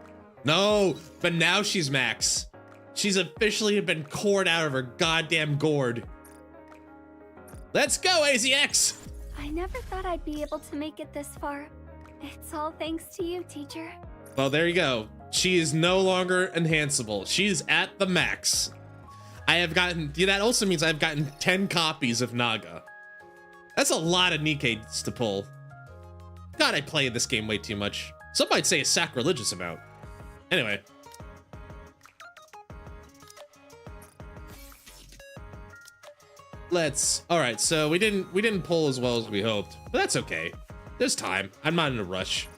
No, but now she's max. She's officially been cored out of her goddamn gourd. Let's go, AZX. I never thought I'd be able to make it this far. It's all thanks to you, teacher. Well, there you go. She is no longer enhanceable. She's at the max. I have gotten, that also means I've gotten 10 copies of Naga. That's a lot of NIKKEs to pull. God, I play this game way too much. Some might say a sacrilegious amount. Anyway. All right, so we didn't pull as well as we hoped, but that's okay. There's time. I'm not in a rush.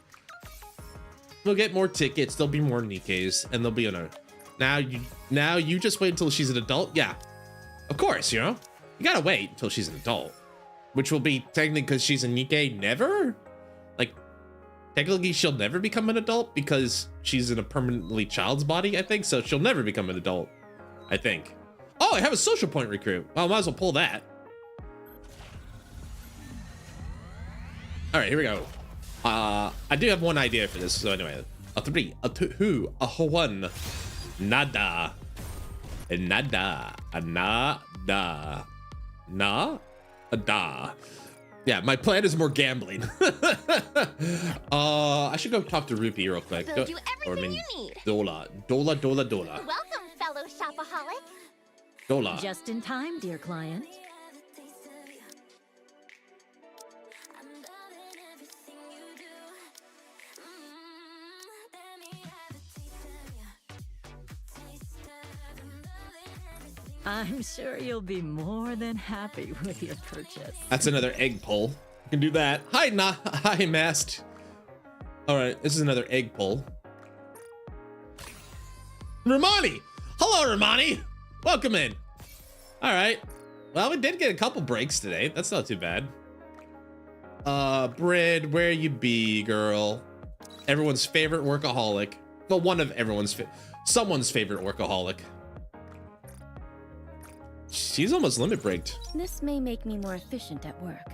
We'll get more tickets, there'll be more NIKKEs, and there'll be another. Now you just wait until she's an adult? Yeah. Of course, you know? You gotta wait until she's an adult. Which will be technically because she's a NIKKE never? Like, technically she'll never become an adult because she's in a permanently child's body, I think. So she'll never become an adult, I think. Oh, I have a social point recruit. Well, I might as well pull that. All right, here we go. I do have one idea for this. So anyway, a 3, a 2, a 1. Nada. Nada. A nada. Na? A da. Yeah, my plan is more gambling. I should go talk to Rupee real quick. Build you everything you need. Dola. Welcome, fellow shopaholic. Dola. Just in time, dear client. I'm sure you'll be more than happy with your purchase. That's another egg pull. You can do that. Hi, Mast. All right, this is another egg pull. Romani! Hello, Romani! Welcome in. All right. Well, we did get a couple breaks today. That's not too bad. Brid, where you be, girl? Everyone's favorite workaholic. Well, one of someone's favorite workaholic. She's almost limit breaked. This may make me more efficient at work.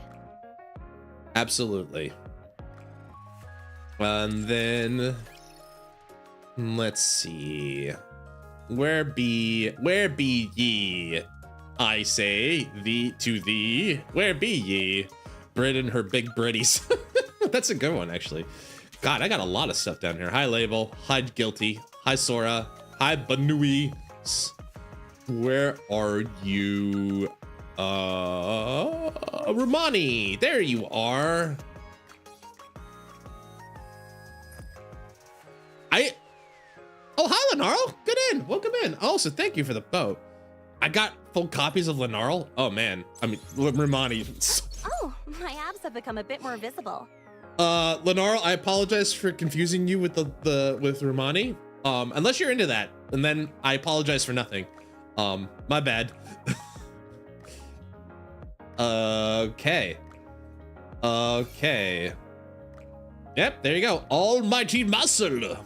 Absolutely. And then let's see. Where be ye? I say thee to thee. Where be ye? Brit and her big Britties. That's a good one, actually. God, I got a lot of stuff down here. Hi, Label. Hi, Guilty. Hi, Sora. Hi, Banui. Where are you? Romani. There you are. Oh, hi, Lenaro. Good in. Welcome in. Also, thank you for the boat. I got full copies of Lenaro. Oh, man. I mean, Romani. Oh, my abs have become a bit more visible. Lenaro, I apologize for confusing you with with Romani. Unless you're into that, and then I apologize for nothing. My bad. Okay. Yep, there you go. Almighty muscle.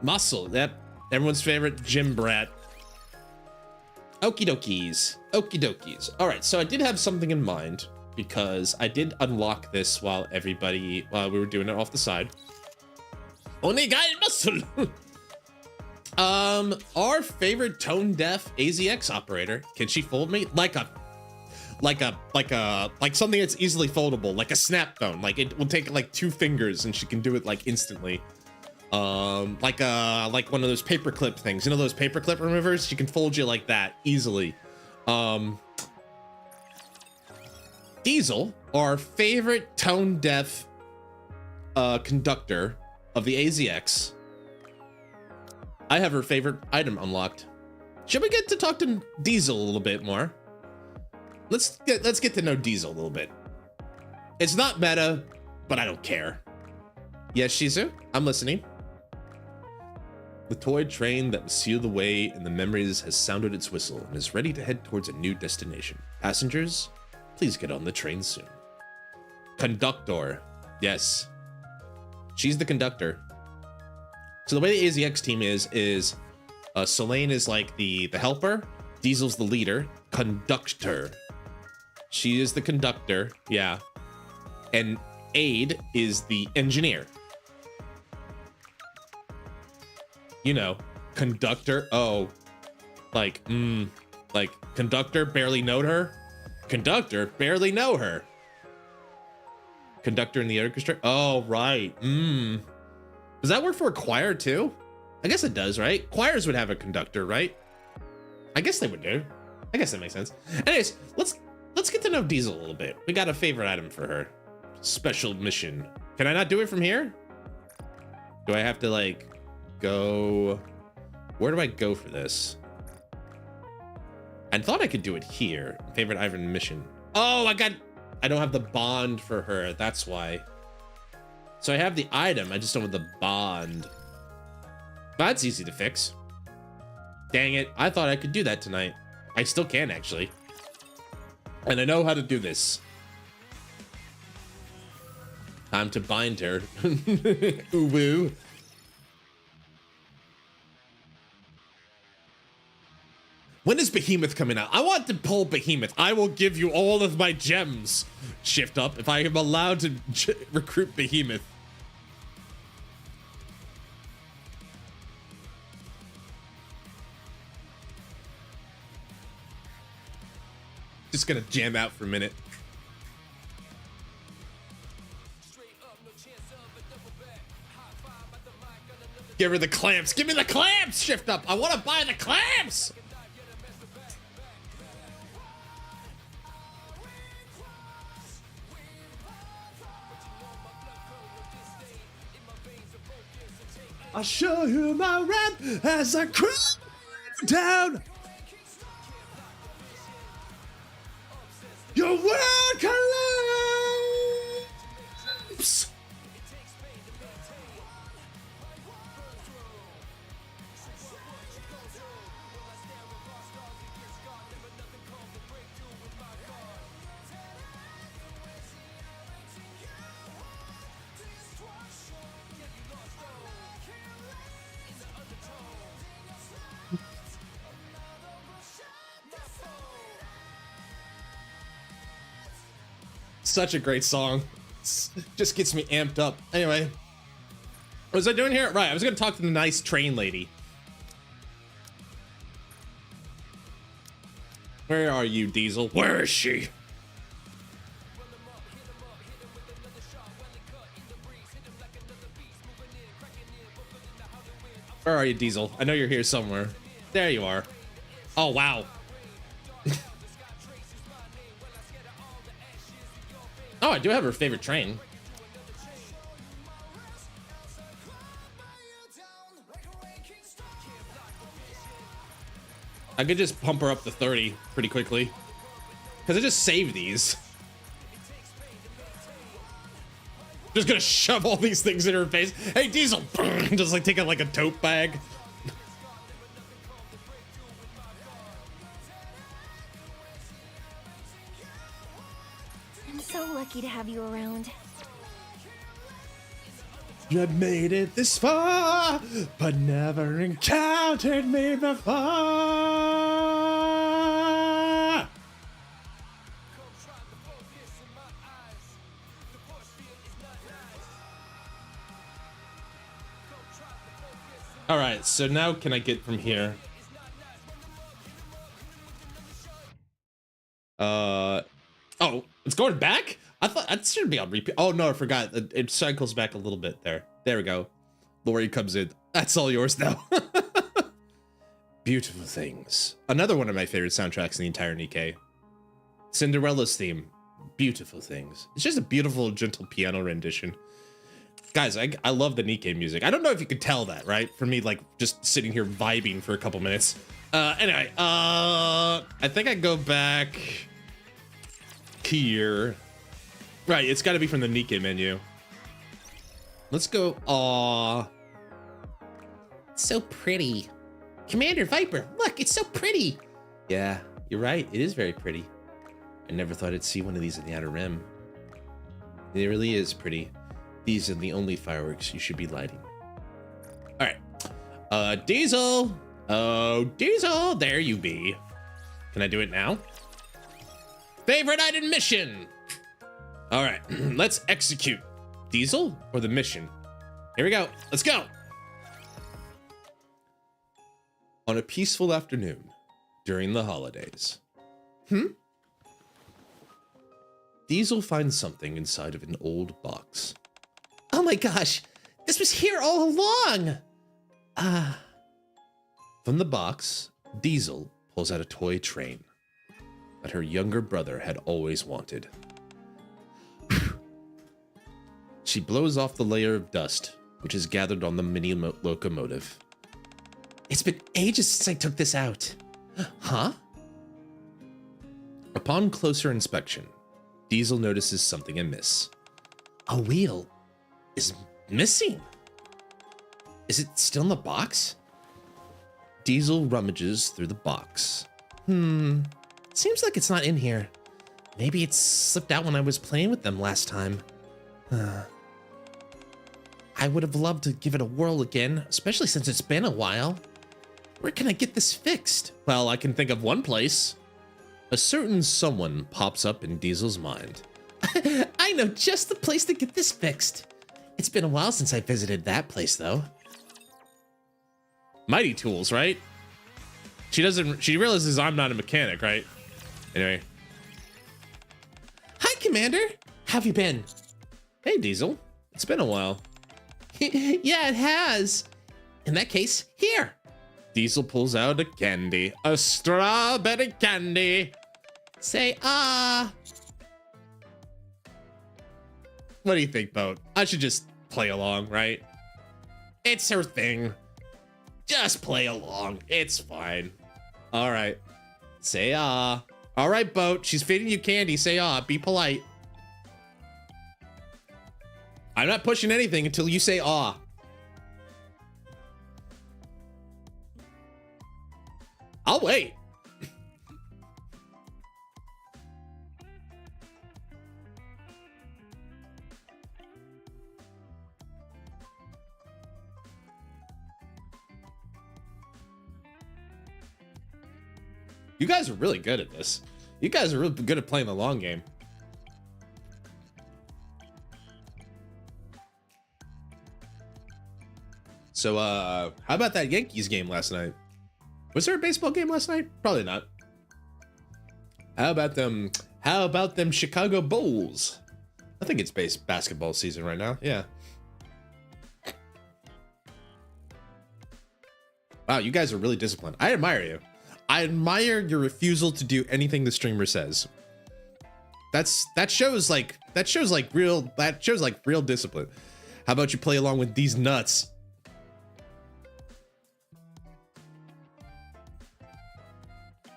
Yep. Everyone's favorite gym brat. Okie dokies. Okie dokies. All right, so I did have something in mind because I did unlock this while we were doing it off the side. Onegai muscle. Our favorite tone deaf AZX operator. Can she fold me like something that's easily foldable, like a snap phone? Like it will take like 2 fingers and she can do it like instantly. Like one of those paperclip things, you know, those paperclip removers. She can fold you like that easily. Diesel, our favorite tone deaf conductor of the AZX. I have her favorite item unlocked. Should we get to talk to Diesel a little bit more? Let's get to know Diesel a little bit. It's not meta, but I don't care. Yes, Shizu, I'm listening. The toy train that will seal the way in the memories has sounded its whistle and is ready to head towards a new destination. Passengers, please get on the train soon. Conductor. Yes. She's the conductor. So the way the AZX team is Selene is like the helper, Diesel's the leader, conductor. She is the conductor, yeah. And Aid is the engineer. You know, conductor. Oh, like conductor, barely know her. Conductor, barely know her. Conductor in the orchestra. Oh, right. Does that work for a choir too? I guess it does, right? Choirs would have a conductor, right? I guess they would do. I guess that makes sense. Anyways, let's get to know Diesel a little bit. We got a favorite item for her. Special mission. Can I not do it from here? Do I have to like go? Where do I go for this? I thought I could do it here. Favorite item mission. Oh, I don't have the bond for her. That's why. So I have the item, I just don't have the bond. That's easy to fix. Dang it, I thought I could do that tonight. I still can, actually. And I know how to do this. Time to bind her. Uwu. When is Behemoth coming out? I want to pull Behemoth. I will give you all of my gems. Shift up if I am allowed to recruit Behemoth. Just gonna jam out for a minute. Give her the clamps. Give me the clamps. Shift up. I want to buy the clamps. I'll show you my rap as I crawl down. Your world collapse. Such a great song. Just gets me amped up. Anyway, what was I doing here? Right, I was gonna talk to the nice train lady. Where are you, Diesel? Where is she? Where are you, Diesel? I know you're here somewhere. There you are. Oh, wow. Oh, I do have her favorite train. I could just pump her up to 30 pretty quickly. Because I just saved these. Just gonna shove all these things in her face. Hey, Diesel! Just like taking like a tote bag. I'm so lucky to have you around. I've made it this far, but never encountered me before. All right, so now can I get from here? Oh, it's going back? I thought that should be on repeat. Oh no, I forgot. It cycles back a little bit there. There we go. Lori comes in. That's all yours now. Beautiful Things. Another one of my favorite soundtracks in the entire NIKKE. Cinderella's theme. Beautiful Things. It's just a beautiful, gentle piano rendition. Guys, I love the NIKKE music. I don't know if you could tell that, right? For me, like, just sitting here vibing for a couple minutes. Anyway, I think I go back here. Right, it's got to be from the NIKKE menu. Let's go. Aw. It's so pretty. Commander Viper, look, it's so pretty. Yeah, you're right. It is very pretty. I never thought I'd see one of these in the Outer Rim. It really is pretty. These are the only fireworks you should be lighting. All right. Diesel. Oh, Diesel, there you be. Can I do it now? Favorite item mission. All right, let's execute. Diesel or the mission? Here we go. Let's go. On a peaceful afternoon during the holidays. Diesel finds something inside of an old box. Oh my gosh, this was here all along. From the box, Diesel pulls out a toy train that her younger brother had always wanted. She blows off the layer of dust, which is gathered on the mini locomotive. It's been ages since I took this out. Huh? Upon closer inspection, Diesel notices something amiss. A wheel is missing. Is it still in the box? Diesel rummages through the box. Seems like it's not in here. Maybe it slipped out when I was playing with them last time. I would have loved to give it a whirl again, especially since it's been a while. Where can I get this fixed? Well, I can think of one place. A certain someone pops up in Diesel's mind. I know just the place to get this fixed. It's been a while since I visited that place, though. Mighty Tools, right? She realizes I'm not a mechanic, right? Anyway. Hi, Commander. How have you been? Hey, Diesel. It's been a while. Yeah, it has. In that case, here. Diesel pulls out a candy. A strawberry candy. Say, ah. What do you think, Boat? I should just play along, right? It's her thing. Just play along. It's fine. All right. Say, ah. All right, Boat. She's feeding you candy. Say, ah. Be polite. I'm not pushing anything until you say, ah. I'll wait. You guys are really good at this. You guys are really good at playing the long game. So, how about that Yankees game last night? Was there a baseball game last night? Probably not. How about them Chicago Bulls? I think it's basketball season right now. Yeah. Wow, you guys are really disciplined. I admire you. I admire your refusal to do anything the streamer says. That shows like real discipline. How about you play along with these nuts?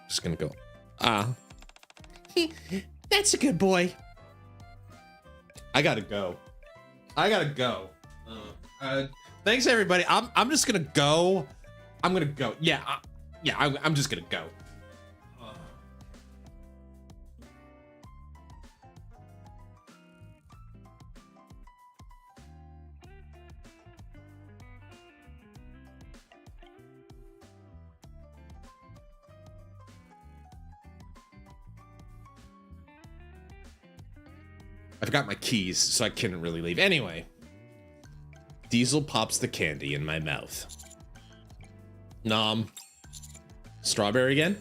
Just gonna go. That's a good boy. I gotta go. Thanks everybody. I'm just gonna go. I'm gonna go. Yeah. I'm just gonna go. I forgot my keys, so I couldn't really leave. Anyway, Diesel pops the candy in my mouth. Nom. Strawberry again?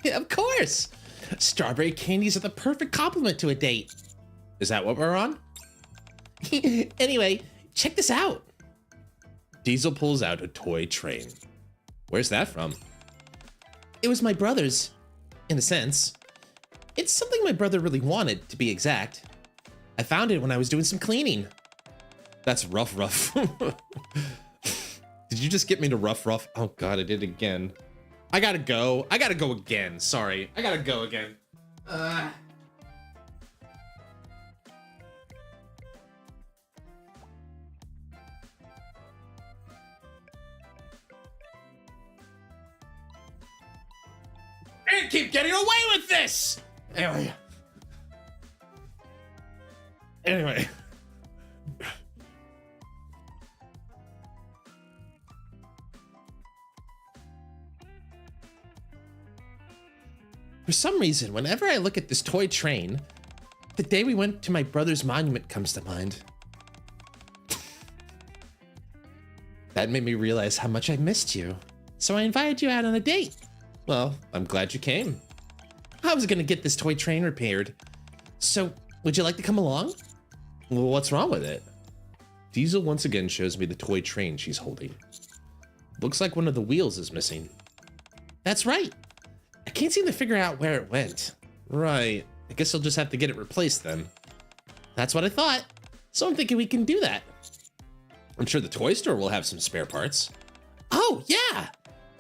Yeah, of course. Strawberry candies are the perfect complement to a date. Is that what we're on? Anyway, check this out. Diesel pulls out a toy train. Where's that from? It was my brother's, in a sense. It's something my brother really wanted, to be exact. I found it when I was doing some cleaning. That's rough. Did you just get me to rough? Oh god, I did it again. I gotta go again. Sorry, I gotta go again. I keep getting away with this! Anyway. For some reason, whenever I look at this toy train, the day we went to my brother's monument comes to mind. That made me realize how much I missed you. So I invited you out on a date. Well, I'm glad you came. I was gonna get this toy train repaired. So, would you like to come along? Well, what's wrong with it? Diesel once again shows me the toy train she's holding. Looks like one of the wheels is missing. That's right. I can't seem to figure out where it went. Right. I guess I'll just have to get it replaced then. That's what I thought. So I'm thinking we can do that. I'm sure the toy store will have some spare parts. Oh, yeah.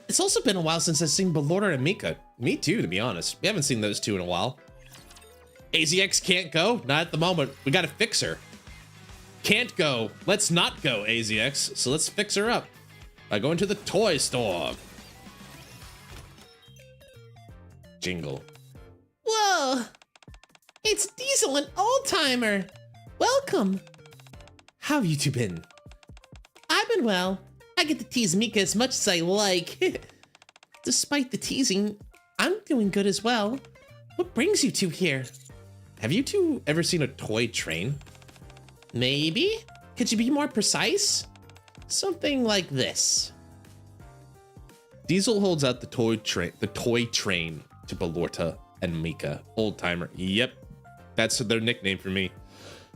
It's also been a while since I've seen Ballora and Mika. Me too, to be honest. We haven't seen those two in a while. AZX can't go? Not at the moment. We gotta fix her. Can't go. Let's not go, AZX. So let's fix her up by going to the toy store. Jingle. Whoa! It's Diesel, an old-timer! Welcome! How have you two been? I've been well. I get to tease Mika as much as I like. Despite the teasing, I'm doing good as well. What brings you two here? Have you two ever seen a toy train? Maybe? Could you be more precise? Something like this. Diesel holds out the toy train to Ballora and Mika. Old timer. Yep. That's their nickname for me.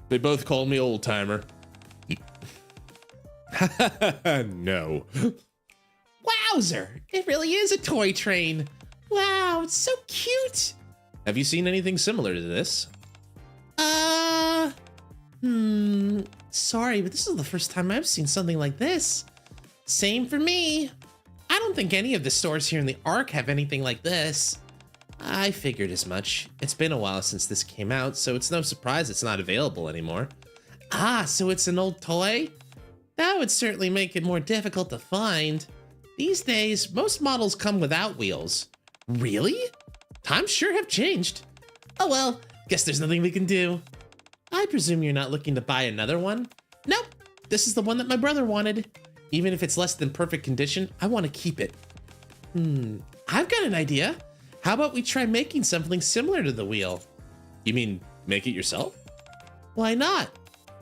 They both call me old timer. No. Wowzer! It really is a toy train. Wow, it's so cute. Have you seen anything similar to this? Sorry, but this is the first time I've seen something like this. Same for me. I don't think any of the stores here in the Ark have anything like this. I figured as much. It's been a while since this came out, so it's no surprise it's not available anymore. Ah, so it's an old toy? That would certainly make it more difficult to find. These days, most models come without wheels. Really? Times sure have changed. Oh well, guess there's nothing we can do. I presume you're not looking to buy another one? Nope, this is the one that my brother wanted. Even if it's less than perfect condition, I want to keep it. I've got an idea. How about we try making something similar to the wheel? You mean make it yourself? Why not?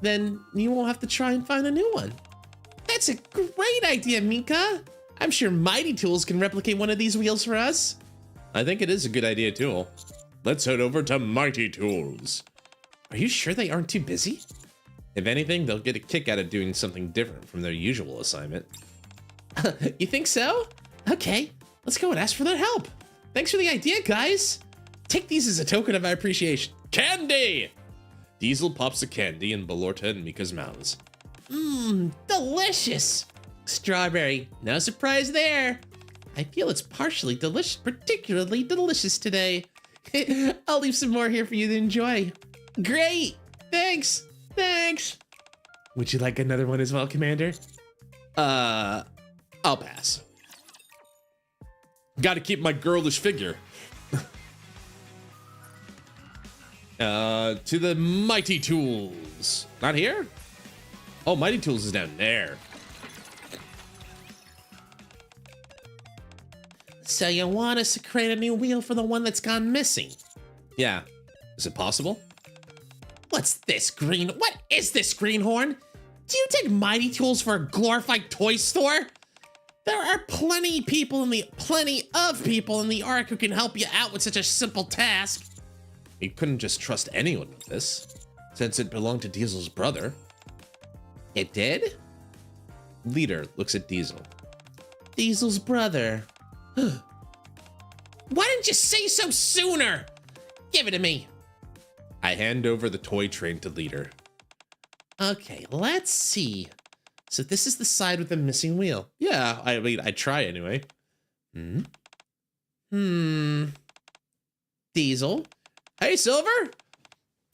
Then you won't have to try and find a new one. That's a great idea, Mika. I'm sure Mighty Tools can replicate one of these wheels for us. I think it is a good idea, too. Let's head over to Mighty Tools. Are you sure they aren't too busy? If anything, they'll get a kick out of doing something different from their usual assignment. You think so? Okay, let's go and ask for their help. Thanks for the idea, guys. Take these as a token of our appreciation. Candy! Diesel pops a candy in Ballora and Mika's mouths. Delicious! Strawberry, no surprise there. I feel it's partially delicious, particularly delicious today. I'll leave some more here for you to enjoy. Great! Thanks! Would you like another one as well, Commander? I'll pass. Gotta keep my girlish figure. To the Mighty Tools. Not here? Oh, Mighty Tools is down there. So you want us to create a new wheel for the one that's gone missing? Yeah. Is it possible? What's this, Green? What is this, Greenhorn? Do you take mighty tools for a glorified toy store? There are plenty of people in the Ark who can help you out with such a simple task. You couldn't just trust anyone with this, since it belonged to Diesel's brother. It did? Leader looks at Diesel. Diesel's brother. Why didn't you say so sooner? Give it to me. I hand over the toy train to Leader. Okay, let's see. So this is the side with the missing wheel. Yeah, I mean, I try anyway. Diesel. Hey, Silver.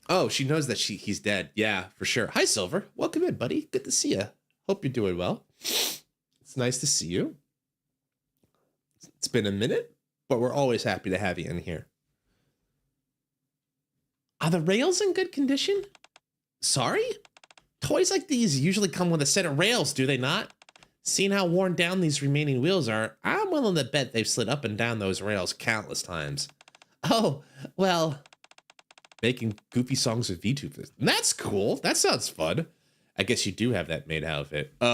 Oh, she knows that he's dead. Yeah, for sure. Hi, Silver. Welcome in, buddy. Good to see you. Hope you're doing well. It's nice to see you. It's been a minute, but we're always happy to have you in here. Are the rails in good condition? Sorry? Toys like these usually come with a set of rails, do they not? Seeing how worn down these remaining wheels are, I'm willing to bet they've slid up and down those rails countless times. Oh, well, making goofy songs with VTubers. That's cool. That sounds fun. I guess you do have that maid outfit. No,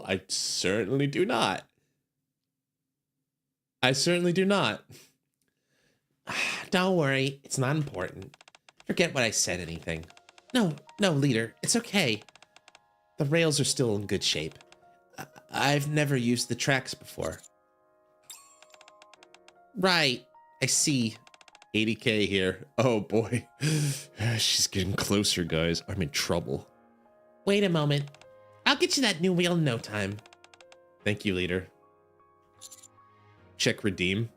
I certainly do not. I certainly do not. Don't worry, it's not important. Forget what I said anything. No, Leader, it's okay. The rails are still in good shape. I've never used the tracks before. Right, I see. 80K here. Oh boy. She's getting closer, guys. I'm in trouble. Wait a moment. I'll get you that new wheel in no time. Thank you, Leader. Check redeem.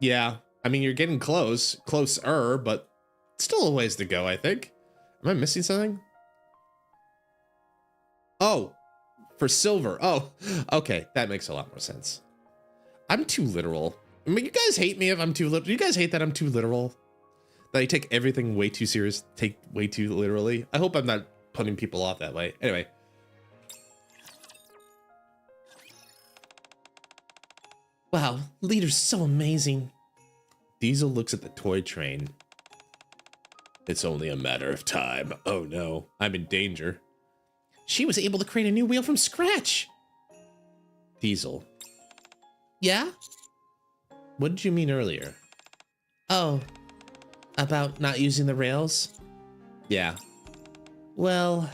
Yeah, I mean, you're getting closer, but still a ways to go, I think. Am I missing something? Oh, for Silver. Oh, okay, that makes a lot more sense. I'm too literal. I mean, you guys hate me if I'm too literal. You guys hate that I'm too literal? That I take everything way too serious, take way too literally? I hope I'm not putting people off that way. Anyway. Wow, Leader's so amazing. Diesel looks at the toy train. It's only a matter of time. Oh no, I'm in danger. She was able to create a new wheel from scratch. Diesel. Yeah? What did you mean earlier? Oh, about not using the rails? Yeah. Well,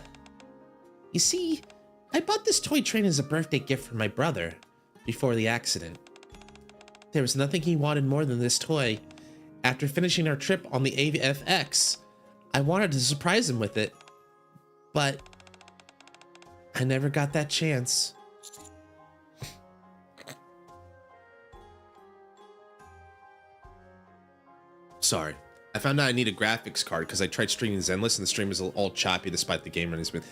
you see, I bought this toy train as a birthday gift for my brother before the accident. There was nothing he wanted more than this toy. After finishing our trip on the AVFX, I wanted to surprise him with it, but I never got that chance. Sorry. I found out I need a graphics card because I tried streaming Zenless and the stream is all choppy despite the game running smooth.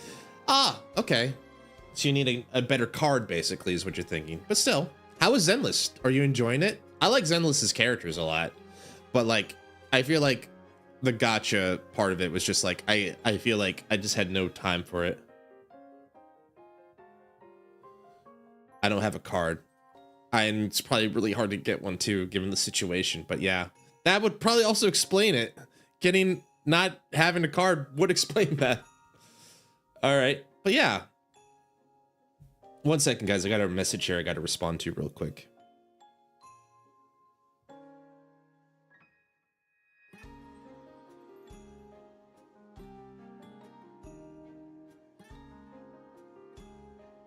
Ah, okay. So you need a better card, basically, is what you're thinking. But still, how is Zenless? Are you enjoying it? I like Zenless's characters a lot, but like, I feel like the gacha part of it was just like, I feel like I just had no time for it. I don't have a card. And it's probably really hard to get one too, given the situation, but yeah. That would probably also explain it. Not having a card would explain that. All right, but yeah. 1 second, guys. I got a message here I got to respond to real quick.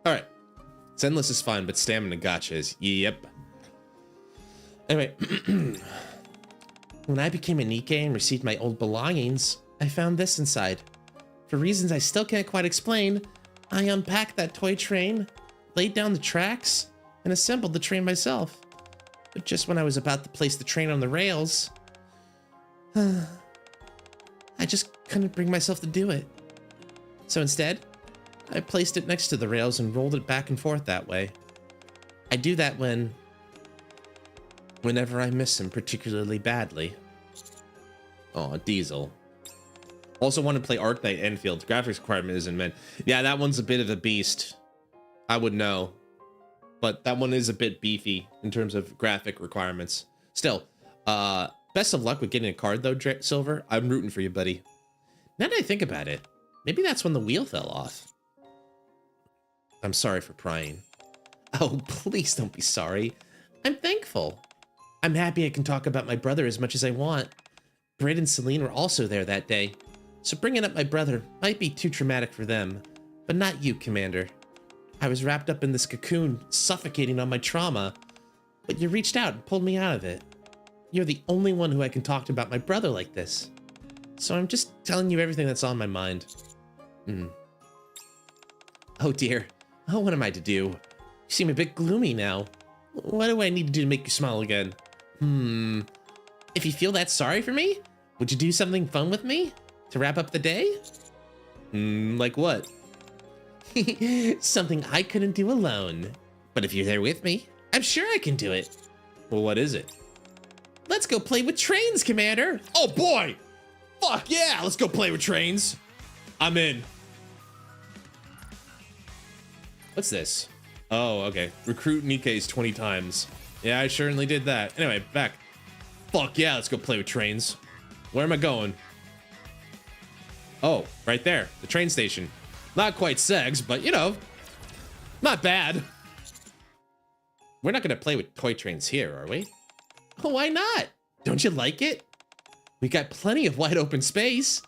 All right. Zenless is fine, but stamina gacha is. Yep. Anyway. When I became a NIKKE and received my old belongings, I found this inside. For reasons I still can't quite explain, I unpacked that toy train, laid down the tracks, and assembled the train myself. But just when I was about to place the train on the rails, I just couldn't bring myself to do it. So instead, I placed it next to the rails and rolled it back and forth that way. I do that when whenever I miss him particularly badly. Oh, Diesel. Also want to play Arc Knight Enfield. Graphics requirement isn't meant. Yeah, that one's a bit of a beast. I would know. But that one is a bit beefy in terms of graphic requirements. Still, best of luck with getting a card though, Silver. I'm rooting for you, buddy. Now that I think about it, maybe that's when the wheel fell off. I'm sorry for prying. Oh, please don't be sorry. I'm thankful. I'm happy I can talk about my brother as much as I want. Britt and Celine were also there that day, so bringing up my brother might be too traumatic for them, but not you, Commander. I was wrapped up in this cocoon, suffocating on my trauma, but you reached out and pulled me out of it. You're the only one who I can talk to about my brother like this, so I'm just telling you everything that's on my mind. Oh dear, oh, what am I to do? You seem a bit gloomy now. What do I need to do to make you smile again? If you feel that sorry for me, would you do something fun with me to wrap up the day? Like what? Something I couldn't do alone. But if you're there with me, I'm sure I can do it. Well, what is it? Let's go play with trains, Commander. Oh boy! Fuck yeah, let's go play with trains. I'm in. What's this? Oh, okay. Recruit NIKKE's 20 times. Yeah, I certainly did that. Anyway, back. Fuck yeah, let's go play with trains. Where am I going? Oh, right there. The train station. Not quite segs, but you know, not bad. We're not gonna play with toy trains here, are we? Oh, why not? Don't you like it? We got plenty of wide open space.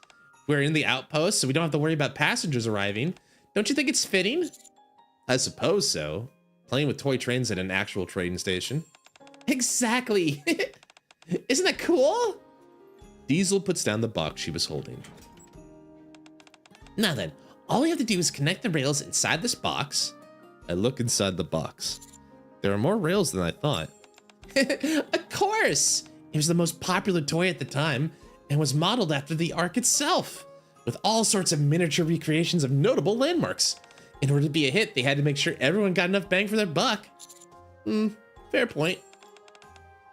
We're in the outpost, so we don't have to worry about passengers arriving. Don't you think it's fitting? I suppose so. Playing with toy trains at an actual train station. Exactly. Isn't that cool? Diesel puts down the box she was holding. Now then, all we have to do is connect the rails inside this box. I look inside the box. There are more rails than I thought. Of course! It was the most popular toy at the time and was modeled after the Ark itself, with all sorts of miniature recreations of notable landmarks. In order to be a hit, they had to make sure everyone got enough bang for their buck. Fair point.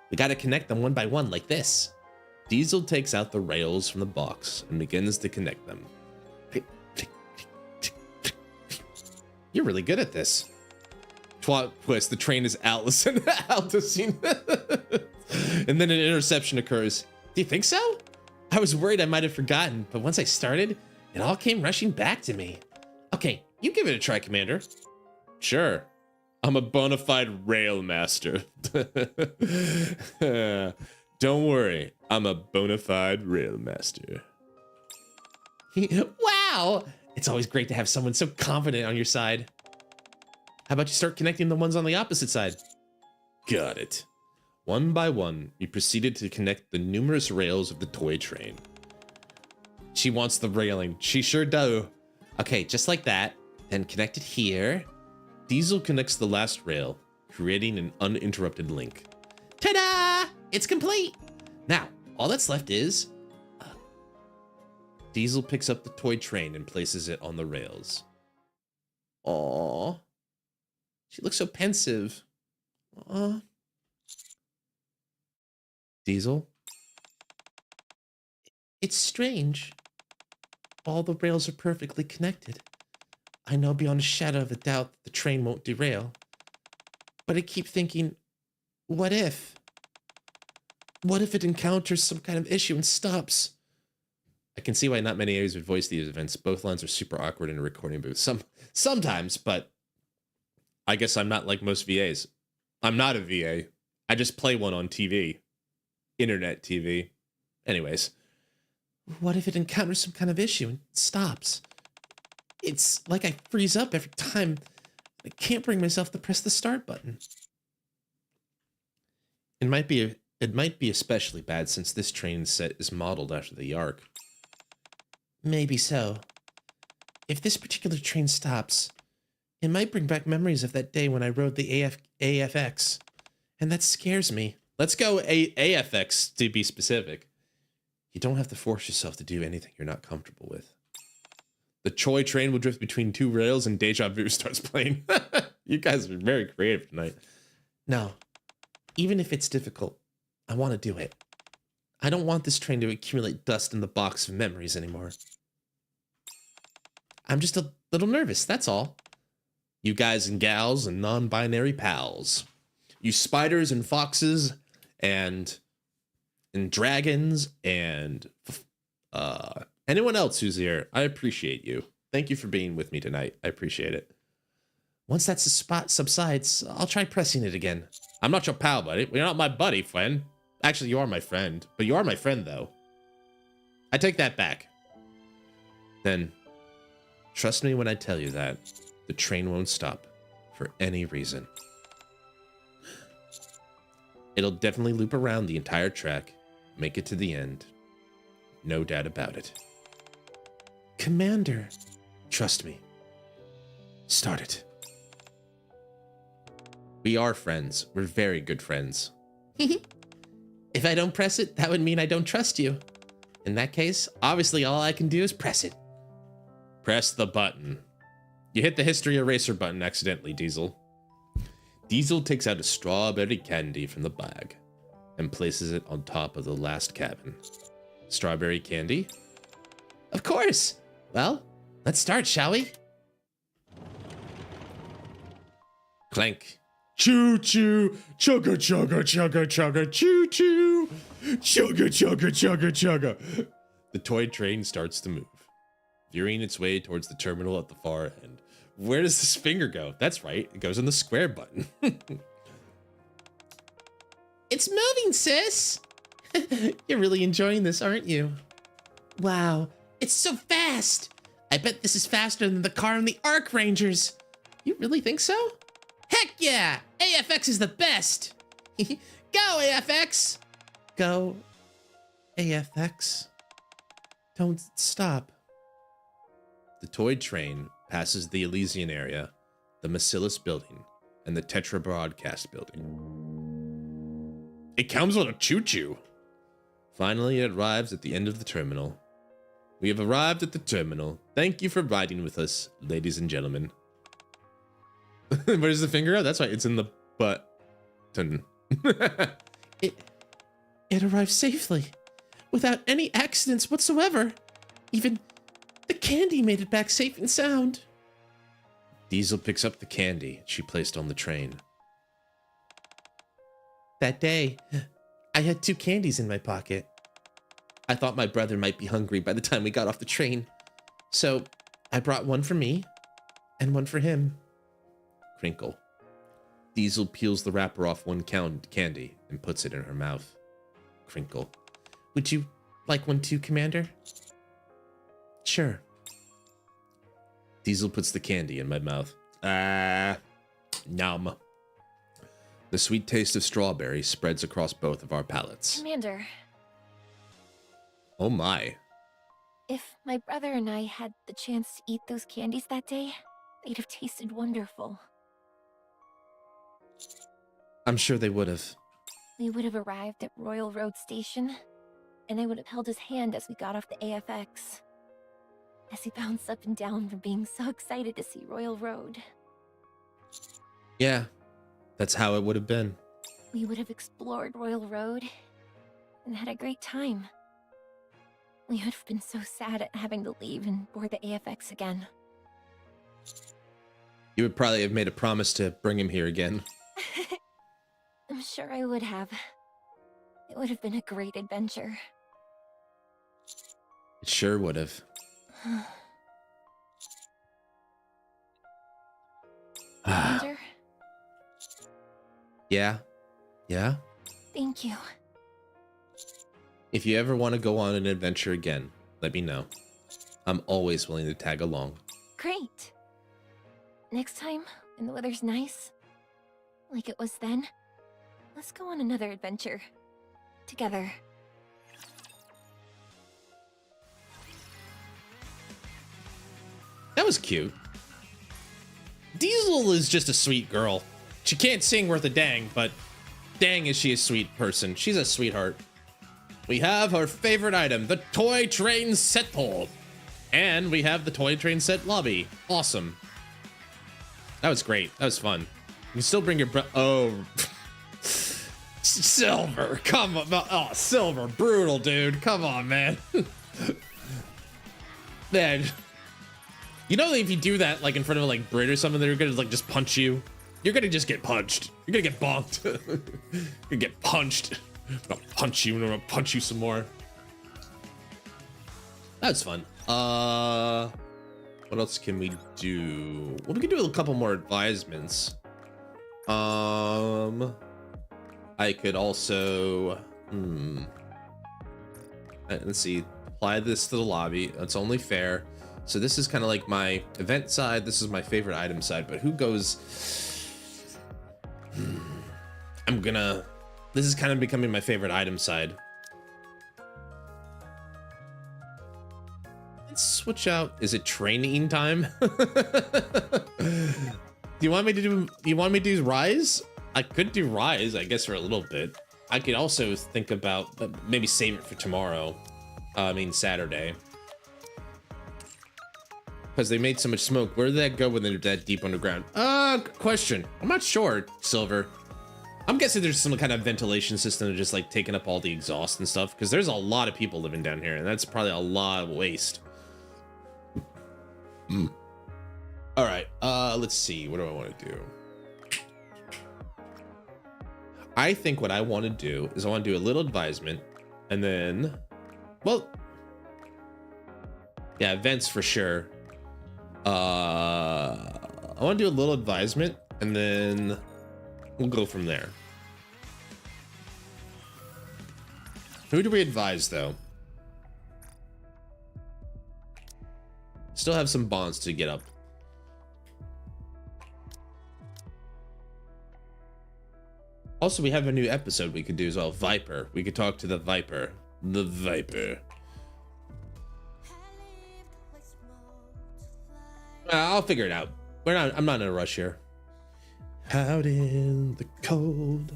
We gotta connect them one by one like this. Diesel takes out the rails from the box and begins to connect them. You're really good at this. Twist, the train is Allison. And then an interception occurs. Do you think so? I was worried I might have forgotten, but once I started, it all came rushing back to me. Okay, you give it a try, Commander. Sure. I'm a bona fide rail master. Don't worry, I'm a bona fide rail master. Wow! It's always great to have someone so confident on your side. How about you start connecting the ones on the opposite side? Got it. One by one, we proceeded to connect the numerous rails of the toy train. She wants the railing. She sure does. Okay, just like that. Then connect it here. Diesel connects the last rail, creating an uninterrupted link. Ta-da! It's complete! Now, all that's left is... Diesel picks up the toy train and places it on the rails. Aww. She looks so pensive. Aww. Diesel? It's strange. All the rails are perfectly connected. I know beyond a shadow of a doubt that the train won't derail. But I keep thinking, what if? What if it encounters some kind of issue and stops? I can see why not many areas would voice these events. Both lines are super awkward in a recording booth. Sometimes, but I guess I'm not like most VAs. I'm not a VA. I just play one on TV. Internet TV. Anyways. What if it encounters some kind of issue and stops? It's like I freeze up every time. I can't bring myself to press the start button. It might be especially bad since this train set is modeled after the Ark. Maybe so. If this particular train stops, it might bring back memories of that day when I rode the AFX, and that scares me. Let's go AFX to be specific. You don't have to force yourself to do anything you're not comfortable with. The toy train will drift between two rails and Deja Vu starts playing. You guys are very creative tonight. No, Even if it's difficult, I want to do it. I don't want this train to accumulate dust in the box of memories anymore. I'm just a little nervous, that's all. You guys and gals and non-binary pals. You spiders and foxes and dragons and anyone else who's here, I appreciate you. Thank you for being with me tonight. I appreciate it. Once that spot subsides, I'll try pressing it again. I'm not your pal, buddy. You're not my buddy, friend. Actually, you are my friend. But you are my friend, though. I take that back. Then, trust me when I tell you that the train won't stop for any reason. It'll definitely loop around the entire track, make it to the end. No doubt about it. Commander, trust me. Start it. We are friends. We're very good friends. If I don't press it, that would mean I don't trust you. In that case, obviously all I can do is press it. Press the button. You hit the history eraser button accidentally, Diesel. Diesel takes out a strawberry candy from the bag and places it on top of the last cabin. Strawberry candy? Of course! Well, let's start, shall we? Clank. Choo-choo! Chugga chugga chugga chugga choo-choo! Chugga chugga chugga chugga! The toy train starts to move, veering its way towards the terminal at the far end. Where does this finger go? That's right, it goes on the square button. It's moving, sis! You're really enjoying this, aren't you? Wow, it's so fast! I bet this is faster than the car in the Arc Rangers. You really think so? Heck yeah! AFX is the best! Go, AFX! Go, AFX. Don't stop. The toy train passes the Elysian area, the Macillus building, and the Tetra Broadcast building. It comes on a choo-choo. Finally, it arrives at the end of the terminal. We have arrived at the terminal. Thank you for riding with us, ladies and gentlemen. Where's the finger go? That's right, it's in the button. It arrived safely, without any accidents whatsoever. Even the candy made it back safe and sound. Diesel picks up the candy she placed on the train. That day, I had 2 candies in my pocket. I thought my brother might be hungry by the time we got off the train, so I brought one for me and one for him. Crinkle. Diesel peels the wrapper off one candy and puts it in her mouth. Crinkle. Would you like one too, Commander? Sure. Diesel puts the candy in my mouth. Yum. The sweet taste of strawberry spreads across both of our palates. Commander, Oh my. if my brother and I had the chance to eat those candies that day, they'd have tasted wonderful. I'm sure they would have. We would have arrived at Royal Road Station, and I would have held his hand as we got off the AFX. As he bounced up and down from being so excited to see Royal Road. Yeah, that's how it would have been. We would have explored Royal Road and had a great time. We would have been so sad at having to leave and board the AFX again. You would probably have made a promise to bring him here again. I'm sure I would have. It would have been a great adventure. It sure would have. Commander, Yeah? Yeah? thank you. If you ever want to go on an adventure again, let me know. I'm always willing to tag along. Great. Next time, when the weather's nice, like it was then, let's go on another adventure. Together. That was cute. Diesel is just a sweet girl. She can't sing worth a dang, but dang is she a sweet person. She's a sweetheart. We have our favorite item, the toy train set pole. And we have the toy train set lobby. Awesome. That was great. That was fun. You can still bring your oh. Silver, come on. Oh, Silver, brutal, dude. Come on, man. Man, you know, if you do that like in front of like Brit or something, they're gonna like just punch you. You're gonna just get punched. You're gonna get bonked. You're gonna get punched. I'm gonna punch you and I'm gonna punch you some more. That's fun. What else can we do? Well, we can do a couple more advisements. I could also, let's see, apply this to the lobby. That's only fair. So this is kind of like my event side. This is my favorite item side, but who goes? This is kind of becoming my favorite item side. Let's switch out. Is it training time? Do you want me to do Rise? I could do Rise, I guess, for a little bit. I could also think about maybe save it for tomorrow. I mean Saturday. Because they made so much smoke. Where did that go when they're that deep underground? Good question. I'm not sure, Silver. I'm guessing there's some kind of ventilation system just like taking up all the exhaust and stuff. Because there's a lot of people living down here, and that's probably a lot of waste. All right, let's see. What do I want to do? I think what I want to do is I want to do a little advisement, and then, well, yeah, events for sure. I want to do a little advisement, and then we'll go from there. Who do we advise, though? Still have some bonds to get up. Also, we have a new episode we could do as well. Viper. We could talk to the Viper. The Viper. I'll figure it out. I'm not in a rush here. Out in the cold.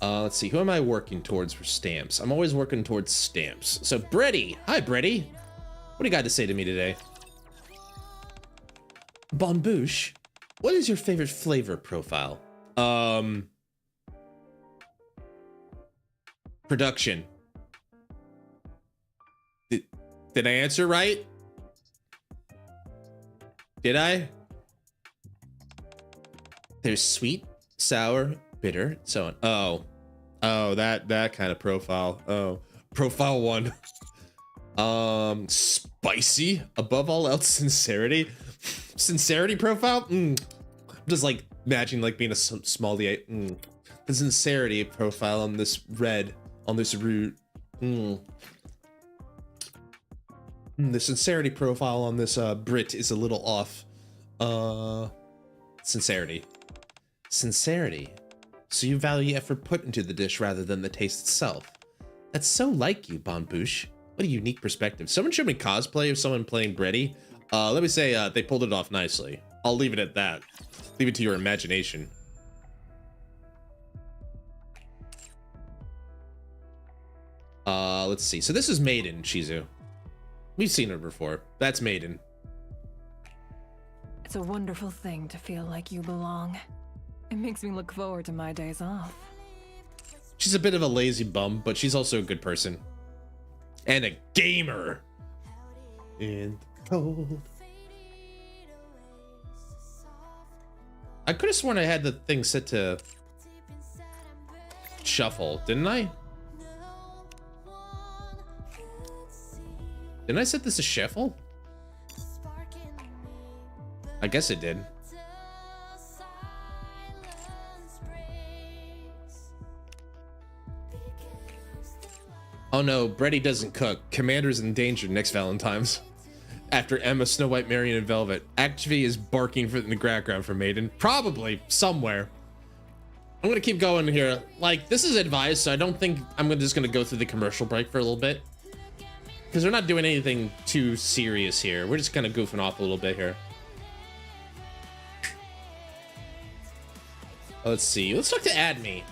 Let's see. Who am I working towards for stamps? I'm always working towards stamps. So, Bretty. Hi, Bretty. What do you got to say to me today? Bon Bouche, what is your favorite flavor profile? Production. Did I answer right? Did I? There's sweet, sour, bitter, so on. Oh, that kind of profile. Oh, profile 1. Spicy, above all else, sincerity. Sincerity profile? Just like imagine like being a small D8. The sincerity profile on this red, on this root. The sincerity profile on this Brit is a little off. Sincerity. Sincerity. So you value effort put into the dish rather than the taste itself. That's so like you, Bon Bouche. What a unique perspective. Someone showed me cosplay of someone playing Bretty. Let me say they pulled it off nicely. I'll leave it at that. Leave it to your imagination. Let's see. So this is Maiden, Shizu. We've seen her before. That's Maiden. It's a wonderful thing to feel like you belong. It makes me look forward to my days off. She's a bit of a lazy bum, but she's also a good person. And a gamer. In the cold. I could have sworn I had the thing set to shuffle, didn't I? Didn't I set this to shuffle? I guess it did. Oh no, Bretty doesn't cook. Commander's in danger next Valentine's. After Emma, Snow White, Marion, and Velvet. Activity is barking in the background for Maiden. Probably, somewhere. I'm gonna keep going here. Like, this is advice, so I don't think I'm just gonna go through the commercial break for a little bit. Because we're not doing anything too serious here. We're just kind of goofing off a little bit here. Let's see. Let's talk to Adme.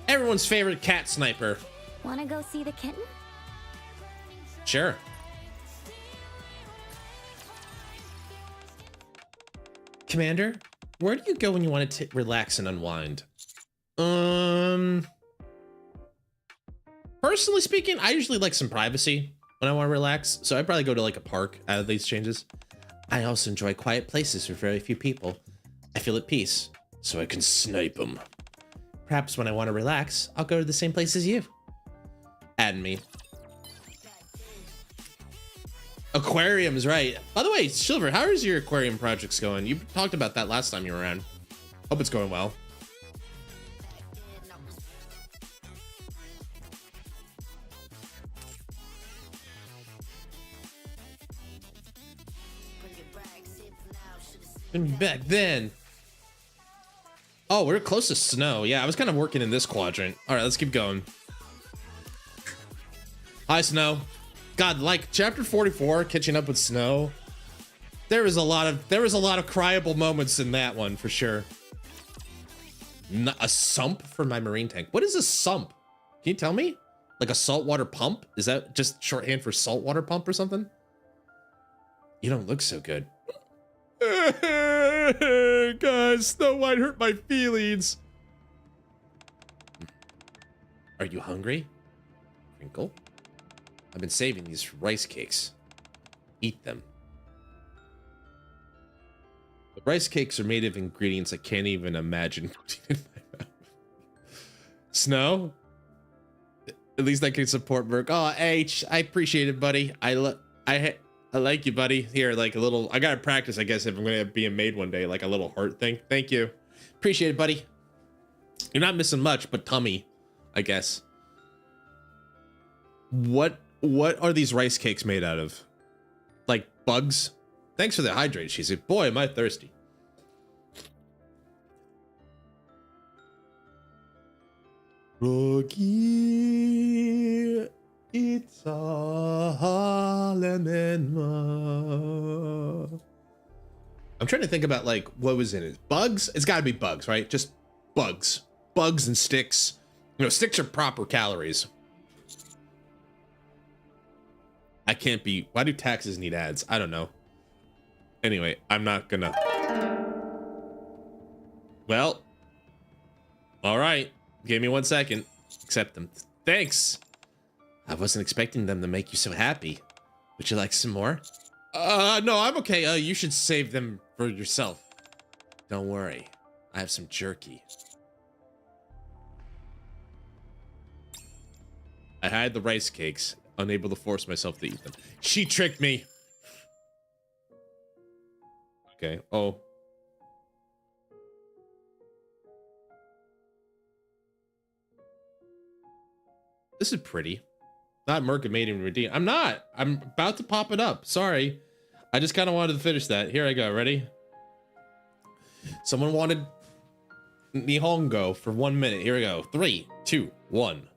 Everyone's favorite cat sniper. Wanna go see the kitten? Sure. Commander, where do you go when you want to relax and unwind? Personally speaking, I usually like some privacy when I want to relax, so I'd probably go to like a park out of these changes. I also enjoy quiet places with very few people. I feel at peace, so I can snipe them. Perhaps when I want to relax, I'll go to the same place as you. Add me. Aquariums, right. By the way, Silver, how is your aquarium projects going? You talked about that last time you were around. Hope it's going well. Back then. Oh, we're close to snow. Yeah, I was kind of working in this quadrant. All right, let's keep going. Hi, Snow. God, like chapter 44, catching up with Snow. There was a lot of cryable moments in that one for sure. A sump for my marine tank. What is a sump? Can you tell me? Like a saltwater pump? Is that just shorthand for saltwater pump or something? You don't look so good. Guys, Snow White hurt my feelings. Are you hungry? Crinkle. I've been saving these rice cakes. Eat them. The rice cakes are made of ingredients I can't even imagine putting in my mouth. Snow? At least I can support Merc. Oh, H, I appreciate it, buddy. I like you, buddy. Here, like a little, I gotta practice, I guess, if I'm gonna be a maid one day, like a little heart thing. Thank you. Appreciate it, buddy. You're not missing much, but tummy, I guess. What are these rice cakes made out of? Like bugs? Thanks for the hydrate, she said. Boy, am I thirsty. Rogi, it's a lemon. I'm trying to think about like what was in it. Bugs? It's gotta be bugs, right? Just bugs. Bugs and sticks. You know, sticks are proper calories. I can't be. Why do taxes need ads? I don't know. Anyway, I'm not gonna. Well. All right. Give me 1 second. Accept them. Thanks. I wasn't expecting them to make you so happy. Would you like some more? No, I'm okay. You should save them for yourself. Don't worry. I have some jerky. I had the rice cakes. Unable to force myself to eat them. She tricked me. Okay. Oh. This is pretty. Not Merc made him redeem. I'm not. I'm about to pop it up. Sorry. I just kind of wanted to finish that. Here I go. Ready? Someone wanted Nihongo for 1 minute. Here we go. 3, 2, 1.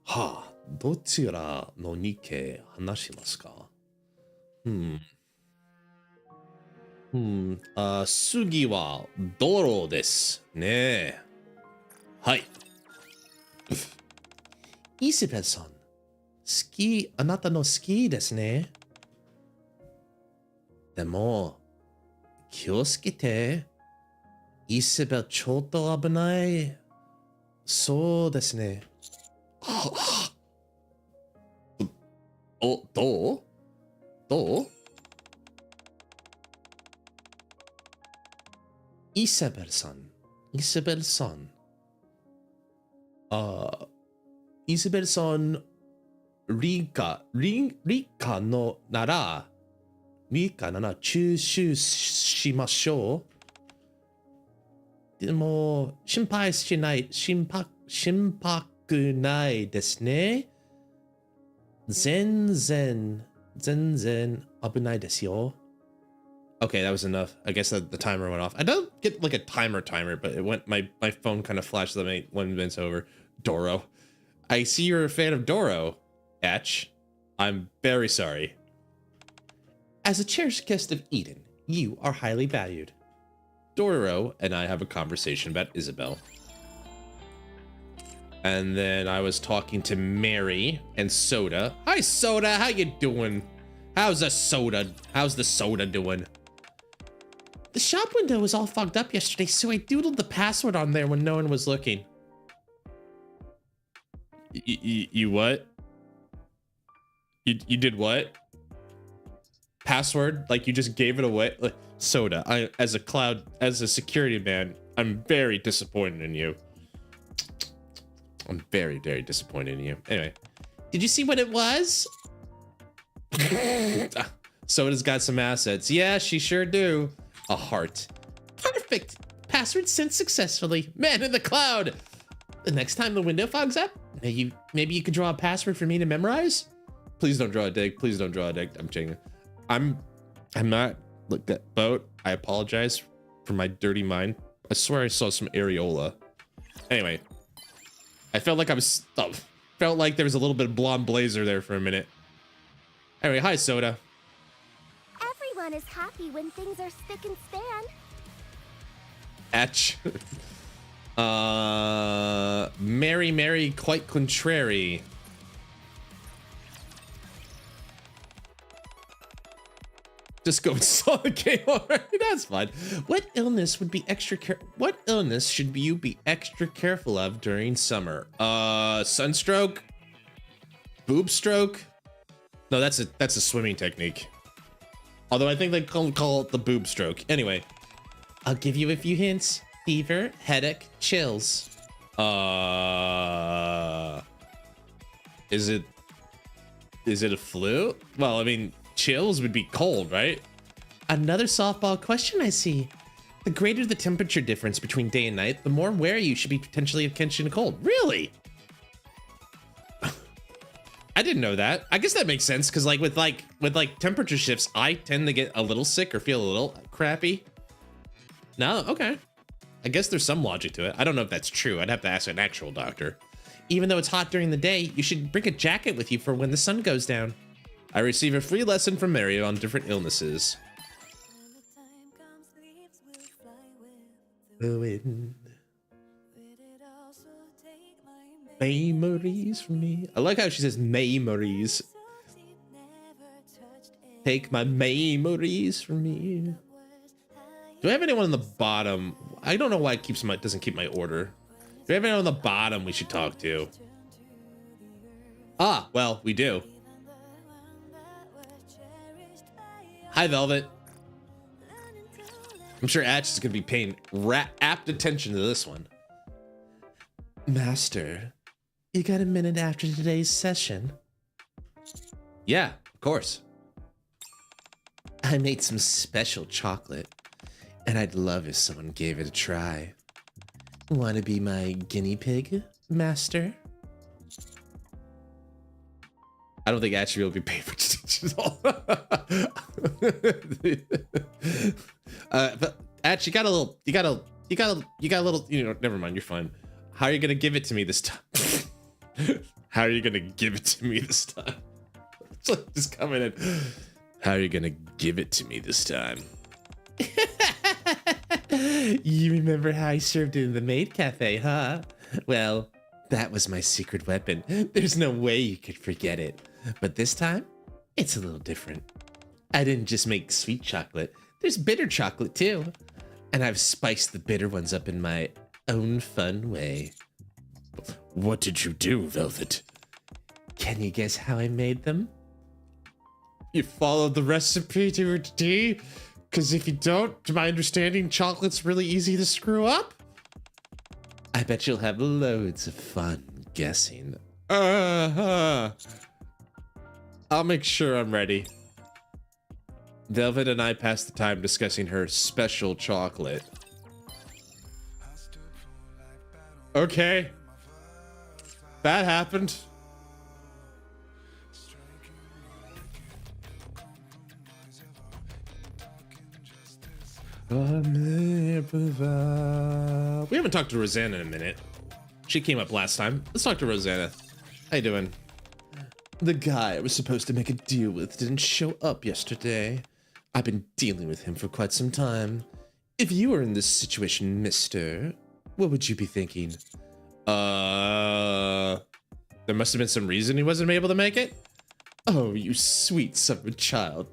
Ha. どちらのNIKKE話しますか? 次は道路ですね。はい。イセベルさん、あなたの好きですね。でも、気をつけて。イセベルちょっと危ない。そうですね。どうイセベルさん。イセベルさん、理科のなら、中止しましょう。でも、心配ないですね。全然危ないですよ。Okay, that was enough. I guess the timer went off. I don't get like a timer, but it went. My phone kind of flashed the 1 minute's over. Doro. I see you're a fan of Doro, Etch. I'm very sorry. As a cherished guest of Eden, you are highly valued. Doro and I have a conversation about Isabel. And then I was talking to Mary and Soda. Hi, Soda. How you doing? How's the soda doing? The shop window was all fogged up yesterday, so I doodled the password on there when no one was looking. You what? You did what? Password? Like you just gave it away? Like, Soda, as a security man, I'm very disappointed in you. I'm very, very disappointed in you. Anyway, did you see what it was? Soda's got some assets. Yeah, she sure do. A heart. Perfect. Password sent successfully. Man in the cloud. The next time the window fogs up, maybe you could draw a password for me to memorize? Please don't draw a dig. Please don't draw a dig. I'm kidding. I'm not. Look, that boat. I apologize for my dirty mind. I swear I saw some areola. Anyway, I felt like felt like there was a little bit of blonde blazer there for a minute. Anyway, hi Soda. Everyone is happy when things are spick and span. Etch. Mary, quite contrary. Just go and saw the game already. That's fine. What illness should you be extra careful of during summer? Sunstroke? Boob stroke? No, that's a swimming technique. Although I think they call it the boob stroke. Anyway, I'll give you a few hints. Fever, headache, chills. Is it a flu? Well, I mean, chills would be cold, right? Another softball question I see. The greater the temperature difference between day and night, the more wary you should be potentially of catching a cold. Really? I didn't know that. I guess that makes sense because with temperature shifts, I tend to get a little sick or feel a little crappy. No, okay. I guess there's some logic to it. I don't know if that's true. I'd have to ask an actual doctor. Even though it's hot during the day, you should bring a jacket with you for when the sun goes down. I receive a free lesson from Mario on different illnesses. Memories from me. I like how she says memories. Take my memories from me. Do I have anyone on the bottom? I don't know why it doesn't keep my order. Do we have anyone on the bottom we should talk to? Ah, well, we do. Hi, Velvet. I'm sure Atch is going to be paying apt attention to this one. Master, you got a minute after today's session? Yeah, of course. I made some special chocolate, and I'd love if someone gave it a try. Want to be my guinea pig, Master? I don't think Atch will be paying for teachers at all. But Atch, you got a little, never mind, you're fine. How are you gonna give it to me this time? How are you gonna give it to me this time? Just coming in. How are you gonna give it to me this time? You remember how I served it in the maid cafe, huh? Well, that was my secret weapon. There's no way you could forget it. But this time, it's a little different. I didn't just make sweet chocolate. There's bitter chocolate too. And I've spiced the bitter ones up in my own fun way. What did you do, Velvet? Can you guess how I made them? You followed the recipe to a T? Because if you don't, to my understanding, chocolate's really easy to screw up. I bet you'll have loads of fun guessing. I'll make sure I'm ready. Velvet and I passed the time discussing her special chocolate. Okay. That happened. We haven't talked to Rosanna in a minute. She came up last time. Let's talk to Rosanna. How you doing? The guy I was supposed to make a deal with didn't show up yesterday. I've been dealing with him for quite some time. If you were in this situation, mister, what would you be thinking? There must have been some reason he wasn't able to make it? Oh, you sweet son of a child.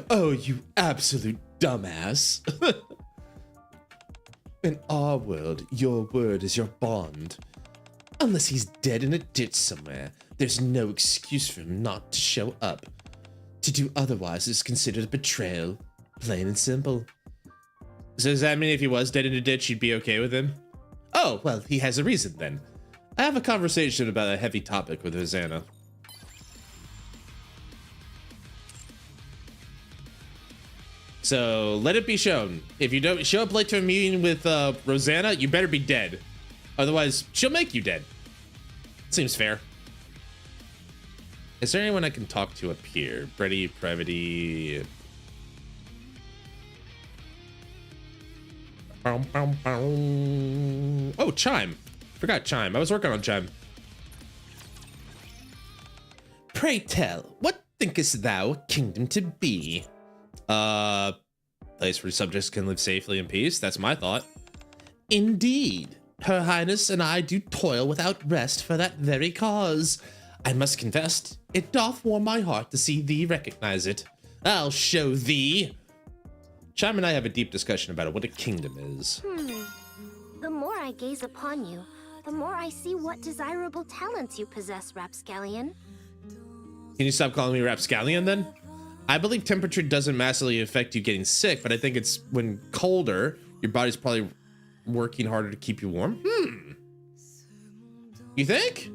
Oh, you absolute dumbass. In our world, your word is your bond. Unless he's dead in a ditch somewhere, there's no excuse for him not to show up. To do otherwise is considered betrayal, plain and simple. So does that mean if he was dead in a ditch, you'd be okay with him? Oh, well, he has a reason then. I have a conversation about a heavy topic with Rosanna. So let it be shown. If you don't show up late to a meeting with Rosanna, you better be dead. Otherwise, she'll make you dead. Seems fair. Is there anyone I can talk to up here? Brady, Privity. Oh, Chime. Forgot Chime. I was working on Chime. Pray tell, what thinkest thou a kingdom to be? Place where subjects can live safely in peace. That's my thought. Indeed. Her Highness and I do toil without rest for that very cause. I must confess, it doth warm my heart to see thee recognize it. I'll show thee. Chime and I have a deep discussion about what a kingdom is. The more I gaze upon you, the more I see what desirable talents you possess, Rapscallion. Can you stop calling me Rapscallion then? I believe temperature doesn't massively affect you getting sick, but I think it's when colder, your body's probably working harder to keep you warm. You think?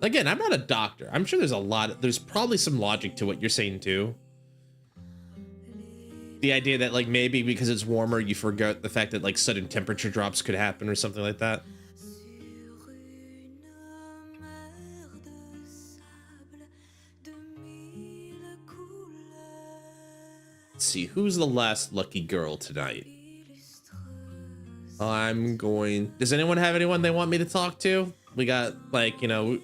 Again, I'm not a doctor. I'm sure there's probably some logic to what you're saying too. The idea that like maybe because it's warmer, you forget the fact that like sudden temperature drops could happen or something like that. Let's see, who's the last lucky girl tonight? Does anyone have anyone they want me to talk to? We got like, you know,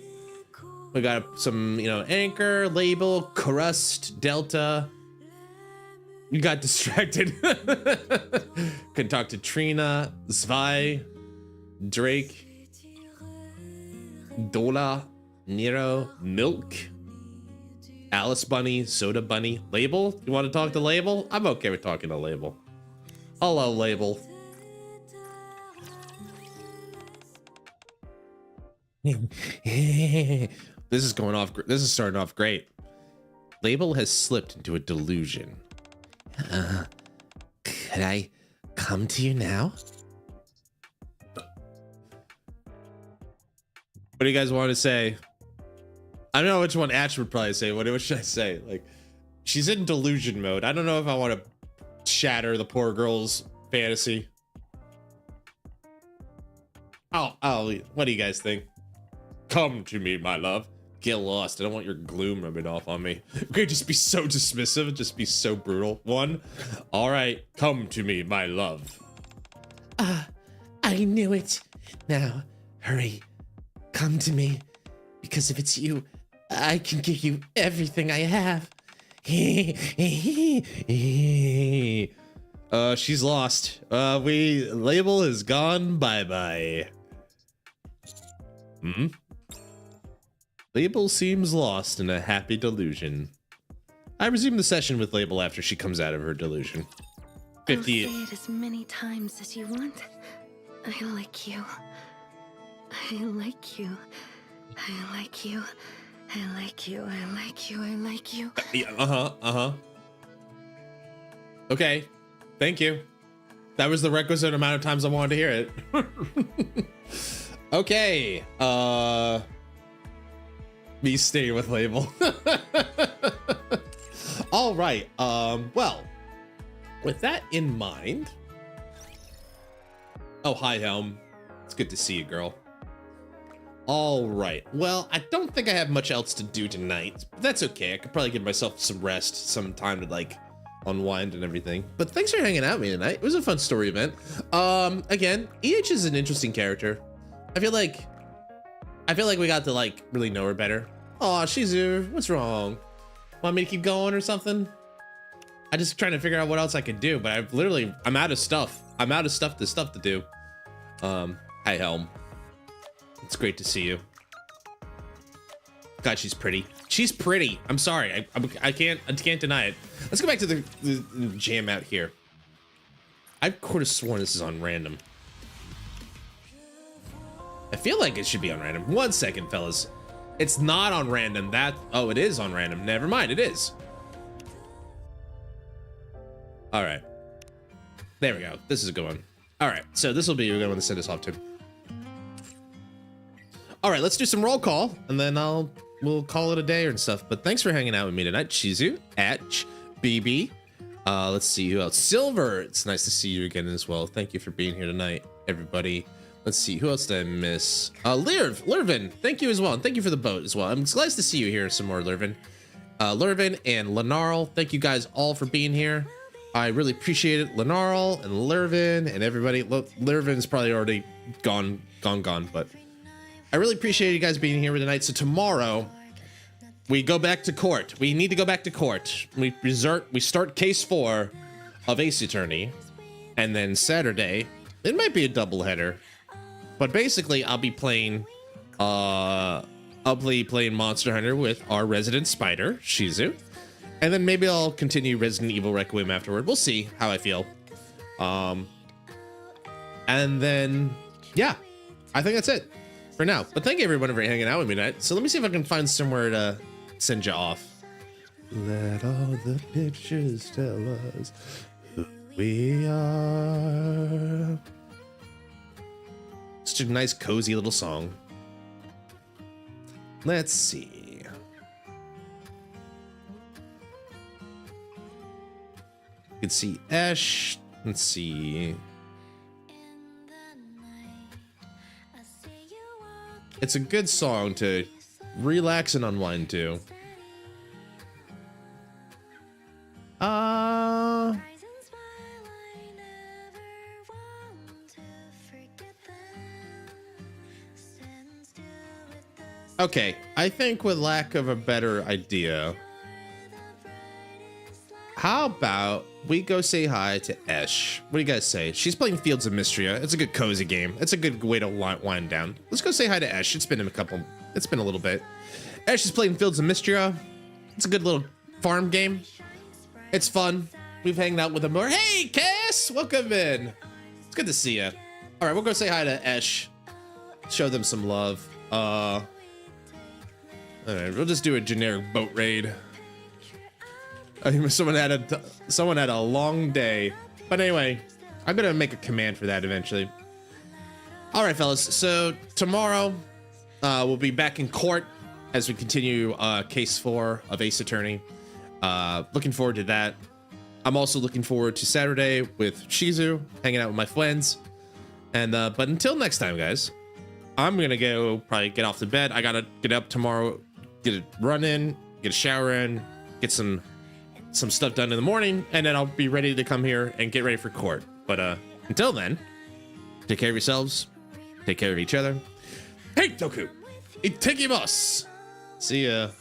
we got some, you know, Anchor, Label, Crust, Delta. You got distracted. Can talk to Trina, Zwei, Drake, Dola, Nero, Milk, Alice Bunny, Soda Bunny, Label. You want to talk to Label? I'm okay with talking to Label. Hello, Label. This is starting off great. Label has slipped into a delusion. Could I come to you now? What do you guys want to say? I don't know which one Ash would probably say. What should I say? Like, she's in delusion mode. I don't know if I want to shatter the poor girl's fantasy. What do you guys think? Come to me, my love. Get lost. I don't want your gloom rubbing off on me. Okay, just be so dismissive, just be so brutal. All right, come to me, my love. I knew it. Now, hurry. Come to me. Because if it's you, I can give you everything I have. She's lost. Label is gone. Bye-bye. Label seems lost in a happy delusion. I resume the session with Label after she comes out of her delusion. 50. Say it as many times as you want. I like you. I like you. I like you. I like you. I like you. I like you. Okay. Thank you. That was the requisite amount of times I wanted to hear it. Okay. Me staying with Label. All right. Well, with that in mind. Oh, hi, Helm. It's good to see you, girl. All right. Well, I don't think I have much else to do tonight. But that's okay. I could probably give myself some rest, some time to like unwind and everything. But thanks for hanging out with me tonight. It was a fun story event. Again, EH is an interesting character. I feel like we got to like really know her better. Oh, Shizu, what's wrong? Want me to keep going or something? I'm just trying to figure out what else I could do, but I'm out of stuff. I'm out of stuff to do. Hi, Helm. It's great to see you. God, she's pretty. She's pretty. I'm sorry. I can't deny it. Let's go back to the jam out here. I could have sworn this is on random. I feel like it should be on random. 1 second, fellas. It's not on random. Oh, it is on random. Never mind, it is. All right. There we go. This is a good one. All right, so this will be a good one to send us off to. All right, let's do some roll call, and then we'll call it a day and stuff. But thanks for hanging out with me tonight, Shizu, Atch, BB. Let's see who else. Silver, it's nice to see you again as well. Thank you for being here tonight, everybody. Let's see, who else did I miss? Lurvin, thank you as well, and thank you for the boat as well. It's nice to see you here some more, Lurvin. Lurvin and Lenarl, thank you guys all for being here. I really appreciate it, Lenarl and Lurvin and everybody. Lurvin's probably already gone, but I really appreciate you guys being here tonight. So tomorrow, we go back to court. We need to go back to court. We start case 4 of Ace Attorney, and then Saturday, it might be a doubleheader. But basically, I'll be playing Monster Hunter with our resident spider, Shizu. And then maybe I'll continue Resident Evil Requiem afterward. We'll see how I feel. And then, yeah, I think that's it for now. But thank you everyone for hanging out with me tonight. So let me see if I can find somewhere to send you off. Let all the pictures tell us who we are. Such a nice, cozy little song. Let's see. You can see Ash. Let's see. It's a good song to relax and unwind to. Okay, I think with lack of a better idea, how about we go say hi to Esh? What do you guys say? She's playing Fields of Mystria. It's a good cozy game. It's a good way to wind down. Let's go say hi to Esh. It's been a little bit. Esh is playing Fields of Mystria. It's a good little farm game. It's fun. We've hanged out with them more. Hey, Cass, welcome in. It's good to see you. All right, we'll go say hi to Esh. Show them some love. All right, we'll just do a generic boat raid. I think someone had a long day, but anyway, I'm gonna make a command for that eventually. All right, fellas. So tomorrow, we'll be back in court as we continue case 4 of Ace Attorney. Looking forward to that. I'm also looking forward to Saturday with Shizu, hanging out with my friends. And but until next time, guys, I'm gonna go probably get off the bed. I gotta get up tomorrow, get a run in, get a shower in, get some stuff done in the morning, and then I'll be ready to come here and get ready for court. But until then, take care of yourselves, take care of each other. Hey, Toku, ittakimasu. See ya.